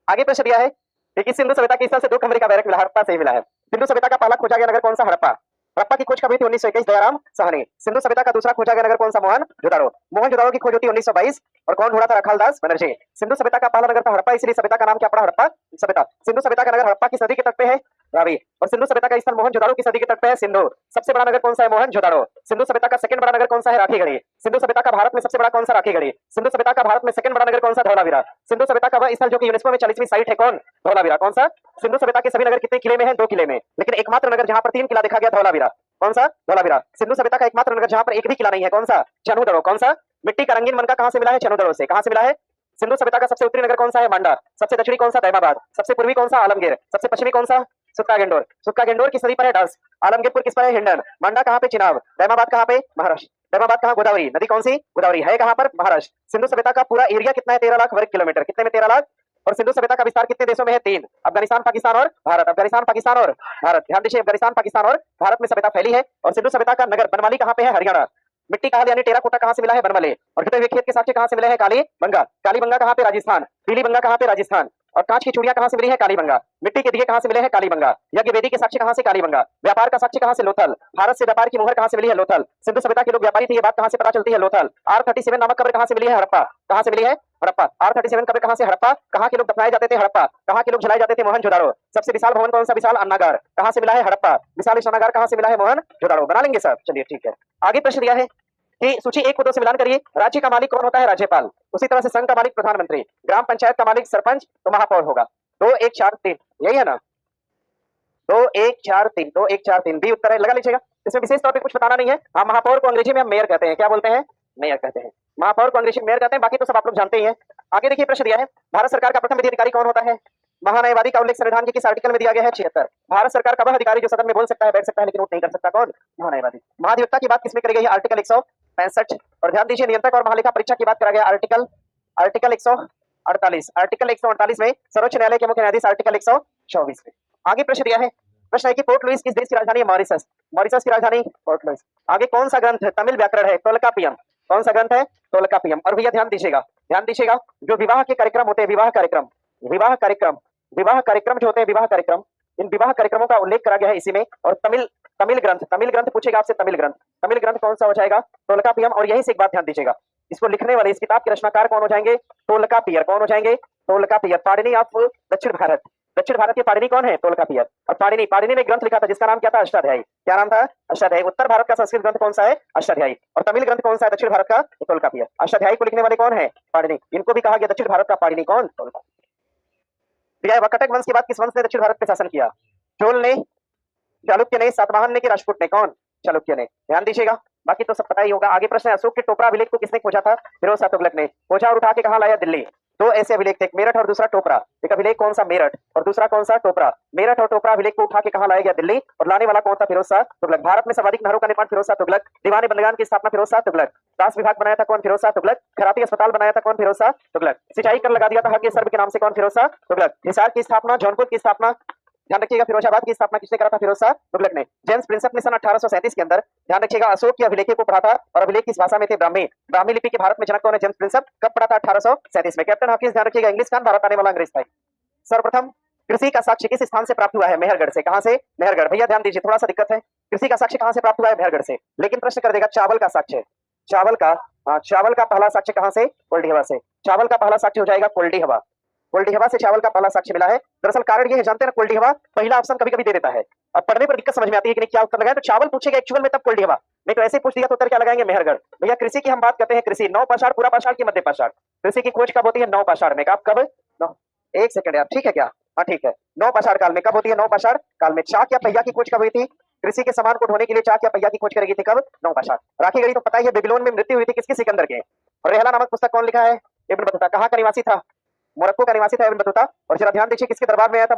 Speaker 1: आगे प्रश्न दिया है कि सिंधु सभ्यता के स्थल से 2 कमरे का बैरक मिला, हड़प्पा से ही मिला है। सिंधु सभ्यता का पहला खोजा गया नगर कौन सा? हड़प्पा। हड़प्पा की खोज कब हुई थी? 1921, दयाराम साहनी। सिंधु सभ्यता का दूसरा खोजा गया नगर कौन सा? मोहनजोदड़ो। मोहनजोदड़ो की खोज होती है 1922, और कौन ढूंढा था? रखालदास बनर्जी। सिंधु सभ्यता का पहला नगर था हड़प्पा, इसलिए सभ्यता का नाम क्या पड़ा? हड़प्पा सभ्यता। सिंधु सभ्यता का नगर हड़प्पा की सदी के तट पे है, रावी। और सिंधु सभ्यता का स्थल मोहनजोदड़ो की सदी के तट पे है, सिंधु। सबसे बड़ा नगर कौन सा है? मोहनजोदड़ो। सिंधु सभ्यता का सेकंड बड़ा नगर कौन सा है? राखीगढ़ी। सिंधु सभ्यता का भारत में सबसे बड़ा कौन सा? राखीगढ़ी। सिंधु सभ्यता का भारत में सेकंड बड़ा नगर कौन सा? धौलावीरा। सिंधु सभ्यता का वह स्थल जो कि यूनेस्को में 40वीं साइट है, कौन? धौलावीरा। कौन सा? सिंधु सभ्यता के सभी नगर कितने किले में हैं? 2 किले में, लेकिन एकमात्र नगर जहां पर 3 किला देखा गया, धौलावीरा। कौन सा? धौलावीरा। सिंधु सभ्यता का एकमात्र नगर जहां पर एक भी किला नहीं है, कौन सा? चनूदड़ो। कौन सा? मिट्टी का रंगीन मनका कहां से मिला है? चनूदड़ो से। कहां से मिला है? सिंधु सभ्यता का सबसे उत्तरी नगर कौन सा है? मांडा। सबसे दक्षिणी कौन सा? दैमाबाद। सबसे पूर्वी कौन सा? आलमगीर। सबसे पश्चिमी कौन सा? सुक्कागेंडोर। सुक्कागेंडोर किस नदी पर है? डास। आलमगीरपुर किस पर है? हिंडन। मांडा कहां पे? चिनाब। दैमाबाद कहां पे? महाराष्ट्र। दैमाबाद कहां? गोदावरी नदी कौन सी? गोदावरी है कहां पर? महाराष्ट्र। सिंधु सभ्यता का पूरा एरिया कितना है? 13 लाख वर्ग किलोमीटर। कितने में? 13 लाख और सिंधु सभ्यता का विस्तार कितने देशों में है? 3, अफगानिस्तान, पाकिस्तान और भारत। अफगानिस्तान, पाकिस्तान और भारत। ध्यान दीजिए, अफगानिस्तान, पाकिस्तान और भारत में सभ्यता फैली है। और सिंधु सभ्यता का नगर बनमाली कहाँ पे है? हरियाणा। मिट्टी कहाँ यानी टेराकोटा कहाँ से मिला है? बनमले। और कटे हुए खेत के साक्ष्य कहाँ से मिले हैं? कालीबंगा। कालीबंगा कहाँ पे? राजस्थान। पीलीबंगा कहाँ पे? राजस्थान। और कांच की चूड़ियां कहाँ से मिली है? कालीबंगा। मिट्टी के दिए कहाँ से मिले हैं? कालीबंगा। यज्ञ वेदी के साक्ष्य कहाँ से? कालीबंगा। व्यापार का साक्ष्य कहाँ से? लोथल। भारत से व्यापार की मुहर कहाँ से मिली है? लोथल। सिंधु सभ्यता के लोग व्यापारी थे, ये बात कहाँ से पता चलती है? लोथल। R37 नामक कब्र कहाँ से मिली है? हड़प्पा। कहाँ से मिली है? हड़प्पा। R37 कब्र कहाँ से? हड़प्पा। कहाँ के लोग दफनाए जाते थे? हड़प्पा। कहाँ के लोग जलाए जाते थे? मोहनजोदाड़ो। सबसे विशाल भवन कौन सा? विशाल अन्नागार। कहाँ से मिला है? हड़प्पा। विशाल अन्नागार कहाँ से मिला है? मोहनजोदाड़ो। बना लेंगे सब, चलिए ठीक है। आगे प्रश्न दिया है कि सूची 1 को 2 से मिलान करिए। राज्य का मालिक कौन होता है? राज्यपाल। उसी तरह से संघ का मालिक प्रधानमंत्री। ग्राम पंचायत का मालिक सरपंच, तो महापौर होगा। 2 1 4 3, यही है ना? 2 1 4 3, 2 1 4 3 बी उत्तर है, लगा लीजिएगा। इसमें विशेष तौर पे कुछ बताना नहीं है। हाँ, महापौर को अंग्रेजी में हम मेयर कहते हैं। क्या बोलते हैं? मेयर कहते हैं। महापौर को अंग्रेजी में मेयर कहते हैं, बाकी तो सब आप लोग जानते ही हैं। आगे देखिए, प्रश्न दिया है, भारत सरकार का प्रथम विधि अधिकारी कौन होता है? महान्यायवादी का उल्लेख संविधान के किस आर्टिकल में दिया गया है? 76। भारत सरकार का वह अधिकारी जो सदन में बोल सकता है, बैठ सकता है, लेकिन वोट नहीं कर सकता, कौन? महान्यायवादी। महाधिवक्ता की बात किसमें करी गई है? आर्टिकल 165। और ध्यान दीजिए, नियंत्रक और महालेखा परीक्षा की बात करा गया आर्टिकल 148। आर्टिकल 148 में सर्वोच्च न्यायालय के मुख्य न्यायाधीश आर्टिकल 124 में। आगे प्रश्न दिया है, प्रश्न है कि पोर्ट लुइस किस देश की राजधानी है? मॉरिशस। मॉरिशस की राजधानी पोर्ट लुइस। आगे कौन सा ग्रंथ तमिल व्याकरण है? तोल्कापियम। कौन सा ग्रंथ है? तोल्कापियम। और भैया ध्यान दीजिएगा, ध्यान दीजिएगा, जो विवाह के कार्यक्रम होते हैं, विवाह कार्यक्रम जो होते हैं, विवाह कार्यक्रम, इन विवाह कार्यक्रमों का उल्लेख करा गया है इसी में। और तमिल ग्रंथ पूछेगा आपसे, तमिल ग्रंथ कौन सा हो जाएगा? तोल्कापियम। और यही से एक बात ध्यान दीजिएगा, इसको लिखने वाले, इस किताब के रचनाकार कौन हो जाएंगे? तोल्कापियर। कौन हो जाएंगे? तोल्कापियर। पाणिनि ऑफ दक्षिण भारत। दक्षिण भारत के पाणिनि कौन है? तोल्कापियर। और पाणिनि ने ग्रंथ लिखा था जिसका नाम क्या था? अष्टाध्यायी। क्या नाम था? अष्टाध्यायी। उत्तर भारत का संस्कृत ग्रंथ कौन सा है? अष्टाध्यायी। और तमिल ग्रंथ कौन सा है दक्षिण भारत का? तोल्कापियर। अष्टाध्यायी को लिखने वाले कौन है? पाणिनि। इनको भी कहा गया दक्षिण भारत का पाणिनि, कौन? तोल्कापियर। वकटक वंश के बाद किस वंश ने दक्षिण भारत पे शासन किया? चोल ने, चालुक्य ने, सातवाहन ने, कि राजपूत ने? कौन? चालुक्य ने। ध्यान दीजिएगा, बाकी तो सब पता ही होगा। आगे प्रश्न है, अशोक के टोपरा अभिलेख को किसने खोजा था? फिरोज शाह तुगलक ने। खोजा और उठा के कहां लाया? दिल्ली। 2 ऐसे अभिलेख थे, एक मेरठ और दूसरा टोपरा। एक अभिलेख कौन सा? मेरठ। और दूसरा कौन सा? टोपरा। मेरठ और टोपरा अभिलेख को उठा के कहां लाया गया? दिल्ली। और लाने वाला कौन था? फिरोज शाह तुगलक। भारत में सर्वाधिक नहरों का निर्माण फिरोज शाह तुगलक। दीवान बंदरगाह की स्थापना फिरोज शाह तुगलक। दास विभाग बनाया था कौन? फिरोज शाह तुगलक। खराती अस्पताल बनाया था कौन? फिरोज शाह तुगलक। सिंचाई कर लगा दिया था हर सर्व के नाम से कौन? फिरोज शाह तुगलक। हिसार की स्थापना, जौनपुर की स्थापना, ध्यान रखिएगा, फिरोजाबाद की स्थापना किसने करा था? फिरोज शाह तुगलक ने। जेम्स प्रिंसेप ने सन 1837 के अंदर, ध्यान रखिएगा, अशोक के अभिलेख को पढ़ा था। और अभिलेख किस भाषा में थे? ब्राह्मी। ब्राह्मी लिपि के भारत में जनक कौन है? James Prinsep. कब पढ़ा था? 1837 में। कैप्टन हॉकिंस, ध्यान रखिएगा, इंग्लिश खान, भारत आने वाला अंग्रेज था। सर्वप्रथम कृषि का साक्ष्य किस स्थान से प्राप्त हुआ है? मेहरगढ़ से। कहां से? मेहरगढ़। भैया ध्यान दीजिए, थोड़ा सा दिक्कत है, कृषि का साक्ष्य कहां से प्राप्त हुआ है? मेहरगढ़ से। लेकिन प्रश्न कर देगा चावल का साक्ष्य, चावल का पहला साक्ष्य कहां से? कोल्डीहवा से। चावल का पहला साक्ष्य हो जाएगा कोल्डीहवा। कोल्डीहवा से चावल का पहला साक्ष्य मिला है। दरअसल कारण ये है, जानते हैं ना, कोल्डीहवा पहला ऑप्शन कभी कभी दे देता है। अब पढ़ने पर दिक्कत समझ में आती है कि नहीं क्या उत्तर लगाए, तो चावल पूछेगा एक्चुअल में, तब कोल्डीहवा। नहीं तो ऐसे पूछ दिया तो उत्तर क्या लगाएंगे? मेहरगढ़। भैया कृषि की हम बात करते हैं, कृषि नौ पाषाण, पूरा पाषाण की मध्य पाषाण। कृषि की खोज कब होती है? नौ पाषाण में। कब? एक सेकंड यार, ठीक है क्या? हाँ ठीक है, नौ पाषाण काल में। कब होती है? नौ पाषाण काल में। चाक या पहिया की खोज कब हुई थी? कृषि के सामान को ढोने के लिए चाक या पहिया की खोज करेगी थी कब? नौ पाषाण। राखी गढ़ी तो पता ही है, बेबीलोन में मृत्यु हुई थी किसकी? सिकंदर के। और रेहला नामक पुस्तक कौन लिखा है? Ibn Battuta. कहाँ का निवासी था? मोरक्को का निवासी था इब्न बतूता। और जरा ध्यान दीजिए, किसके दरबार में आया था?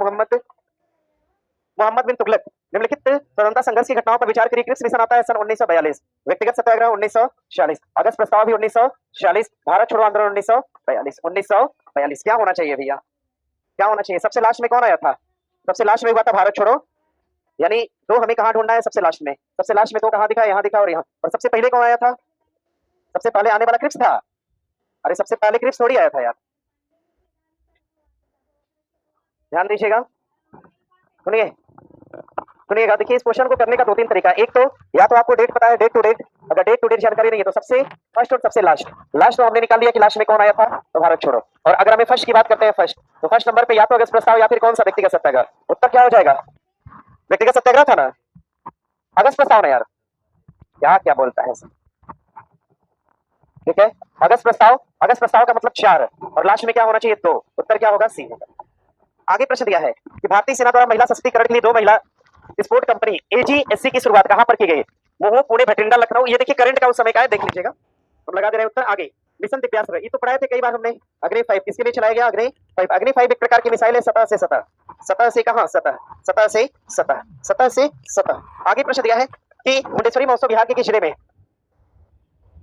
Speaker 1: मोहम्मद बिन तुगलक। निम्नलिखित स्वतंत्रता संघर्ष की घटनाओं पर विचार करिए। क्रिप्स मिशन आता है सन 1942। व्यक्तिगत सत्याग्रह 1946। अगस्त प्रस्ताव भी 1946। भारत छोड़ो आंदोलन 1942। 1942 क्या होना चाहिए भैया? क्या होना चाहिए? सबसे लास्ट में कौन आया था? सबसे लास्ट में हुआ था भारत छोड़ो। यानी दो हमें कहाँ ढूंढना है? सबसे लास्ट में। सबसे लास्ट में तो कहाँ दिखा? यहाँ दिखा और यहाँ। और सबसे पहले कौन आया था? सबसे पहले आने वाला क्रिप्स था। अरे सबसे पहले क्रिप्स थोड़ी आया था यार, ध्यान दीजिएगा, सुनिए सुनिएगा। देखिए, इस क्वेश्चन को करने का 2-3 तरीका है। एक तो या तो आपको डेट पता है, डेट टू डेट। अगर डेट टू डेट जानकारी नहीं है तो सबसे फर्स्ट और सबसे लास्ट। लास्ट तो हमने निकाल लिया कि लास्ट में कौन आया था, तो भारत छोड़ो। और अगर हमें फर्स्ट की बात करते हैं, फर्स्ट, तो फर्स्ट नंबर पे या तो अगस्त प्रस्ताव या फिर कौन सा? व्यक्तिगत सत्याग्रह। उत्तर क्या हो जाएगा? व्यक्तिगत सत्याग्रह था ना? अगस्त प्रस्ताव ना यार, क्या बोलता है? ठीक है, अगस्त प्रस्ताव। अगस्त प्रस्ताव का मतलब 4 और लास्ट में क्या होना चाहिए? 2। उत्तर क्या होगा? सी होगा। आगे प्रश्न दिया है कि भारतीय सेना द्वारा महिला सशक्तिकरण के लिए 2 महिला स्पोर्ट कंपनी AGSC की शुरुआत कहां पर की गई? मोहो, पुणे, भटिंडा, लखनऊ। ये देखिए करंट का उस समय का है, देख लीजिएगा। हम लगा दे रहे हैं उत्तर। आगे मिशन दिव्यास्त्र, ये तो पढ़ाए थे कई बार हमने। अग्नि 5 किसके लिए चलाया गया? अग्नि 5। अग्नि 5 एक प्रकार की मिसाइल है, सतह से सतह। सतह से कहां? सतह। सतह से सतह। सतह से सतह। आगे प्रश्न दिया है कि मुंडेश्वरी महोत्सव बिहार के किस जिले में?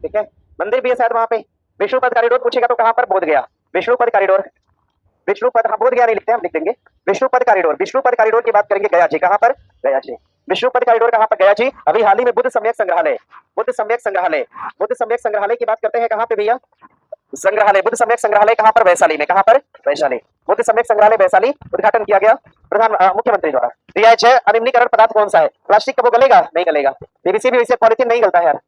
Speaker 1: ठीक है, मंदिर भी है शायद वहां पे। विष्णुपद कॉरिडोर पूछेगा तो कहां पर? बोध गया। विष्णुपद कॉरिडोर विष्णुपद, हाँ बोध गया नहीं लिखते हम, लिख देंगे विष्णुपद कॉरिडोर। विष्णुपद कॉरिडोर की बात करेंगे गया जी, कहाँ पर? गया जी। विष्णुपद कॉरिडोर कहाँ पर? गया जी। अभी हाल ही में बुद्ध सम्यक संग्रहालय, बुद्ध सम्यक संग्रहालय, बुद्ध सम्यक संग्रहालय की बात करते हैं कहाँ पे भैया? संग्रहालय, बुद्ध सम्यक संग्रहालय कहाँ पर? वैशाली में। कहाँ पर? वैशाली। बुद्ध सम्यक संग्रहालय वैशाली उद्घाटन किया गया प्रधान मुख्यमंत्री द्वारा। दिया है अनिम्नीकरण पदार्थ कौन सा है? प्लास्टिक का वो गलेगा? नहीं गलेगा। पीवीसी भी वैसे पॉलिथीन नहीं गलता है यार।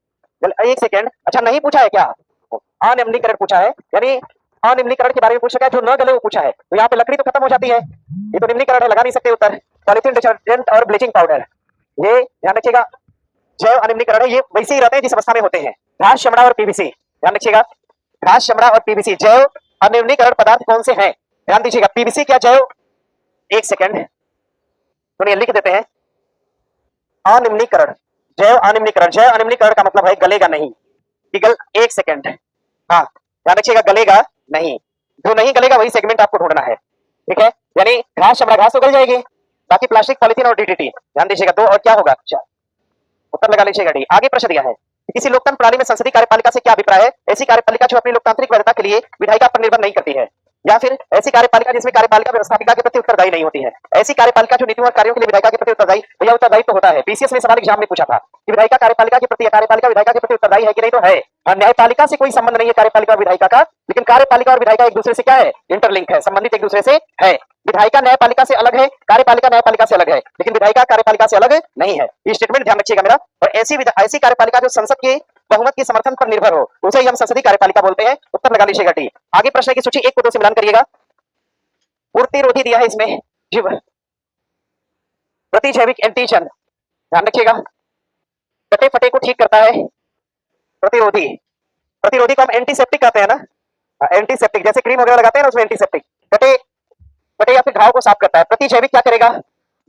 Speaker 1: एक सेकेंड, अच्छा नहीं पूछा है क्या? अनिम्नीकरण पूछा है, यानी अनिम्नीकरण के बारे में पूछ रखा है, जो न गले वो पूछा है। तो यहाँ पे लकड़ी तो खत्म हो जाती है, ये तो निम्नीकरण है, लगा नहीं सकते उत्तर। पॉलिथीन डिटर्जेंट और ब्लीचिंग पाउडर, ये ध्यान रखिएगा जैव अनिम्नीकरण है, ये वैसे ही रहते हैं जिस अवस्था में होते हैं। घास, चमड़ा और पीवीसी, ध्यान रखिएगा, घास, चमड़ा और पीवीसी जैव अनिम्नीकरण पदार्थ कौन से हैं? ध्यान दीजिएगा, पीवीसी क्या जैव, एक सेकंड तो लिख देते हैं, अनिम्नीकरण, जैव अनिम्नीकरण। जैव अनिम्नीकरण का मतलब है गलेगा नहीं, पिघल, एक सेकंड, हाँ ध्यान रखिएगा, गलेगा नहीं, जो नहीं गलेगा वही सेगमेंट आपको ढूंढना है, ठीक है? यानी घास, चमड़ा, घास तो गल जाएगी, बाकी प्लास्टिक, पॉलिथीन और डीडीटी, ध्यान दीजिएगा दो, और क्या होगा? चार, उत्तर लगा लीजिएगा डी। आगे प्रश्न दिया है, किसी लोकतंत्र प्रणाली में संसदीय कार्यपालिका से क्या अभिप्राय है? ऐसी कार्यपालिका जो अपनी लोकतांत्रिक वैधता के लिए विधायिका पर निर्भर नहीं करती है, या फिर ऐसी कार्यपालिका जिसमें कार्यपालिका व्यवस्थापिका के प्रति उत्तरदायी नहीं होती है। ऐसी कार्यपालिका जो नीतियों और कार्यों के लिए विधायिका के प्रति उत्तरदायी या उत्तरदायी तो होता है। पीसीएस में सवाल एग्जाम में पूछा था कि विधायिका कार्यपालिका के प्रति, कार्यपालिका विधायिका के प्रति उत्तरदायी है कि नहीं, तो है। न्यायपालिका से कोई संबंध नहीं है कार्यपालिका और विधायिका का, लेकिन कार्यपालिका और विधायिका एक दूसरे से क्या है? इंटरलिंक है, संबंधित एक दूसरे से है। विधायिका न्यायपालिका से अलग है, कार्यपालिका न्यायपालिका से अलग है, लेकिन विधायिका कार्यपालिका से अलग नहीं है। ये स्टेटमेंट ध्यान रखिएगा मेरा। और ऐसी कार्यपालिका जो संसद के बहुमत के समर्थन पर निर्भर हो, उसे ही हम संसदीय कार्यपालिका बोलते हैं। उत्तर लगा लीजिएगा टी। आगे प्रश्न की सूची 1 को 2 से मिलान करिएगा। पूर्तिरोधी दिया है इसमें, जीव प्रतिजैविक एंटीजन, ध्यान रखिएगा, कटे फटे को ठीक करता है। प्रतिरोधी, प्रतिरोधी को हम एंटीसेप्टिक कहते हैं ना, एंटीसेप्टिक, जैसे क्रीम वगैरह लगाते हैं ना उसमें एंटीसेप्टिक। कटे फटे या फिर घाव को साफ करता है। प्रतिजैविक क्या करेगा?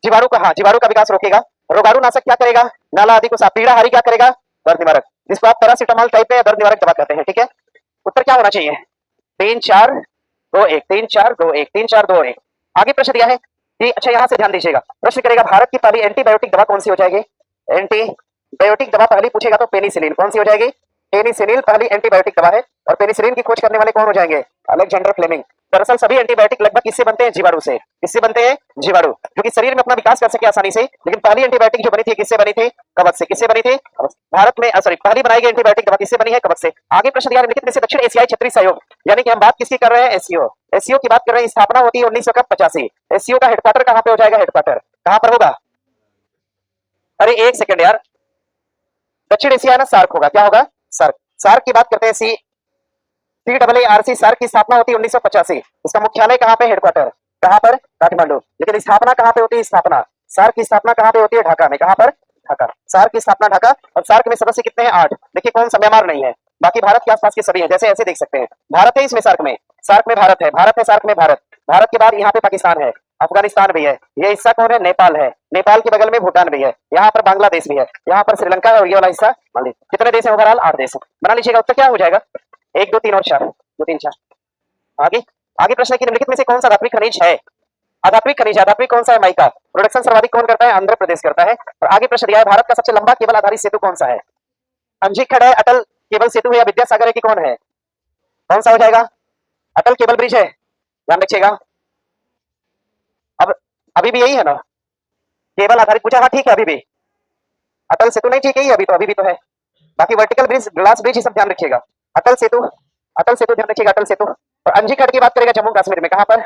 Speaker 1: जीवाणु का, हाँ जीवाणु का विकास रोकेगा। रोगाणु नाशक क्या करेगा? नाला आदि को साफ। पीड़ाहारी क्या करेगा? दर्द निवारक, जिसको आप पैरासिटामोल टाइप में दर्द निवारक दवा कहते हैं, ठीक है? उत्तर क्या होना चाहिए? 3 4 2 1, 3 4 2 1, 3 4 2 1। आगे प्रश्न दिया है कि, अच्छा यहां से ध्यान दीजिएगा, प्रश्न करेगा भारत की पहली एंटीबायोटिक दवा कौन सी हो जाएगी? एंटीबायोटिक दवा पहली पूछेगा तो पेनिसिलिन, कौन सी हो जाएगी? पेनिसिलिन पहली एंटीबायोटिक दवा है। और पेनिसिलिन की खोज करने वाले कौन हो जाएंगे? Alexander Fleming. दरअसल सभी एंटीबायोटिक लगभग किससे बनते हैं? जीवाणु से। किससे बनते हैं? जीवाणु, जो कि शरीर में अपना विकास कर सके आसानी से। लेकिन पहली एंटीबायोटिक जो बनी थी किससे बनी थी? कवक से। किससे बनी थी? भारत में सॉरी, पहली बनाई गई एंटीबायोटिक दवा किससे बनी है? कवक से। आगे प्रश्न दिया निम्नलिखित में से दक्षिण एशियाई क्षेत्रीय सहयोग, यानी कि हम बात किसकी कर रहे हैं? एससीओ। एससीओ की बात कर रहे हैं, स्थापना होती है 1985। एससीओ का हेडक्वार्टर कहां पे हो जाएगा? हेडक्वार्टर कहां पर होगा? अरे एक सेकंड यार, दक्षिण एशिया ना, सार्क होगा। क्या होगा? सार्क। सार्क की बात करते हैं, CAARC, सार्क की स्थापना होती है 1985। इसका मुख्यालय कहां पे? हेडक्वार्टर कहां पर? काठमांडू। लेकिन स्थापना कहां पे होती है? स्थापना, सार्क की स्थापना कहां पे होती है? ढाका में। कहां पर? ढाका। सार्क की स्थापना ढाका। और सार्क में सदस्य कितने हैं? 8। देखिए कौन सा म्यांमार नहीं है, बाकी भारत के आसपास के सभी हैं, जैसे ऐसे देख सकते हैं। भारत है इसमें, सार्क में, सार्क में भारत है, भारत है सार्क में, भारत। भारत के बाद यहाँ पे पाकिस्तान है, अफगानिस्तान भी है, ये हिस्सा कौन है? नेपाल है, नेपाल के बगल में भूटान भी है, यहाँ पर बांग्लादेश भी है, यहाँ पर श्रीलंका है, और ये वाला हिस्सा मालदीव। कितने देश है ओवरऑल? 8 देश। बना लीजिएगा, उत्तर क्या हो जाएगा? 1 2 3 और 4, 2 3 4। आगे आगे प्रश्न की निम्नलिखित में से कौन सा धात्विक खनिज है? आधात्विक खनिज, आधात्विक कौन सा है? माइका। प्रोडक्शन सर्वाधिक कौन करता है? आंध्र प्रदेश करता है। और आगे प्रश्न दिया है, भारत का सबसे लंबा केबल आधारित सेतु कौन सा है? अंजिखड़ है, अटल केबल सेतु है, या विद्यासागर है, कि कौन है? कौन सा हो जाएगा? अटल केबल ब्रिज है, ध्यान रखिएगा। अब अभी भी यही है ना, केबल आधारित पूछा, हाँ ठीक है, अभी भी अटल सेतु नहीं, ठीक है, अभी भी तो है। बाकी वर्टिकल ब्रिज, ग्लास ब्रिज, ये सब ध्यान रखिएगा। अटल सेतु, अटल सेतु ध्यान रखिएगा, अटल सेतु। और अंजिखड़ की बात करेगा जम्मू कश्मीर में, कहां पर?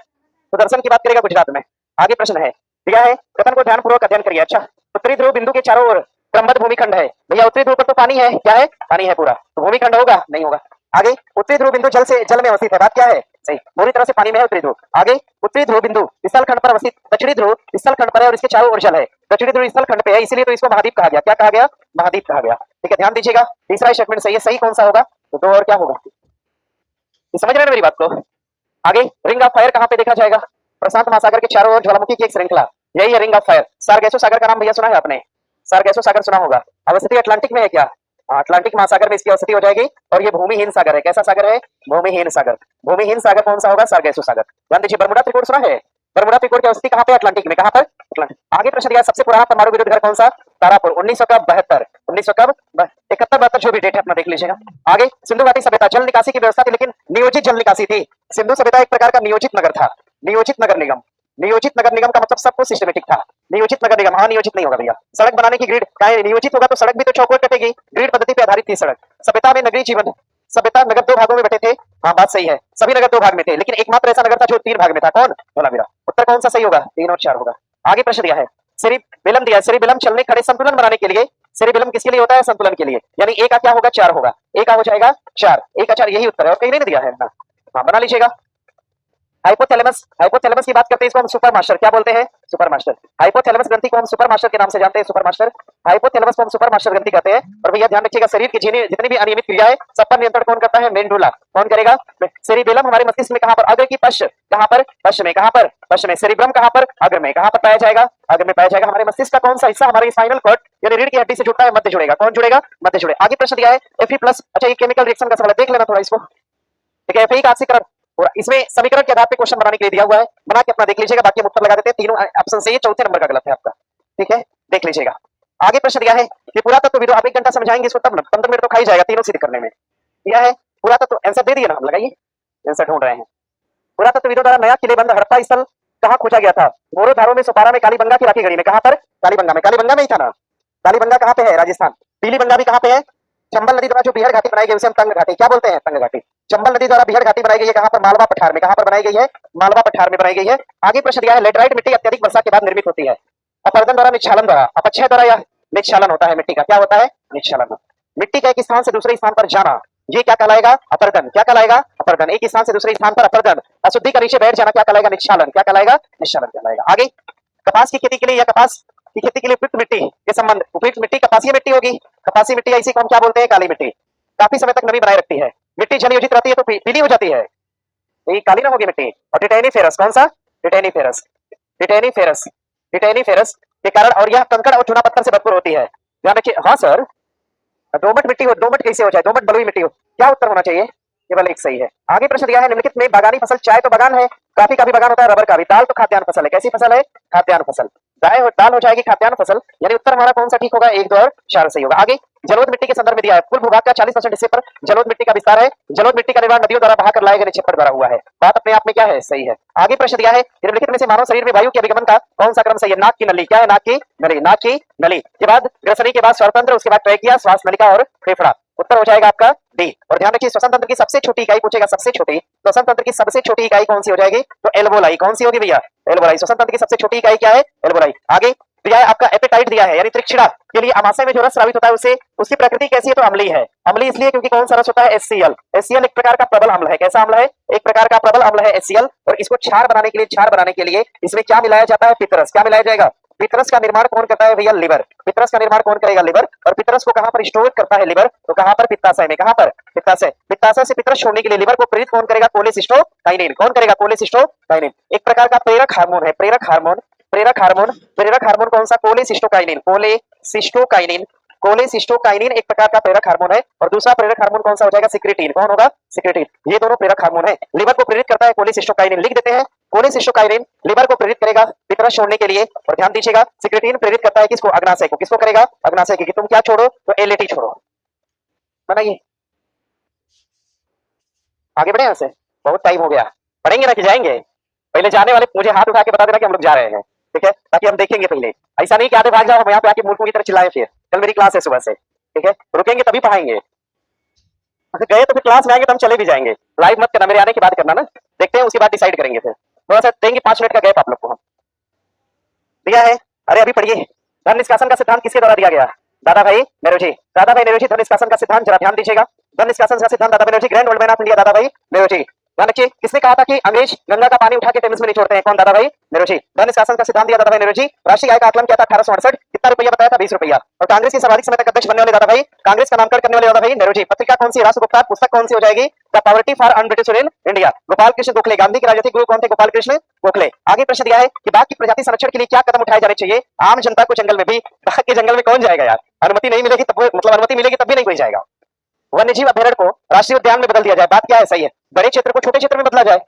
Speaker 1: सुदर्शन की बात करेगा गुजरात में। आगे प्रश्न है, दिया है, कथन को ध्यानपूर्वक अध्ययन करिए। अच्छा, उत्तरी ध्रुव बिंदु के चारों ओर क्रमबद्ध भूमिखंड है। भैया उत्तरी ध्रुव पर तो पानी है, क्या है? पानी है पूरा, तो भूमिखंड होगा? नहीं होगा। आगे, उत्तरी ध्रुव बिंदु जल में अवस्थित है, बात क्या है? सही, पूरी तरह से पानी में है उत्तरी ध्रुव। आगे, उत्तरी ध्रुव बिंदु स्थल खंड पर अवस्थित, दक्षिणी ध्रुव स्थल खंड पर है और इसके चारों ओर जल है। दक्षिणी ध्रुव स्थल खंड पे है, इसीलिए तो इसको महाद्वीप कहा गया। क्या कहा गया? महाद्वीप कहा गया। ठीक है, ध्यान दीजिएगा, तीसरा स्टेटमेंट सही है। सही कौन सा होगा? तो 2 और क्या होगा? समझ रहे हैं मेरी बात को? आगे, रिंग ऑफ फायर कहां पे देखा जाएगा? प्रशांत महासागर के चारों ओर ज्वालामुखी की एक श्रृंखला, यही है रिंग ऑफ फायर। सार्गेसो सागर का नाम भैया सुना है आपने? सार्गेसो सागर सुना होगा। अवस्थिति अटलांटिक में है क्या? अटलांटिक महासागर में इसकी अवस्थिति हो जाएगी। और ये भूमिहीन सागर है। कैसा सागर है? भूमिहीन सागर। भूमिहीन सागर कौन सा होगा? सार्गेसो सागर। ध्यान दीजिए, बरमुडा त्रिकोण सुना है? बरमुडा त्रिकोण की अवस्थिति कहां पे? अटलांटिक में। कहां पर? पोर्टलैंड। आगे प्रश्न दिया है, सबसे पुराना परमाणु विद्युत घर कौन सा? तारापुर। 1972। 1900 कब? 71-72 जो भी डेट है अपना देख लीजिएगा। आगे सिंधु घाटी सभ्यता जल निकासी की व्यवस्था थी, लेकिन नियोजित जल निकासी थी। सिंधु सभ्यता एक प्रकार का नियोजित नगर था, नियोजित नगर निगम। नियोजित नगर निगम का मतलब सब कुछ सिस्टमेटिक था। नियोजित नगर निगम, हाँ नियोजित नहीं होगा भैया। सड़क बनाने की ग्रिड का नियोजित होगा तो सड़क भी तो चौकोर कटेगी, ग्रिड पद्धति पे आधारित थी सड़क। सभ्यता में नगरीय जीवन, सभ्यता नगर दो भागों में बटे थे, हाँ बात सही है, सभी नगर दो भाग में थे, लेकिन एकमात्र ऐसा नगर था जो 3 भाग में था, कौन? धोलावीरा। उत्तर कौन सा सही होगा? 3 और 4 होगा। आगे प्रश्न दिया है, सेरिबेलम दिया है, सेरिबेलम चलने खड़े संतुलन बनाने के लिए, सेरिबेलम किसके लिए होता है? संतुलन के लिए, यानी ए का क्या होगा? 4 होगा, ए का हो जाएगा 4, ए का 4, यही उत्तर है और कहीं नहीं दिया है ना, हाँ बना लीजिएगा। हाइपोथैलेमस, हाइपोथैलेमस की बात करते हैं, इसको हम सुपर मास्टर क्या बोलते हैं? Super master. हाइपोथैलेमस ग्रंथि को हम सुपर मास्टर के नाम से जानते हैं, सुपर मास्टर। हाइपोथैलेमस को हम सुपर मास्टर ग्रंथि कहते हैं। और भैया ध्यान रखिएगा, शरीर की जितनी भी अनियमित क्रिया है सब पर नियंत्रण कौन करता है? मेडुला। कौन करेगा? सेरिबेलम हमारे मस्तिष्क में कहां पर? अग्र की पश्च, कहां पर? पश्च में। कहां पर? पश्च में। सेरिब्रम कहां पर? अग्र में। कहां पर पाया जाएगा? अग्र में पाया जाएगा। हमारे मस्तिष्क का कौन सा हिस्सा हमारे स्पाइनल कॉर्ड यानी रीढ़ की हड्डी से जुड़ता है? मध्य जुड़ेगा। कौन जुड़ेगा? मध्य जुड़े। आगे प्रश्न दिया है Fe+, अच्छा ये केमिकल रिएक्शन का सवाल है, देख लेना थोड़ा इसको, ठीक है। Fe का ऑक्सीकरण, और इसमें समीकरण के आधार पे क्वेश्चन बनाने के लिए दिया हुआ है, बना के अपना देख लीजिएगा, बाकी हम उत्तर लगा देते हैं। तीनों ऑप्शन सही है, चौथे नंबर का गलत है आपका, ठीक है, देख लीजिएगा। आगे प्रश्न दिया है कि पुरातत्वविदों, आप 1 घंटा समझाएंगे इसको तब 15 मिनट तो खा ही जाएगा तीनों सिद्ध करने में। दिया है पुरातत्व, आंसर दे दिए ना, हम लगाइए, आंसर ढूंढ रहे हैं। पुरातत्वविदों द्वारा नया किलेबंद हड़प्पा स्थल कहाँ खोजा गया था? बोरोधारो में, सोपारा में, कालीबंगा की राखी गढ़ी में। कहां पर? कालीबंगा में। कालीबंगा में ही था ना, कालीबंगा कहां पे है? राजस्थान। पीलीबंगा भी कहां पे है? चंबल नदी द्वारा जो बिहड़ घाटी बनाई गई उसे हम तंग घाटी क्या बोलते हैं? तंग घाटी। चंबल नदी द्वारा बिहड़ घाटी बनाई गई है कहां पर? मालवा पठार में। कहां पर बनाई गई है? मालवा पठार में बनाई गई है। आगे प्रश्न दिया है, लेटराइट मिट्टी अत्यधिक वर्षा के बाद निर्मित होती है, अपरदन द्वारा, निक्षालन द्वारा, अपक्षय द्वारा या निक्षालन होता है मिट्टी का? क्या होता है? निक्षालन। मिट्टी का एक स्थान से दूसरे स्थान पर जाना, ये क्या कहलाएगा? अपरदन। क्या कहलाएगा? अपरदन। एक स्थान से दूसरे स्थान पर अपरदन, अशुद्धि का नीचे बैठ जाना क्या कहलाएगा? निक्षालन। क्या कहलाएगा? निक्षालन कहलाएगा। आगे कपास की खेती के लिए या कपास की खेती के लिए उपयुक्त मिट्टी के संबंध, उपयुक्त मिट्टी कपासीय मिट्टी होगी। कपासी मिट्टी ऐसी को हम क्या बोलते हैं? काली मिट्टी। काफी समय तक नमी बनाए रखती है, मिट्टी जलयोजित रहती है तो पीली हो जाती है, ये काली ना होगी मिट्टी। और टिटेनिफेरस, कौन सा? टिटेनिफेरस। टिटेनिफेरस, टिटेनिफेरस के कारण, और यह कंकड़ और चूना पत्थर से भरपूर होती है, ध्यान रखिए। हाँ सर, दोमट मिट्टी हो, दोमट कैसे हो जाए? दोमट बलुई मिट्टी हो, क्या उत्तर होना चाहिए? केवल एक सही है। आगे प्रश्न दिया है, निम्नलिखित में बागानी फसल, चाय तो बागान है, कॉफी का भी बागान होता है, रबर का भी, दाल तो खाद्यान्न फसल है, कैसी फसल है? खाद्यान्न फसल। दाल हो जाएगी खाद्यान्न फसल, यानी उत्तर हमारा कौन सा ठीक होगा? 1, 2 और 4 सही होगा। आगे जलोढ़ मिट्टी के संदर्भ में दिया है, कुल भूभाग का 40% हिस्से पर जलोढ़ मिट्टी का विस्तार है, जलोढ़ मिट्टी का निर्माण नदियों द्वारा बहाकर लाए गए निक्षेपण द्वारा हुआ है। बात अपने आप में क्या है? सही है। आगे प्रश्न दिया है, निम्नलिखित में से मानव शरीर में वायु के अभिगमन का कौन सा क्रम सही है? नाक की नली, क्या है? नाक की नली, नाक की नली के बाद ग्रसनी के बाद स्वरतंत्र, उसके बाद ट्रैकिया, श्वास नलिका और फेफड़ा। उत्तर हो जाएगा आपका डी। और ध्यान रखिए, श्वसन तंत्र की सबसे छोटी इकाई पूछेगा, सबसे छोटी, श्वसन तंत्र की सबसे छोटी इकाई कौन सी हो जाएगी? तो एल्वोलाई। कौन सी होगी भैया? एल्वोलाई। श्वसन तंत्र की सबसे छोटी इकाई क्या है? एल्वोलाई। आगे दिया है आपका एपेटाइट दिया है, यानी त्रिक्षिणा के लिए आमाशय में जो रस स्रावित होता है उसे, उसकी प्रकृति कैसी है? तो अम्लीय है। अम्लीय इसलिए क्योंकि कौन सा रस होता है? HCl। HCl एक प्रकार का प्रबल अम्ल है। कैसा अम्ल है? एक प्रकार का प्रबल अम्ल है HCl। और इसको क्षार बनाने के लिए इसमें क्या मिलाया जाता है? पितरस। क्या मिलाया जाएगा? पितरस का निर्माण कौन करता है भैया? लिवर। पितरस का निर्माण कौन करेगा? लिवर। और पितरस को कहां पर स्टोर करता है लिवर? तो कहां पर? पित्ताशय में। कहां पर? पित्ताशय। पित्ताशय से पितरस छोड़ने के लिए लिवर को प्रेरित कौन करेगा? कोलेसिस्टोकाइनिन। कौन करेगा? कोलेसिस्टोकाइनिन। एक प्रकार का प्रेरक हार्मोन है, प्रेरक हार्मोन, प्रेरक हार्मोन, प्रेरक हार्मोन कौन सा? कोलेसिस्टोकाइनिन। कोलेसिस्टोकाइनिन, कोलेसिस्टोकाइनिन एक प्रकार का प्रेरक हार्मोन है। और दूसरा प्रेरक हार्मोन कौन सा हो जाएगा? सिक्रेटिन। कौन होगा? सिक्रेटिन। ये दोनों प्रेरक हार्मोन है, लिवर को प्रेरित करता है कोलेसिस्टोकाइनिन। लिख देते हैं, कोलेसिस्टोकाइनिन लिवर को प्रेरित करेगा पितरस छोड़ने के लिए। और ध्यान दीजिएगा, सिक्रेटिन प्रेरित करता है किसको? अग्नाशय को। किसको करेगा? अग्नाशय की, कि तुम क्या छोड़ो? तो एलएटी छोड़ो। बनाइए, आगे बढ़े, यहां से बहुत टाइम हो गया, पढ़ेंगे ना कि जाएंगे? पहले जाने वाले मुझे हाथ उठा के बता देना कि हम लोग जा रहे हैं, ठीक है, ताकि हम देखेंगे पहले। ऐसा नहीं कि आधे भाग जाओ, हम यहाँ पे आके मूर्खों की तरह चिल्लाए फिर। कल मेरी क्लास है सुबह से, ठीक है, रुकेंगे तभी पढ़ाएंगे। गए तो फिर क्लास में आएंगे तो हम चले भी जाएंगे। लाइव मत करना, मेरे आने की बात करना ना, देखते हैं उसके बाद डिसाइड करेंगे। फिर थोड़ा सा देंगे 5 मिनट का गैप आप लोग को हम। दिया है, अरे अभी पढ़िए। धन निष्कासन का सिद्धांत किसके द्वारा दिया गया? दादा भाई नेरोजी। दादा भाई नेरोजी, धन निष्कासन का सिद्धांत जरा ध्यान दीजिएगा। धन निष्कासन का सिद्धांत Dadabhai Naoroji, grand old man of India Dadabhai नेरोजी। ध्यान रखिए, किसने कहा था कि अंग्रेज गंगा का पानी उठा के टेनिस में नहीं छोड़ते हैं? कौन? दादा भाई नेरोजी। धन निष्कासन का सिद्धांत दिया दादा भाई नेरोजी। राष्ट्रीय आय का आकलन किया था 1868, कितना रुपया बताया था? 20 रुपया। और कांग्रेस के सर्वाधिक समय तक अध्यक्ष बनने वाले दादा भाई, कांग्रेस का नामकरण करने वाले दादा भाई नेरोजी। पत्रिका कौन सी? राष्ट्रगुप्ता। पुस्तक कौन सी हो जाएगी? The poverty for un-British rule in India. Gopal Krishna Gokhale. Gandhi के राजनीतिक गुरु कौन थे? गोपाल कृष्ण गोखले। आगे प्रश्न दिया है कि बाघ की प्रजाति संरक्षण के लिए क्या कदम उठाए जाने चाहिए आम जनता को जंगल में भी? बाघ के जंगल में कौन जाएगा यार? अनुमति नहीं मिलेगी तब, मतलब अनुमति मिलेगी तब भी नहीं कोई जाएगा। वन्यजीव अभ्यारण्य को राष्ट्रीय उद्यान में बदल दिया जाए। बात क्या है? सही है, बड़े क्षेत्र को छोटे क्षेत्र में बदला जाए,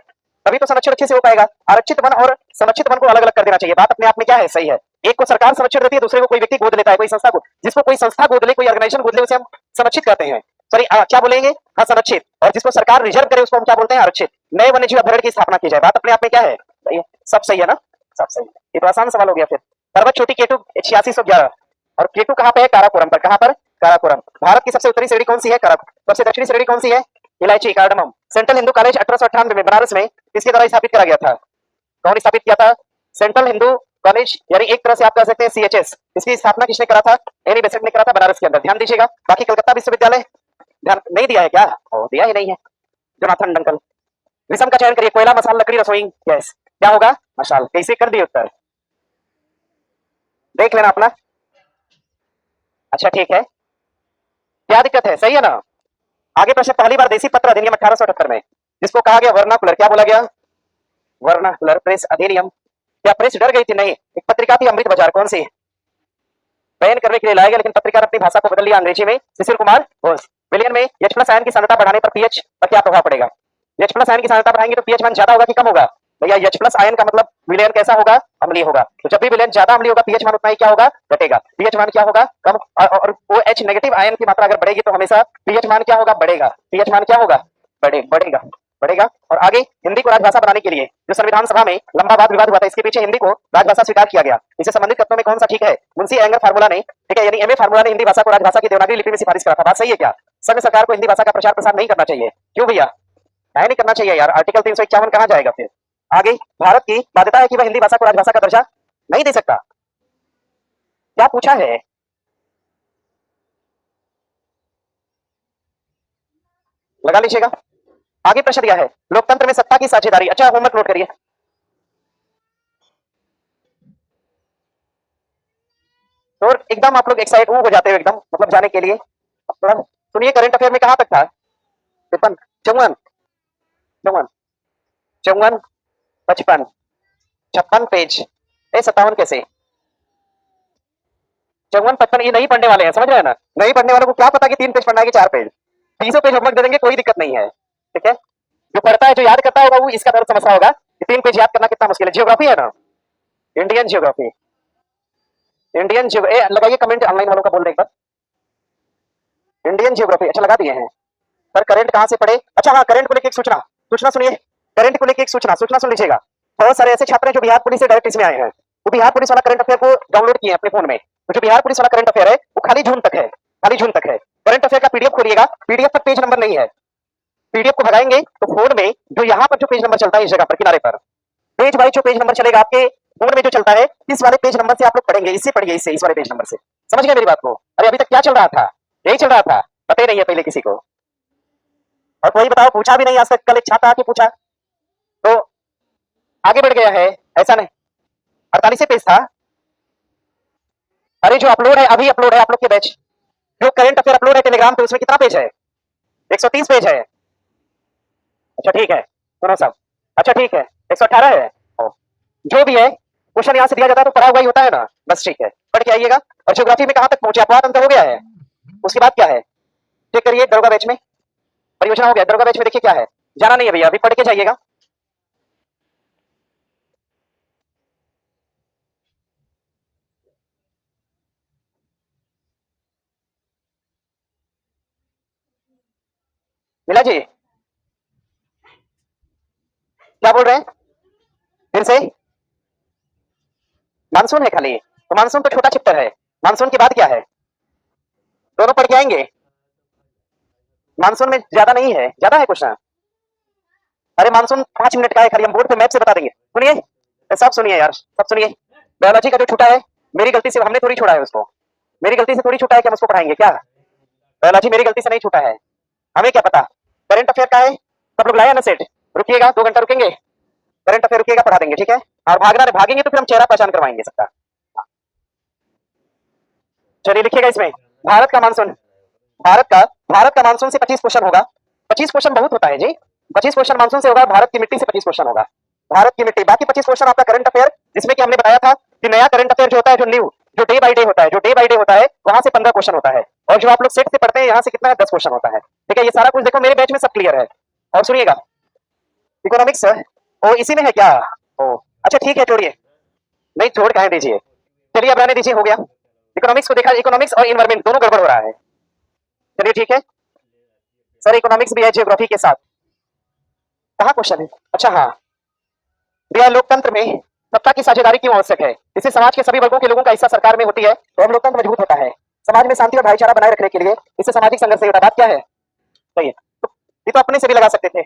Speaker 1: तभी तो संरक्षण अच्छे से हो पाएगा। आरक्षित वन और संरक्षित वन को अलग अलग कर देना चाहिए। बात अपने आप में क्या है, सही है। एक को सरकार संरक्षित देती है, दूसरे को कोई व्यक्ति गोद लेता है, कोई संस्था को, जिसको कोई संस्था गोद ले, कोई ऑर्गेनाइजेशन गोद ले, उसे हम संरक्षित कहते हैं। सॉरी क्या बोलेंगे, हाँ संरक्षित। और जिसको सरकार रिजर्व करे उसको हम क्या बोलते हैं, आरक्षित। नए वन्यजीव अभयारण्य की स्थापना की जाए। बात अपने आप में क्या है, सही है, सब सही है ना, सब सही है। ये तो आसान सवाल हो गया। फिर पर्वत चोटी केटू 8611, और केटू कहाँ पे है, काराकोरम पर। कहाँ पर, काराकोरम। भारत की सबसे उत्तरी श्रेणी कौन सी है, काराकोरम। सबसे दक्षिणी श्रेणी कौन सी है, इलायची, कार्डमम। सेंट्रल हिंदू कॉलेज 1898 में बनारस में किसके द्वारा स्थापित करा गया था, कौन स्थापित किया था, सेंट्रल हिंदू कॉलेज, यानी एक तरह से आप कह सकते हैं सीएचएस। इसकी स्थापना किसने करा था, एनी बेसेंट ने करा था, बनारस के अंदर। ध्यान दीजिएगा। बाकी कलकत्ता विश्वविद्यालय ध्यान नहीं दिया है क्या, दिया ही नहीं है। Jonathan Dunkel. विषम का चयन करिए, कोयला, मसाल, लकड़ी, रसोई गैस। क्या होगा, मशाल। कैसे कर दिए उत्तर, देख लेना अपना। अच्छा ठीक है, क्या दिक्कत है, सही है ना। आगे प्रश्न, पहली बार देसी पत्र अधिनियम 1878 में, जिसको कहा गया वर्नाकुलर, क्या बोला गया, वर्नाकुलर प्रेस अधिनियम। क्या प्रेस डर गई थी, नहीं। एक पत्रिका थी अमृत बाजार, कौन सी, बैन करने के लिए लाया गया, लेकिन पत्रिका ने अपनी भाषा को बदल लिया, अंग्रेजी में। शिशिर कुमार घोष। विलियन में H प्लस आयन की सांद्रता बढ़ाने पर पीएच पर क्या प्रभाव पड़ेगा। H प्लस आयन की सांद्रता बढ़ाएंगे तो पीएच मान ज्यादा होगा कि कम होगा, भैया H प्लस आयन का मतलब विलयन कैसा होगा, अम्लीय होगा। तो जब भी विलयन ज्यादा अम्लीय होगा, पीएच मान उतना ही क्या होगा, घटेगा। पीएच मान क्या होगा, कम। और वो H नेगेटिव आयन की मात्रा अगर बढ़ेगी तो हमेशा पीएच मान क्या होगा, बढ़ेगा। पीएच मान क्या होगा, बढ़ेगा बढ़ेगा। और आगे, हिंदी को राजभाषा बनाने के लिए जो संविधान सभा में लंबा वाद विवाद हुआ था, इसके पीछे हिंदी को राजभाषा स्वीकार किया गया। इससे संबंधित तत्वों में कौन सा ठीक है, मुंशी एंगर फार्मूला ने, ठीक है, यानी एमए फार्मूला ने हिंदी भाषा को राजभाषा की देवनागरी लिपि में सिफारिश करा था। बात सही है क्या, संघ सरकार को हिंदी भाषा का प्रचार प्रसार नहीं करना चाहिए, क्यों भैया, नहीं करना चाहिए यार। आर्टिकल 351 कहां जाएगा फिर। आगे, भारत की बाध्यता है कि वह हिंदी भाषा को राजभाषा का दर्जा नहीं दे सकता। क्या पूछा है, लगा लीजिएगा। आगे प्रश्न दिया है, लोकतंत्र में सत्ता की साझेदारी। अच्छा, होमवर्क नोट करिए। तो एकदम आप लोग एक्साइट हो जाते हो एकदम, मतलब जाने के लिए। सुनिए, करंट अफेयर में कहां तक था, 53, 54, 54, 54, 55, 56 पेज। 57 कैसे, 54, 55 ये नहीं पढ़ने वाले हैं, समझ रहे हैं ना। नहीं पढ़ने वालों को क्या पता कि 3 पेज पढ़ना है कि 4 पेज। 300 पेज होमवर्क दे देंगे, कोई दिक्कत नहीं है, ठीक है। जो पढ़ता है, जो याद करता होगा, वो इसका दर्द समझ रहा होगा कि 3 पेज याद करना कितना मुश्किल है। जियोग्राफी है ना, इंडियन जियोग्राफी, इंडियन जियोग्राफी लगाइए कमेंट, ऑनलाइन वालों का बोल रहे एक बार, इंडियन जियोग्राफी। अच्छा लगा दिए हैं। पर करंट कहां से पढ़े, अच्छा हाँ, करंट को लेकर एक सूचना, सूचना सुनिए। करंट को लेकर एक सूचना, सूचना सुन लीजिएगा। बहुत सारे ऐसे छात्र हैं जो बिहार पुलिस से डायरेक्ट इसमें आए हैं, वो बिहार पुलिस वाला करंट अफेयर को डाउनलोड किए अपने फोन में। तो जो बिहार पुलिस वाला करंट अफेयर है वो खाली जून तक है, खाली जून तक है। करंट अफेयर का पीडीएफ खोलिएगा, पीडीएफ पर पेज नंबर नहीं है। पीडीएफ को भगाएंगे तो फोन में जो यहाँ पर जो पेज नंबर चलता है, इस जगह पर किनारे पर पेज वाइज जो पेज नंबर चलेगा आपके फोन में जो चलता है, इस वाले पेज नंबर से आप लोग पढ़ेंगे। इससे पढ़िए, इससे, इस वाले पेज नंबर से। समझ गए मेरी बात को। अरे अभी तक क्या चल रहा था, यही चल रहा था, पता ही नहीं है पहले किसी को। और कोई बताओ, पूछा भी नहीं आज तक। कल एक छात्र आके पूछा तो आगे बढ़ गया है, ऐसा नहीं। 48 पेज था। अरे जो अपलोड है, अभी अपलोड है आप लोग के बैच, जो करंट अफेयर अपलोड है टेलीग्राम पे, उसमें कितना पेज है, 130 पेज है। अच्छा ठीक है, सुनो सब, अच्छा ठीक है, 118 है। जो भी है, क्वेश्चन यहाँ से दिया जाता है तो पढ़ा हुआ ही होता है ना, बस ठीक है, पढ़ के आइएगा। और ज्योग्राफी में कहां तक पहुंचे, अपवाद अंतर हो गया है, उसके बाद क्या है, चेक करिए। दरोगा बैच में परियोजना हो गया, दरोगा बैच में देखिए क्या है, जाना नहीं है भैया, अभी पढ़ के जाइएगा। मिला जी, क्या बोल रहे हैं फिर से, मानसून है खाली, तो मानसून तो छोटा चैप्टर है। मानसून के बाद क्या है, दोनों पढ़ के आएंगे। मानसून में ज्यादा नहीं है, ज्यादा है क्वेश्चन। अरे मानसून 5 मिनट का है खाली, हम बोर्ड पे मैप से बता देंगे। सुनिए सब, सुनिए यार, सब सुनिए। बायोलॉजी का जो छूटा है, मेरी गलती से हमने थोड़ी छोड़ा है उसको, मेरी गलती से थोड़ी छूटा है कि हम उसको पढ़ाएंगे क्या, बायोलॉजी मेरी गलती से नहीं छूटा है, हमें क्या पता। करंट अफेयर का है, सब लोग लाया ना सेट, रुकिएगा 2 घंटा रुकेंगे, करंट अफेयर रुकिएगा, पढ़ा देंगे, ठीक है। और भागना, भागेंगे तो फिर हम चेहरा पहचान करवाएंगे सबका। चलिए लिखिएगा इसमें, भारत का मानसून, भारत का मानसून से 25 क्वेश्चन होगा। 25 क्वेश्चन बहुत होता है जी, 25 क्वेश्चन मानसून से होगा, भारत की मिट्टी से 25 क्वेश्चन होगा, भारत की मिट्टी। बाकी 25 क्वेश्चन आपका करंट अफेयर, जिसमें कि हमने बताया था कि नया करंट अफेयर जो होता है, जो न्यू, जो डे बाय डे होता है, जो डे बाय डे होता है, वहां से 15 क्वेश्चन होता है। और जो आप लोग सेट से पढ़ते हैं, यहाँ से कितना है, 10 क्वेश्चन होता है, ठीक है। ये सारा कुछ देखो मेरे बैच में सब क्लियर है। और सुनिएगा, इकोनॉमिक्स, ओ इसी में है क्या, ओ अच्छा ठीक है, छोड़िए, नहीं छोड़ कहे दीजिए, चलिए अब रहने दीजिए, हो गया। इकोनॉमिक्स को देखा, इकोनॉमिक्स और इन्वायरमेंट दोनों गड़बड़ हो रहा है। चलिए ठीक है सर, इकोनॉमिक्स भी है जियोग्राफी के साथ। कहाँ क्वेश्चन है? अच्छा हाँ, भैया लोकतंत्र में सत्ता की साझेदारी क्यों आवश्यक है? इससे समाज के सभी वर्गों के लोगों का हिस्सा सरकार में होती है तो अब लोकतंत्र मजबूत होता है। समाज में शांति और भाईचारा बनाए रखने के लिए इससे सामाजिक संघर्ष से होता है। बात क्या है? सही है, तो ये तो अपने से भी लगा सकते थे।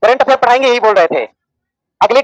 Speaker 1: करंट अफेयर पढ़ाएंगे यही बोल रहे थे। अगले